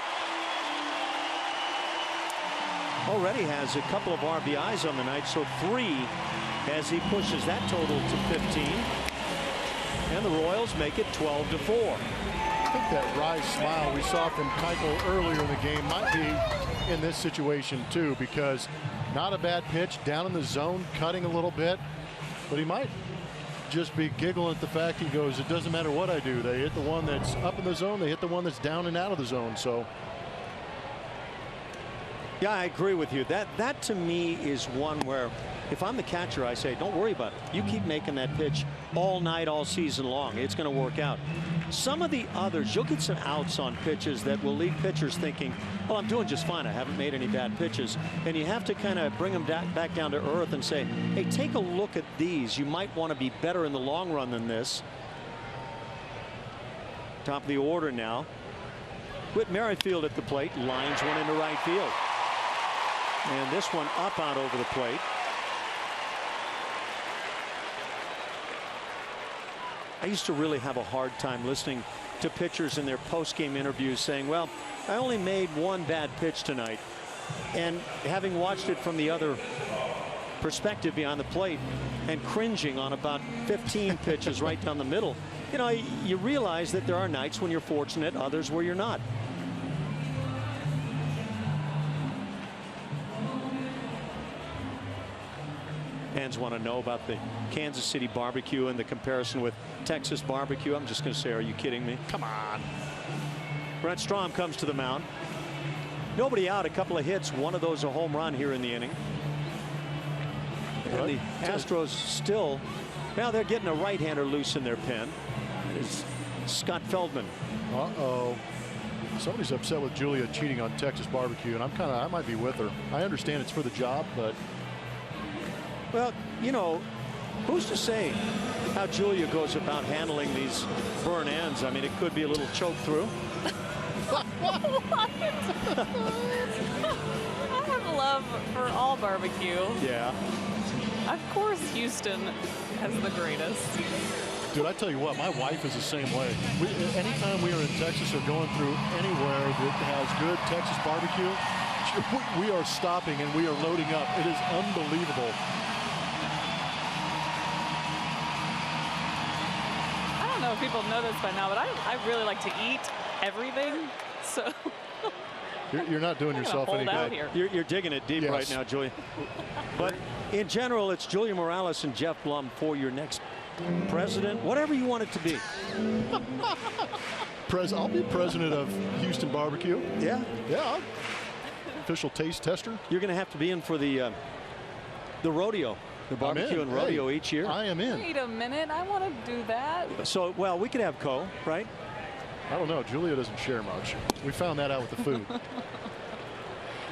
Already has a couple of RBIs on the night, so 3 as he pushes that total to 15. And the Royals make it 12-4. I think that wry smile we saw from Keuchel earlier in the game might be in this situation too, because not a bad pitch, down in the zone, cutting a little bit, but he might just be giggling at the fact he goes, it doesn't matter what I do. They hit the one that's up in the zone, they hit the one that's down and out of the zone. So yeah, I agree with you. That to me is one where if I'm the catcher, I say, don't worry about it. You keep making that pitch all night, all season long. It's going to work out. Some of the others, you'll get some outs on pitches that will leave pitchers thinking, well, I'm doing just fine. I haven't made any bad pitches. And you have to kind of bring them back down to earth and say, hey, take a look at these. You might want to be better in the long run than this. Top of the order now. Whit Merrifield at the plate, lines one into right field. And this one up out over the plate. I used to really have a hard time listening to pitchers in their post-game interviews saying, well, I only made 1 bad pitch tonight. And having watched it from the other perspective beyond the plate and cringing on about 15 pitches right down the middle, you know, you realize that there are nights when you're fortunate, others where you're not. Fans want to know about the Kansas City barbecue and the comparison with Texas barbecue. I'm just going to say, are you kidding me? Come on. Brent Strom comes to the mound. Nobody out, a couple of hits, one of those a home run here in the inning. And the Astros still, now they're getting a right-hander loose in their pen. It's Scott Feldman. Uh-oh. Somebody's upset with Julia cheating on Texas barbecue, and I might be with her. I understand it's for the job, but well, you know, who's to say how Julia goes about handling these burn ends? I mean, it could be a little choke through. I have love for all barbecue. Yeah. Of course, Houston has the greatest. dude, I tell you what, my wife is the same way. Anytime we are in Texas or going through anywhere that has good Texas barbecue, we are stopping and we are loading up. It is unbelievable. I don't know if people know this by now, but I really like to eat everything. So you're not doing yourself any good. You're digging it deep right now, Julia. But in general, it's Julia Morales and Jeff Blum for your next president, whatever you want it to be. I'll be president of Houston Barbecue. Yeah? Yeah. Official taste tester. You're going to have to be in for the rodeo, the barbecue and rodeo each year. I am in. Wait a minute, I want to do that. So, well, we could have Co, right? I don't know. Julia doesn't share much. We found that out with the food.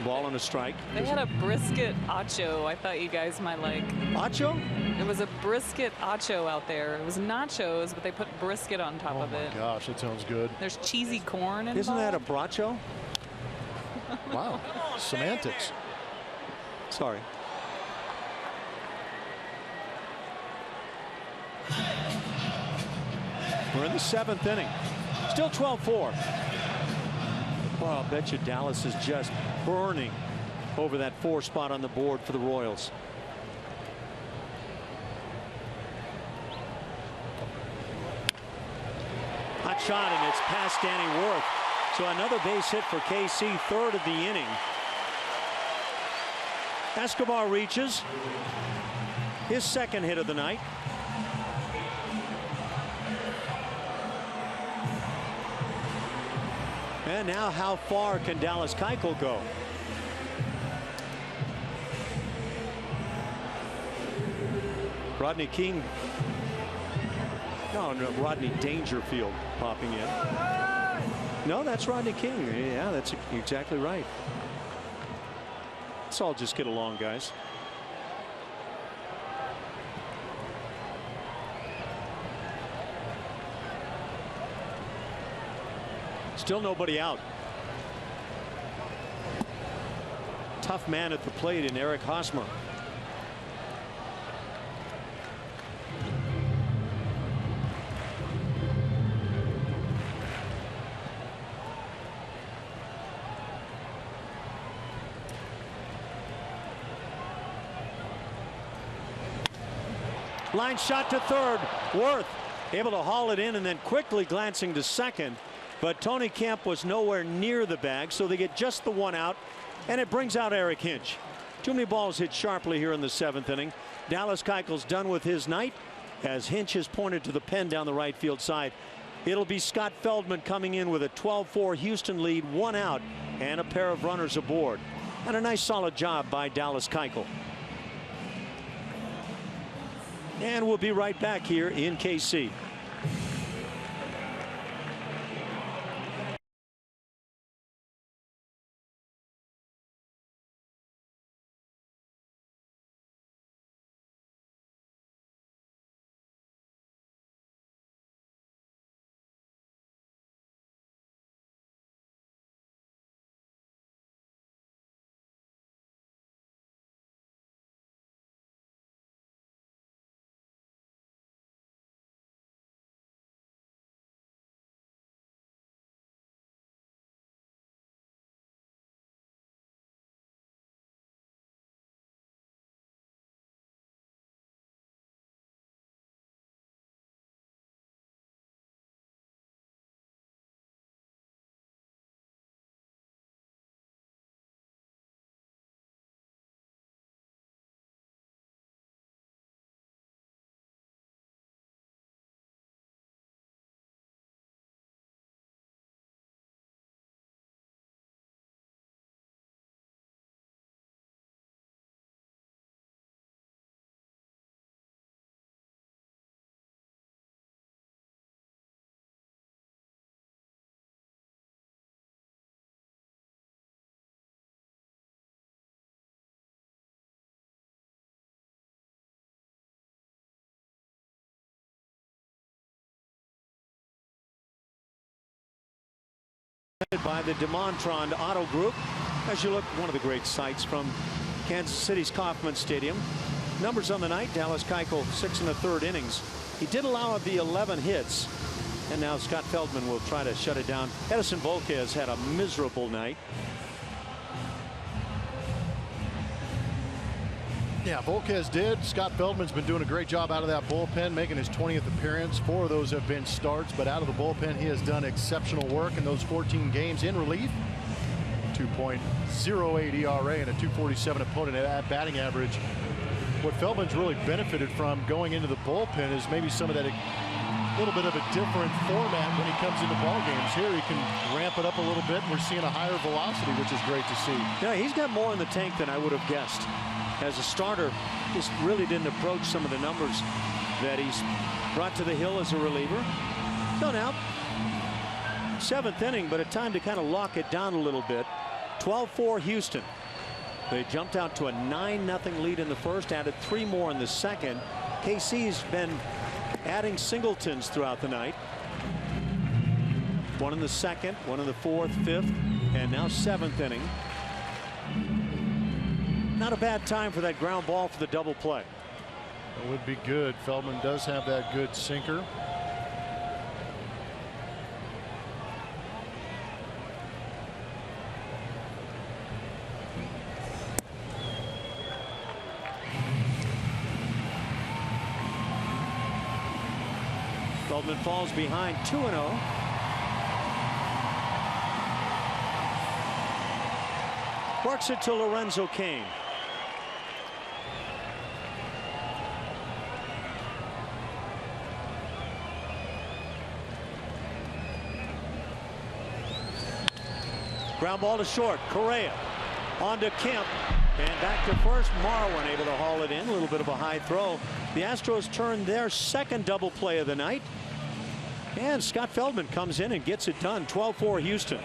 Ball and a strike. They had a brisket acho. I thought you guys might like. Acho? It was a brisket acho out there. It was nachos, but they put brisket on top of it. Oh my gosh, that sounds good. There's cheesy corn involved. Isn't that a bracho? Wow. Semantics. Sorry. We're in the 7th inning. Still 12-4. Well, I'll bet you Dallas is just burning over that 4 spot on the board for the Royals. Hot shot, and it's past Danny Worth. So another base hit for KC, 3rd of the inning. Escobar reaches his 2nd hit of the night. And now how far can Dallas Keuchel go? Rodney King. No, Rodney Dangerfield popping in. No, that's Rodney King. Yeah, that's exactly right. Let's all just get along, guys. Still nobody out. Tough man at the plate in Eric Hosmer. Line shot to third. Worth able to haul it in and then quickly glancing to second. But Tony Kemp was nowhere near the bag, so they get just the one out, and it brings out Eric Hinch. Too many balls hit sharply here in the 7th inning. Dallas Keuchel's done with his night as Hinch has pointed to the pen down the right field side. It'll be Scott Feldman coming in with a 12-4 Houston lead, 1 out, and a pair of runners aboard. And a nice solid job by Dallas Keuchel. And we'll be right back here in KC. By the DeMontrond Auto Group. As you look, one of the great sights from Kansas City's Kauffman Stadium. Numbers on the night: Dallas Keuchel 6 1/3 innings. He did allow the 11 hits, and now Scott Feldman will try to shut it down. Edison Volquez had a miserable night. Yeah, Volquez did. Scott Feldman's been doing a great job out of that bullpen, making his 20th appearance. 4 of those have been starts, but out of the bullpen, he has done exceptional work in those 14 games in relief. 2.08 ERA and a 247 opponent at batting average. What Feldman's really benefited from going into the bullpen is maybe some of that little bit of a different format when he comes into ball games. Here he can ramp it up a little bit. We're seeing a higher velocity, which is great to see. Yeah, he's got more in the tank than I would have guessed. As a starter, just really didn't approach some of the numbers that he's brought to the hill as a reliever. So now, 7th inning, but a time to kind of lock it down a little bit. 12-4 Houston. They jumped out to a 9-0 lead in the first, added 3 more in the second. KC's been adding singletons throughout the night. 1 in the second, 1 in the 4th, 5th, and now 7th inning. Not a bad time for that ground ball for the double play. It would be good. Feldman does have that good sinker. Feldman falls behind 2-0. Works it to Lorenzo Cain. Ground ball to short. Correa on to Kemp. And back to first. Marwin able to haul it in. A little bit of a high throw. The Astros turned their second double play of the night. And Scott Feldman comes in and gets it done. 12-4 Houston.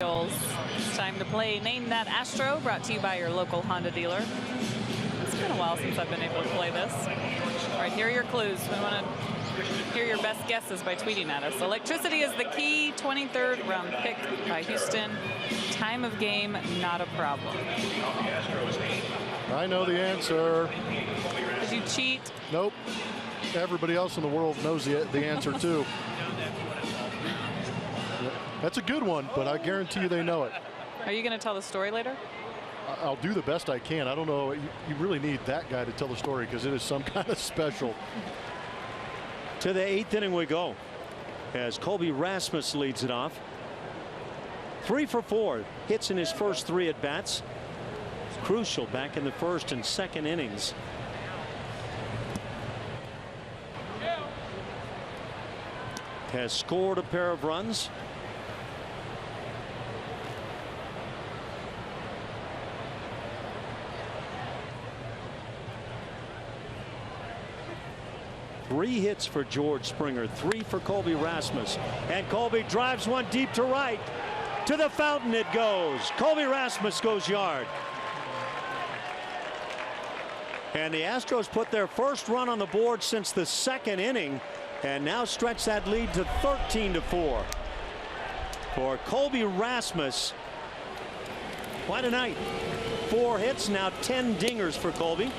Royals. It's time to play Name That Astro, brought to you by your local Honda dealer. It's been a while since I've been able to play this. All right, here are your clues. We want to hear your best guesses by tweeting at us. Electricity is the key. 23rd round pick by Houston. Time of game, not a problem. I know the answer. Did you cheat? Nope. Everybody else in the world knows the answer too. That's a good one, but I guarantee you they know it. Are you going to tell the story later? I'll do the best I can. I don't know. You really need that guy to tell the story because it is some kind of special. To the 8th inning we go as Colby Rasmus leads it off. 3 for 4 hits in his first 3 at bats. Crucial back in the first and second innings. Has scored a pair of runs. Three hits for George Springer, 3 for Colby Rasmus. And Colby drives one deep to right. To the fountain it goes. Colby Rasmus goes yard. And the Astros put their first run on the board since the second inning and now stretch that lead to 13-4. For Colby Rasmus. Quite a night. 4 hits, now 10 dingers for Colby.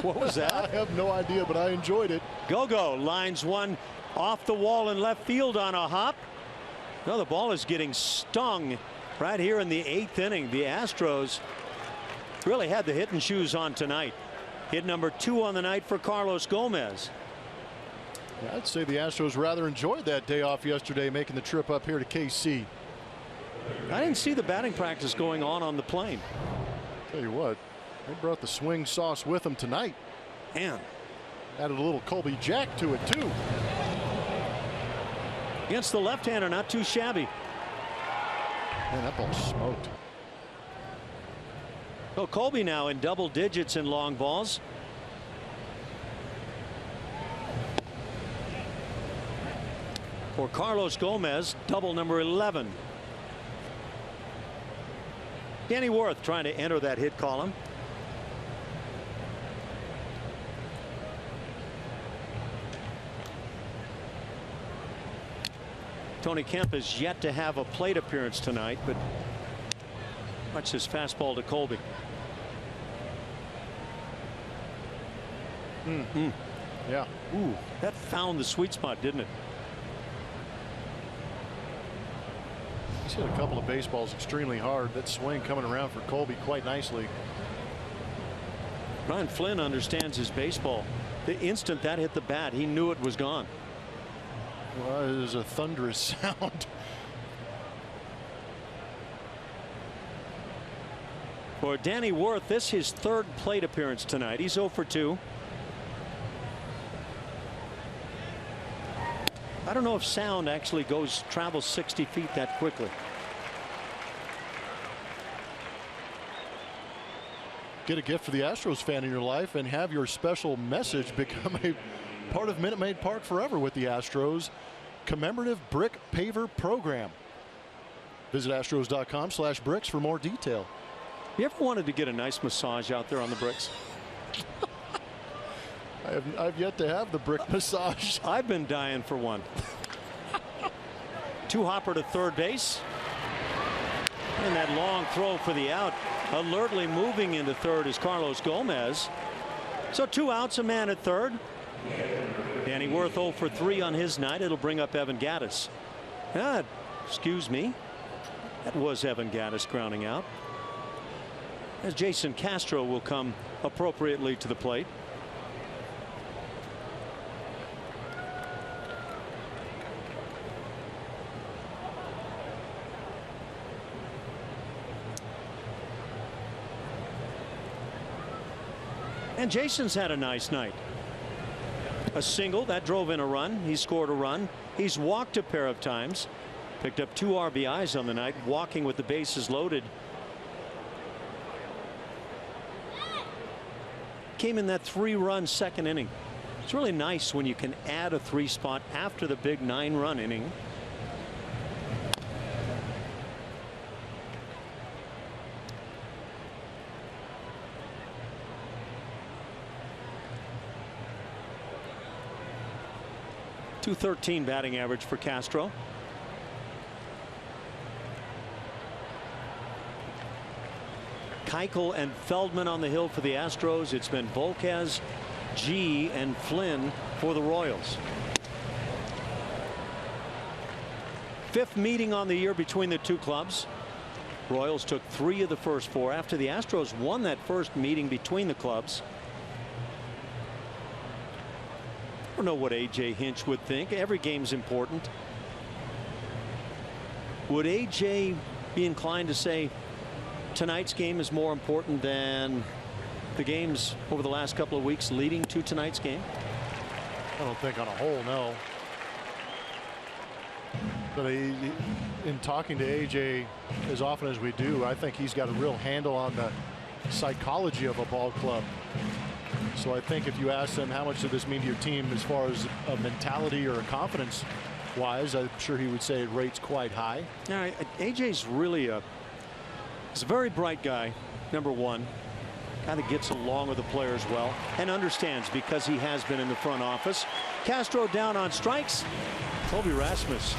What was that? I have no idea, but I enjoyed it. Gogo lines one off the wall in left field on a hop. No, the ball is getting stung right here in the 8th inning. The Astros really had the hitting shoes on tonight. Hit number 2 on the night for Carlos Gomez. Yeah, I'd say the Astros rather enjoyed that day off yesterday, making the trip up here to KC. I didn't see the batting practice going on the plane. Tell you what, they brought the swing sauce with them tonight. Man. Added a little Colby Jack to it too. Against the left-hander, not too shabby. Man, that ball smoked. So Colby now in double digits in long balls. For Carlos Gomez, double number 11. Danny Worth trying to enter that hit column. Tony Kemp has yet to have a plate appearance tonight, but watch his fastball to Colby. Yeah. Ooh, that found the sweet spot, didn't it? He's hit a couple of baseballs extremely hard. That swing coming around for Colby quite nicely. Brian Flynn understands his baseball. The instant that hit the bat, he knew it was gone. Well, it was a thunderous sound. For Danny Wirth, this is his third plate appearance tonight. He's 0 for 2. I don't know if sound actually travels 60 feet that quickly. Get a gift for the Astros fan in your life and have your special message become a part of Minute Maid Park forever with the Astros commemorative brick paver program. Visit astros.com/bricks for more detail. You ever wanted to get a nice massage out there on the bricks? I've yet to have the brick massage. I've been dying for one. Hopper to third base. And that long throw for the out. Alertly moving into third is Carlos Gomez. So 2 outs, a man at third. Danny Wirth 0 for 3 on his night. It'll bring up Evan Gattis. Excuse me. That was Evan Gattis grounding out. As Jason Castro will come appropriately to the plate. And Jason's had a nice night. A single that drove in a run. He scored a run. He's walked a pair of times. Picked up 2 RBIs on the night, walking with the bases loaded. Came in that 3-run second inning. It's really nice when you can add a 3 spot after the big 9-run inning. .213 batting average for Castro. Keuchel and Feldman on the hill for the Astros. It's been Volquez, G, and Flynn for the Royals. 5th meeting on the year between the two clubs. Royals took 3 of the first 4 after the Astros won that first meeting between the clubs. I don't know what A.J. Hinch would think. Every game's important. Would A.J. be inclined to say tonight's game is more important than the games over the last couple of weeks leading to tonight's game? I don't think on a whole, no. But in talking to A.J. as often as we do, I think he's got a real handle on the psychology of a ball club. So I think if you ask him how much did this mean to your team as far as a mentality or a confidence wise, I'm sure he would say it rates quite high. Yeah, A.J.'s really he's a very bright guy, number one. Guy that gets along with the players well and understands because he has been in the front office. Castro down on strikes. Colby Rasmus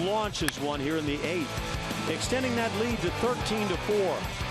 launches one here in the 8th, extending that lead to 13-4.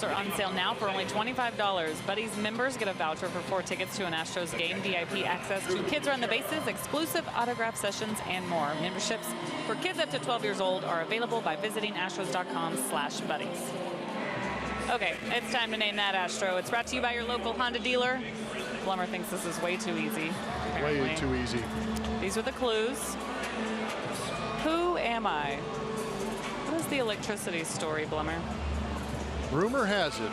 are on sale now for only $25. Buddies members get a voucher for 4 tickets to an Astros game, VIP access to Kids Run the Bases, exclusive autograph sessions, and more. Memberships for kids up to 12 years old are available by visiting astros.com/buddies. Okay, it's time to name that Astro. It's brought to you by your local Honda dealer. Blummer thinks this is way too easy. Apparently. Way too easy. These are the clues. Who am I? What is the electricity story, Blummer? Rumor has it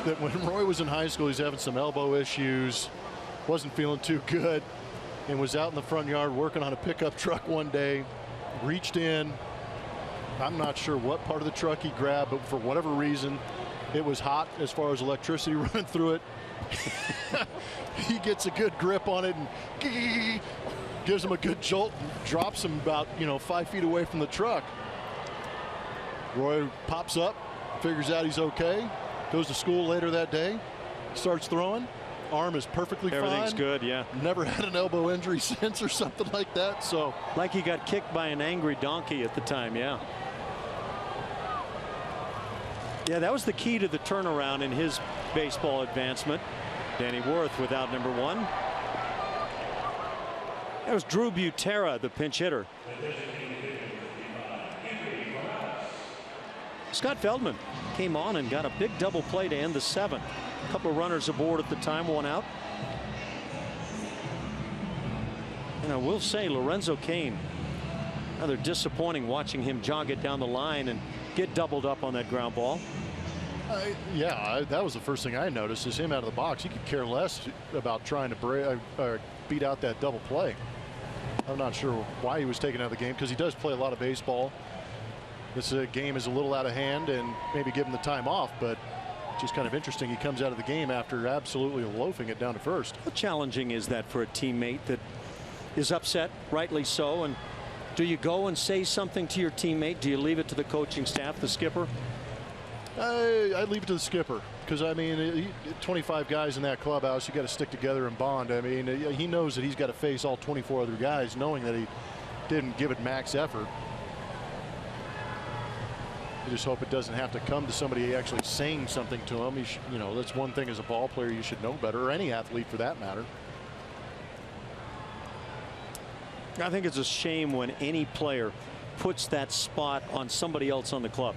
that when Roy was in high school, he's having some elbow issues, wasn't feeling too good, and was out in the front yard working on a pickup truck one day, reached in. I'm not sure what part of the truck he grabbed, but for whatever reason, it was hot as far as electricity running through it. He gets a good grip on it and gives him a good jolt and drops him about 5 feet away from the truck. Roy pops up, figures out he's okay, goes to school later that day, starts throwing. Arm is perfectly fine. Everything's good, yeah. Never had an elbow injury since or something like that. So like he got kicked by an angry donkey at the time, yeah. Yeah, that was the key to the turnaround in his baseball advancement. Danny Wirth without number 1. That was Drew Butera, the pinch hitter. Scott Feldman came on and got a big double play to end the 7th. A couple of runners aboard at the time, 1 out. And I will say, Lorenzo Cain, rather disappointing watching him jog it down the line and get doubled up on that ground ball. That was the first thing I noticed is him out of the box. He could care less about trying to beat out that double play. I'm not sure why he was taken out of the game, because he does play a lot of baseball. This game is a little out of hand, and maybe give him the time off, but just kind of interesting. He comes out of the game after absolutely loafing it down to first. How challenging is that for a teammate that is upset, rightly so? And do you go and say something to your teammate? Do you leave it to the coaching staff, the skipper? I leave it to the skipper, because I mean, 25 guys in that clubhouse, you got to stick together and bond. I mean, he knows that he's got to face all 24 other guys, knowing that he didn't give it max effort. I just hope it doesn't have to come to somebody actually saying something to him. That's one thing as a ball player you should know better, or any athlete for that matter. I think it's a shame when any player puts that spot on somebody else on the club.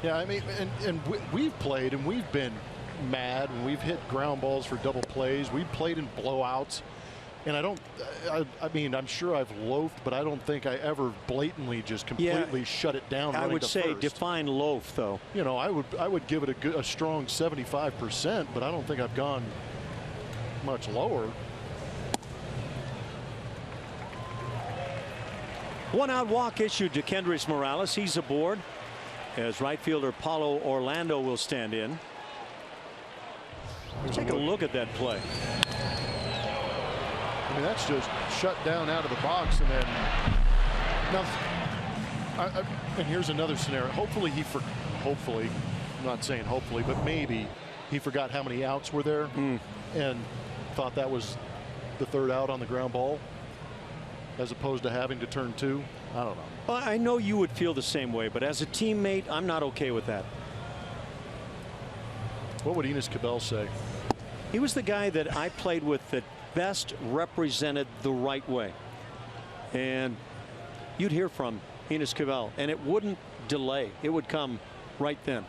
Yeah, I mean, and we've played and we've been mad and we've hit ground balls for double plays. We've played in blowouts. And I mean, I'm sure I've loafed, but I don't think I ever blatantly just completely shut it down. I would say first. Define loaf, though. I would give it a strong 75%, but I don't think I've gone much lower. 1-out walk issued to Kendrys Morales. He's aboard as right fielder Paulo Orlando will stand in. Take a look at that play. I mean, that's just shut down out of the box, and then now. And here's another scenario. Hopefully I'm not saying hopefully, but maybe he forgot how many outs were there and thought that was the 3rd out on the ground ball, as opposed to having to turn 2. I don't know. Well, I know you would feel the same way, but as a teammate, I'm not okay with that. What would Enos Cabell say? He was the guy that I played with that best represented the right way. And you'd hear from Enos Cabell, and it wouldn't delay. It would come right then.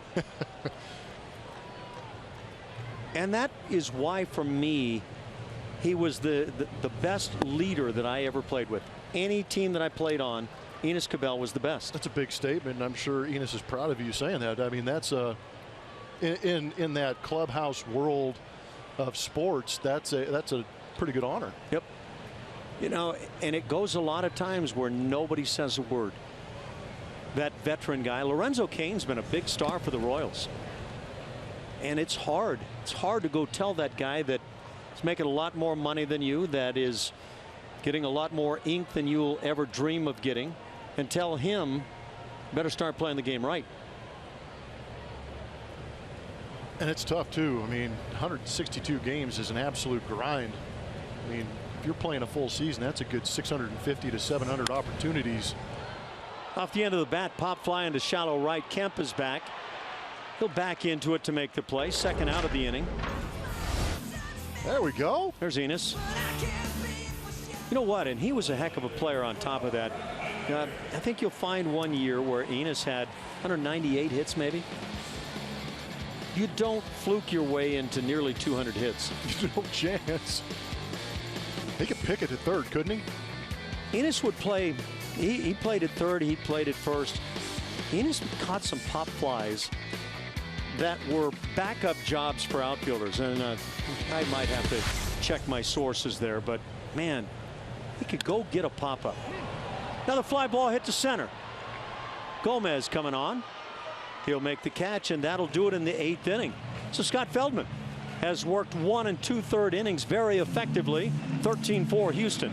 And that is why, for me, he was the best leader that I ever played with. Any team that I played on, Enos Cabell was the best. That's a big statement, and I'm sure Enos is proud of you saying that. I mean, that's in that clubhouse world of sports, that's a pretty good honor. Yep. And it goes a lot of times where nobody says a word. That veteran guy, Lorenzo Cain's been a big star for the Royals. And it's hard. It's hard to go tell that guy that is making a lot more money than you, that is getting a lot more ink than you'll ever dream of getting, and tell him, better start playing the game right. And it's tough, too. I mean, 162 games is an absolute grind. I mean, if you're playing a full season, that's a good 650 to 700 opportunities. Off the end of the bat, pop fly into shallow right. Kemp is back. He'll back into it to make the play. Second out of the inning. There we go. There's Enos. You know what? And he was a heck of a player on top of that. I think you'll find one year where Enos had 198 hits maybe. You don't fluke your way into nearly 200 hits. No chance. He could pick it at third, couldn't he? Enos would play. He played at third. He played at first. Enos caught some pop flies that were backup jobs for outfielders. And I might have to check my sources there. But, man, he could go get a pop-up. Another fly ball hit to center. Gomez coming on. He'll make the catch, and that'll do it in the 8th inning. So Scott Feldman has worked 1 2/3 innings very effectively. 13-4 Houston.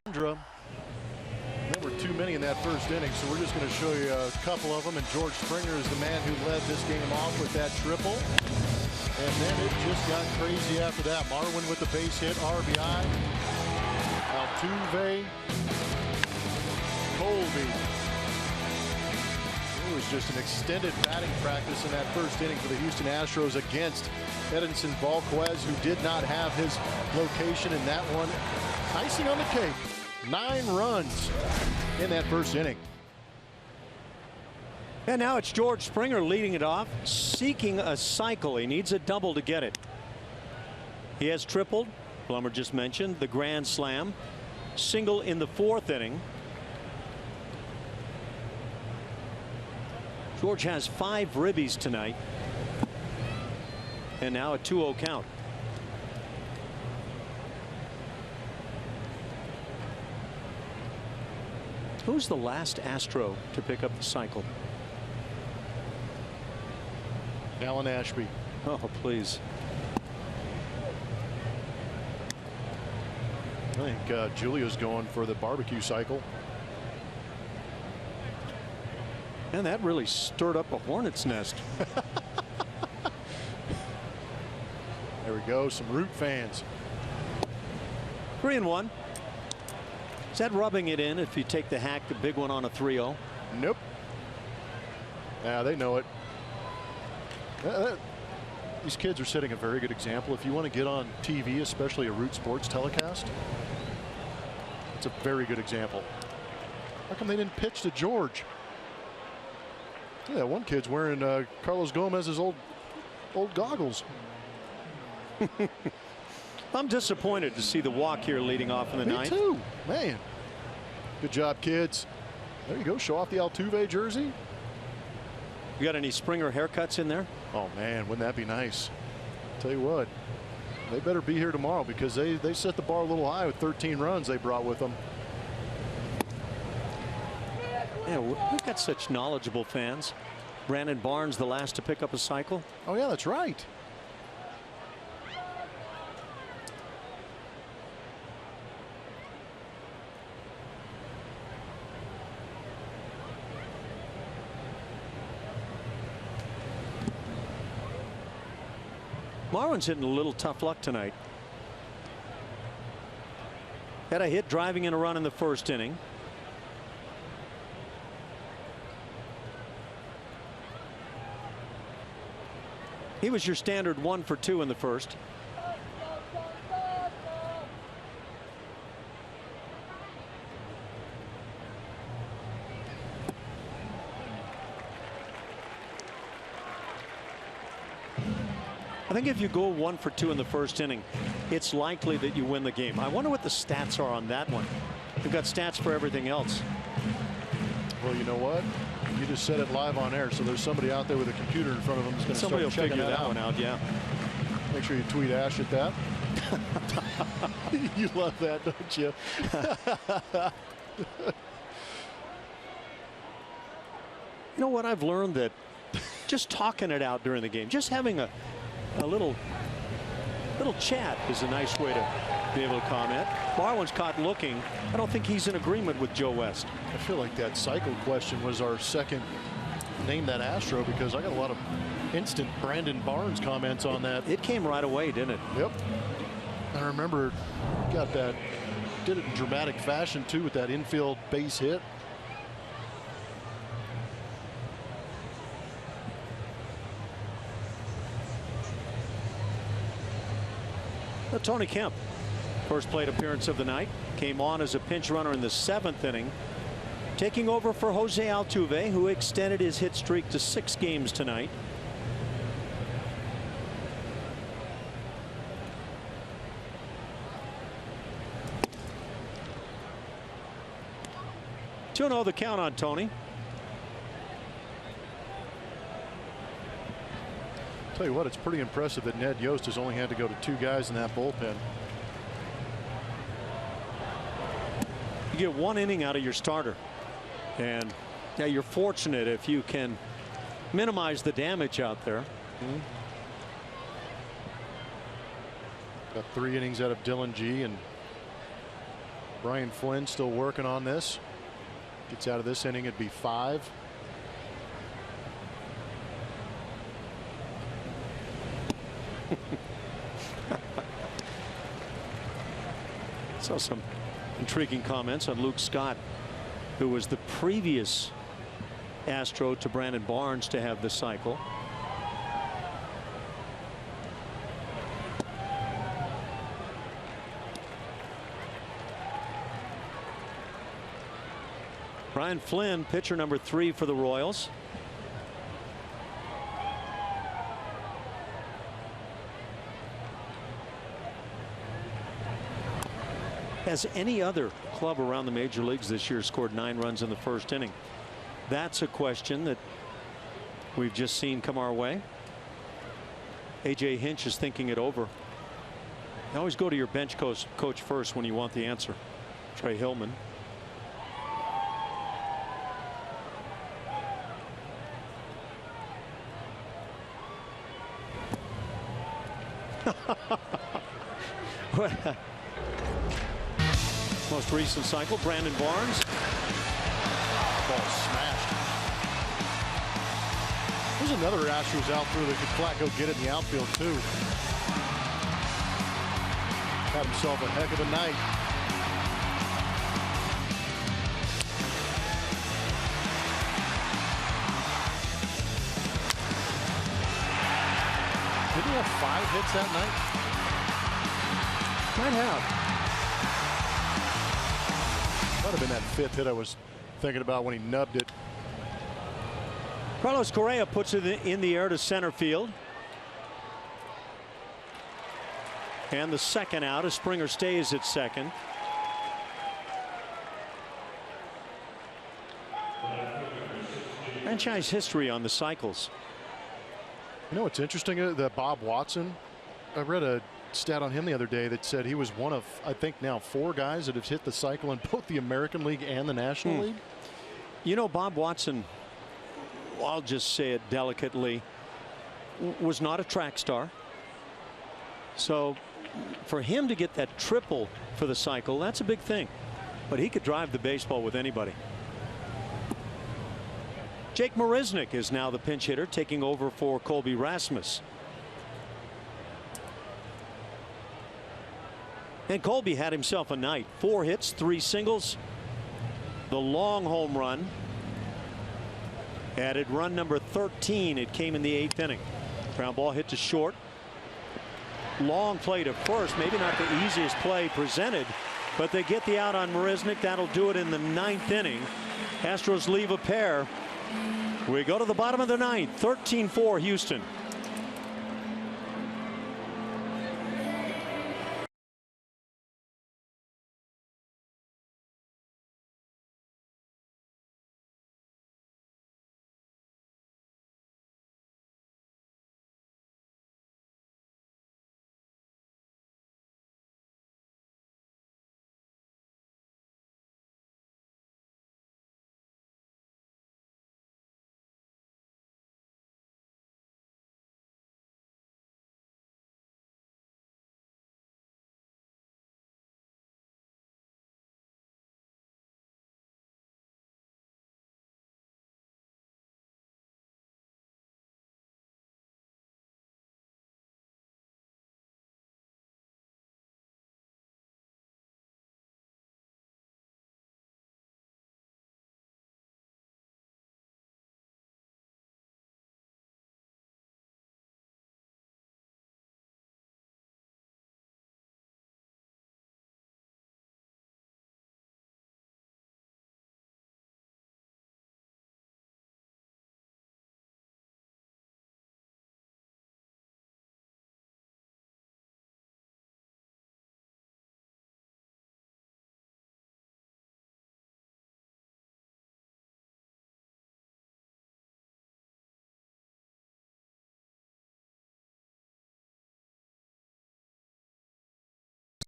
There were too many in that first inning, so we're just going to show you a couple of them. And George Springer is the man who led this game off with that triple. And then it just got crazy after that. Marwin with the base hit, RBI. Altuve, Colby. It was just an extended batting practice in that first inning for the Houston Astros against Edinson Volquez, who did not have his location in that one. Icing on the cake. 9 runs in that first inning. And now it's George Springer leading it off, seeking a cycle. He needs a double to get it. He has tripled. Plummer just mentioned the grand slam. Single in the 4th inning. George has 5 ribbies tonight. And now a 2-0 count. Who's the last Astro to pick up the cycle? Alan Ashby. Oh, please. I think Julia's going for the barbecue cycle. And that really stirred up a hornet's nest. There we go. Some Root fans. 3-1. Is that rubbing it in if you take the hack, the big one on a 3-0? Nope. Yeah, they know it. These kids are setting a very good example. If you want to get on TV, especially a Root Sports telecast, it's a very good example. How come they didn't pitch to George? Yeah, one kid's wearing Carlos Gomez's old goggles. I'm disappointed to see the walk here leading off in the 9th. Me too, man. Good job, kids. There you go. Show off the Altuve jersey. You got any Springer haircuts in there? Oh man, wouldn't that be nice? Tell you what, they better be here tomorrow because they set the bar a little high with 13 runs they brought with them. Yeah, we've got such knowledgeable fans. Brandon Barnes, the last to pick up a cycle. Oh yeah, that's right. Marwin's hitting a little tough luck tonight. Had a hit driving in a run in the first inning. He was your standard 1 for 2 in the first. I think if you go 1 for 2 in the first inning, it's likely that you win the game. I wonder what the stats are on that one. We've got stats for everything else. Well, you know what? You just said it live on air, so there's somebody out there with a computer in front of them who's going to Somebody will start checking figure that one out. Yeah. Make sure you tweet Ash at that. You love that, don't you? You know what? I've learned that just talking it out during the game, just having a little chat is a nice way to be able to comment. Marwin's caught looking. I don't think he's in agreement with Joe West. I feel like that cycle question was our second name that Astro, because I got a lot of instant Brandon Barnes comments on that. It came right away, didn't it? Yep. I remember got that, did it in dramatic fashion too with that infield base hit. Tony Kemp, first plate appearance of the night, came on as a pinch runner in the 7th inning, taking over for Jose Altuve, who extended his hit streak to 6 games tonight. Two 2-0 the count on Tony. Tell you what, it's pretty impressive that Ned Yost has only had to go to 2 guys in that bullpen. You get 1 inning out of your starter, and yeah, you're fortunate if you can minimize the damage out there. Got 3 innings out of Dylan G, and Brian Flynn still working on this. Gets out of this inning, it'd be 5. Saw some intriguing comments on Luke Scott, who was the previous Astro to Brandon Barnes to have the cycle. Brian Flynn, pitcher number 3 for the Royals. Has any other club around the major leagues this year scored 9 runs in the first inning? That's a question that we've just seen come our way. AJ Hinch is thinking it over. You always go to your bench coach first when you want the answer. Trey Hillman. Most recent cycle, Brandon Barnes. Ball smashed. There's another Astros outfielder that could flat go get it in the outfield too. Had himself a heck of a night. Didn't he have 5 hits that night? Might have. Might have been that 5th hit I was thinking about when he nubbed it. Carlos Correa puts it in the air to center field. And the second out as Springer stays at second. Franchise history on the cycles. You know what's interesting? That Bob Watson, I read a stat on him the other day that said he was one of, I think now 4 guys that have hit the cycle in both the American League and the National League. You know, Bob Watson, I'll just say it delicately, was not a track star. So for him to get that triple for the cycle, that's a big thing. But he could drive the baseball with anybody. Jake Marisnick is now the pinch hitter, taking over for Colby Rasmus. And Colby had himself a night. 4 hits, 3 singles. The long home run. Added run number 13. It came in the 8th inning. Ground ball hit to short. Long play to first. Maybe not the easiest play presented, but they get the out on Marisnick. That'll do it in the 9th inning. Astros leave a pair. We go to the bottom of the 9th. 13-4 Houston.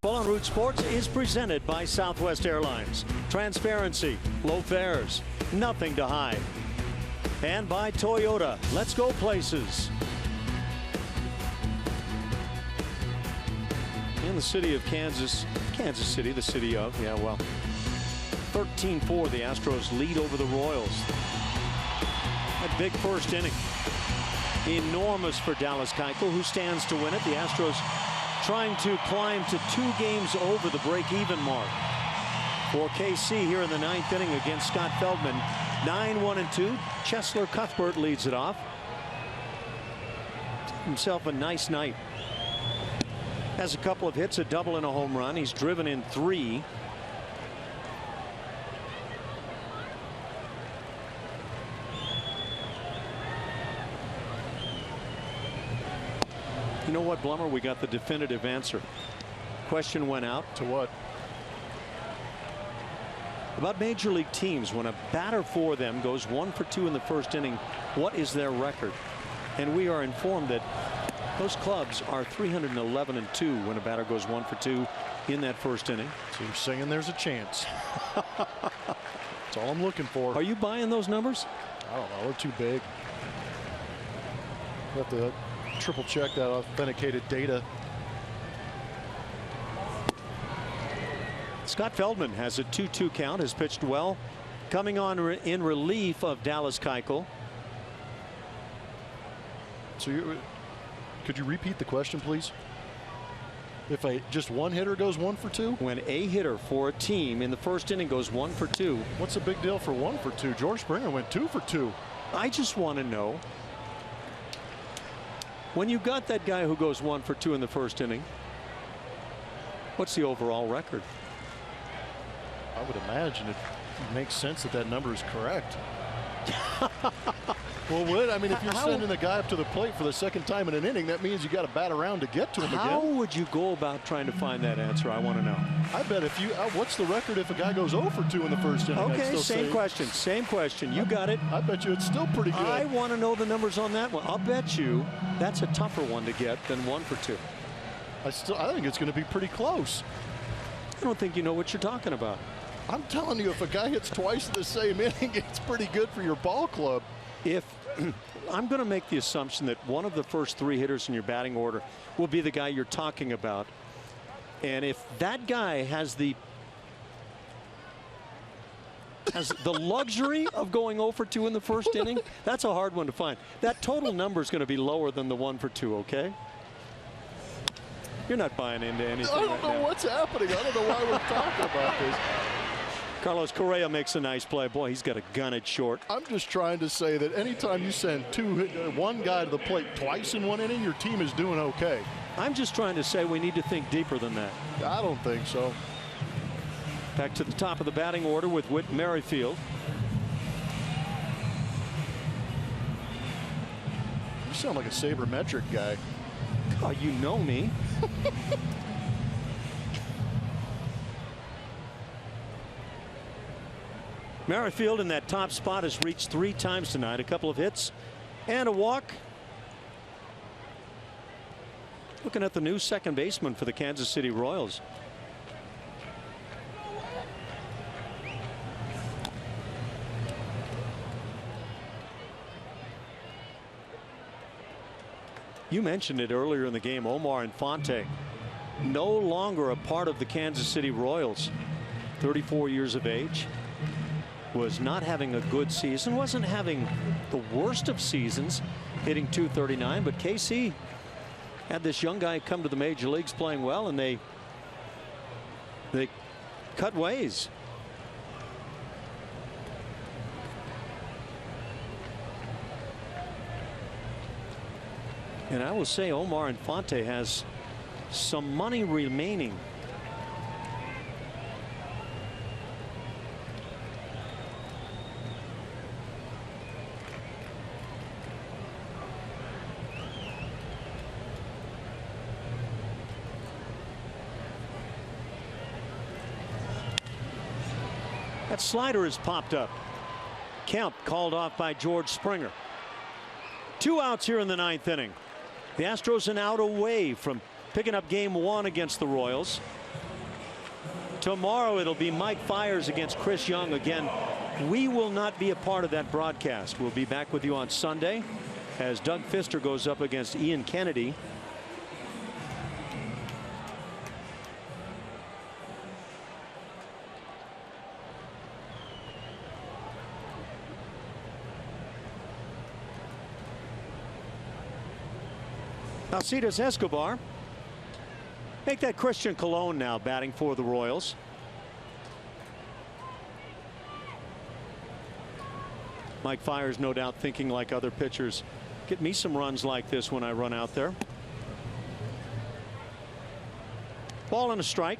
Baseball on Root Sports is presented by Southwest Airlines. Transparency, low fares, nothing to hide. And by Toyota. Let's go places. In the city of Kansas City, the city of, 13-4, the Astros lead over the Royals. A big first inning. Enormous for Dallas Keuchel, who stands to win it. The Astros trying to climb to 2 games over the break-even mark. For KC here in the 9th inning against Scott Feldman. 9-1-2. Cheslor Cuthbert leads it off. Himself a nice night. Has a couple of hits, a double and a home run. He's driven in 3. You know what, Blummer? We got the definitive answer. Question went out. To what? About major league teams, when a batter for them goes 1 for 2 in the first inning, what is their record? And we are informed that those clubs are 311-2 when a batter goes 1 for 2 in that first inning. So you're saying there's a chance. That's all I'm looking for. Are you buying those numbers? I don't know. They're too big. You have to triple check that authenticated data. Scott Feldman has a 2-2 count, has pitched well, coming on in relief of Dallas Keuchel. So could you repeat the question, please? If just one hitter goes 1 for 2? When a hitter for a team in the first inning goes 1 for 2. What's the big deal for 1 for 2? George Springer went 2 for 2. I just want to know, when you got that guy who goes 1 for 2 in the first inning, what's the overall record? I would imagine it makes sense that that number is correct. Well, I mean, if you're sending a guy up to the plate for the 2nd time in an inning, that means you got to bat around to get to him again. How would you go about trying to find that answer? I want to know. I bet if you, what's the record if a guy goes 0 for 2 in the first inning? Okay, same question. You got it. I bet you it's still pretty good. I want to know the numbers on that one. I'll bet you that's a tougher one to get than 1 for 2. I think it's going to be pretty close. I don't think you know what you're talking about. I'm telling you, if a guy hits twice in the same inning, it's pretty good for your ball club. If I'm going to make the assumption that one of the first 3 hitters in your batting order will be the guy you're talking about, and if that guy has the luxury of going 0 for 2 in the first inning, that's a hard one to find. That total number is going to be lower than the 1 for 2. Okay. You're not buying into anything. I don't right know now. what's happening. I don't know why we're talking about this. Carlos Correa makes a nice play. Boy, he's got a gun at short. I'm just trying to say that anytime you send one guy to the plate twice in one inning, your team is doing okay. I'm just trying to say we need to think deeper than that. I don't think so. Back to the top of the batting order with Whit Merrifield. You sound like a sabermetric guy. Oh, you know me. Merrifield in that top spot has reached 3 times tonight. A couple of hits and a walk. Looking at the new second baseman for the Kansas City Royals. You mentioned it earlier in the game. Omar Infante no longer a part of the Kansas City Royals. 34 years of age. Was not having a good season. Wasn't having the worst of seasons, hitting .239. But KC had this young guy come to the major leagues playing well, and they cut ways. And I will say Omar Infante has some money remaining. That slider has popped up. Kemp called off by George Springer. 2 outs here in the 9th inning. The Astros an out away from picking up game 1 against the Royals. Tomorrow it'll be Mike Fiers against Chris Young. Again, we will not be a part of that broadcast. We'll be back with you on Sunday as Doug Fister goes up against Ian Kennedy. Alcides Escobar. Make that Christian Colon now batting for the Royals. Mike Fiers no doubt thinking like other pitchers, get me some runs like this when I run out there. Ball and a strike.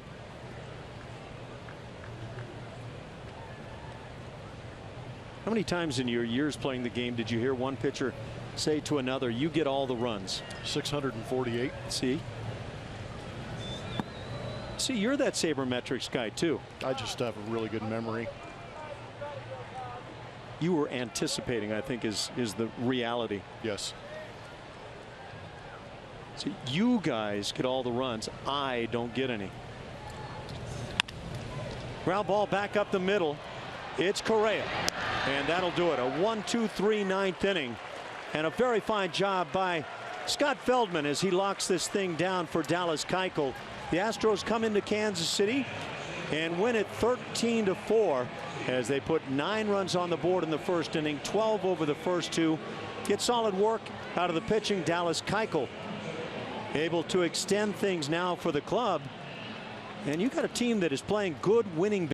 How many times in your years playing the game did you hear one pitcher say to another, you get all the runs? 648. See, you're that sabermetrics guy too. I just have a really good memory. You were anticipating, I think, is the reality. Yes. See, you guys get all the runs. I don't get any. Ground ball back up the middle. It's Correa. And that'll do it. A 1-2-3 9th inning. And a very fine job by Scott Feldman as he locks this thing down for Dallas Keuchel. The Astros come into Kansas City and win it 13-4 as they put 9 runs on the board in the first inning, 12 over the first 2. Get solid work out of the pitching. Dallas Keuchel able to extend things now for the club. And you got a team that is playing good winning